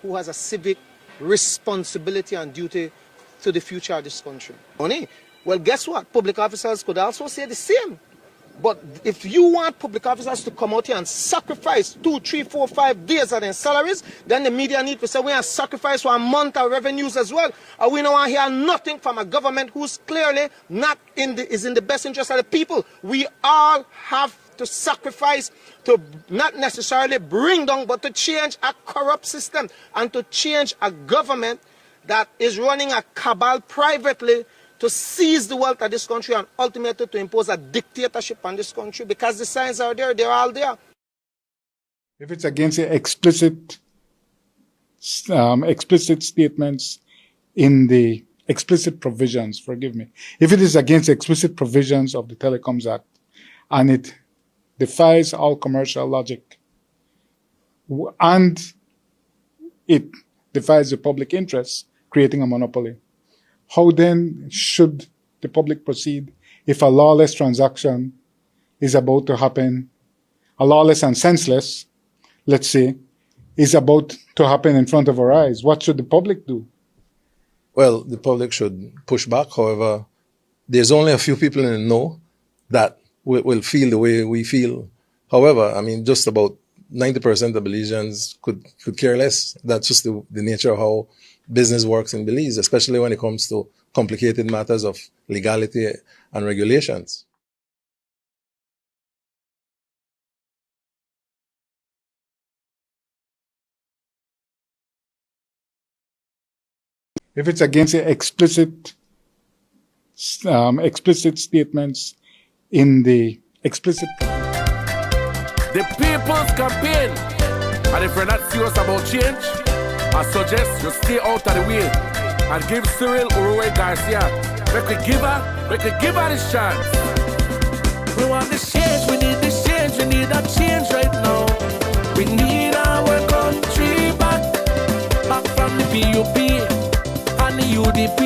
N: who has a civic responsibility and duty to the future of this country. Well, guess what? Public officers could also say the same. But if you want public officers to come out here and sacrifice 2, 3, 4, 5 days of their salaries, then the media need to say we have sacrificed for a month of revenues as well. And we don't want to hear nothing from a government who's clearly not is in the best interest of the people. We all have to sacrifice to not necessarily bring down, but to change a corrupt system and to change a government that is running a cabal privately to seize the wealth of this country and ultimately to impose a dictatorship on this country, because the signs are there, they're all there.
K: If it's against the explicit statements in the explicit provisions, forgive me, if it is against the explicit provisions of the Telecoms Act and it defies all commercial logic and it defies the public interest, creating a monopoly, how then should the public proceed if a lawless transaction is about to happen, a lawless and senseless, let's say, is about to happen in front of our eyes? What should the public do?
L: Well, the public should push back. However, there's only a few people in the know that will feel the way we feel. However, I mean, just about 90% of Belizeans could care less. That's just the nature of how business works in Belize, especially when it comes to complicated matters of legality and regulations.
K: If it's against the explicit statements in the explicit...
A: The people's campaign. And if you're not serious about change, I suggest you stay out of the way and give Cyril Uruwei Garcia. We could give her this chance. We want this change, we need this change, we need that change right now. We need our country back from the PUP and the UDP.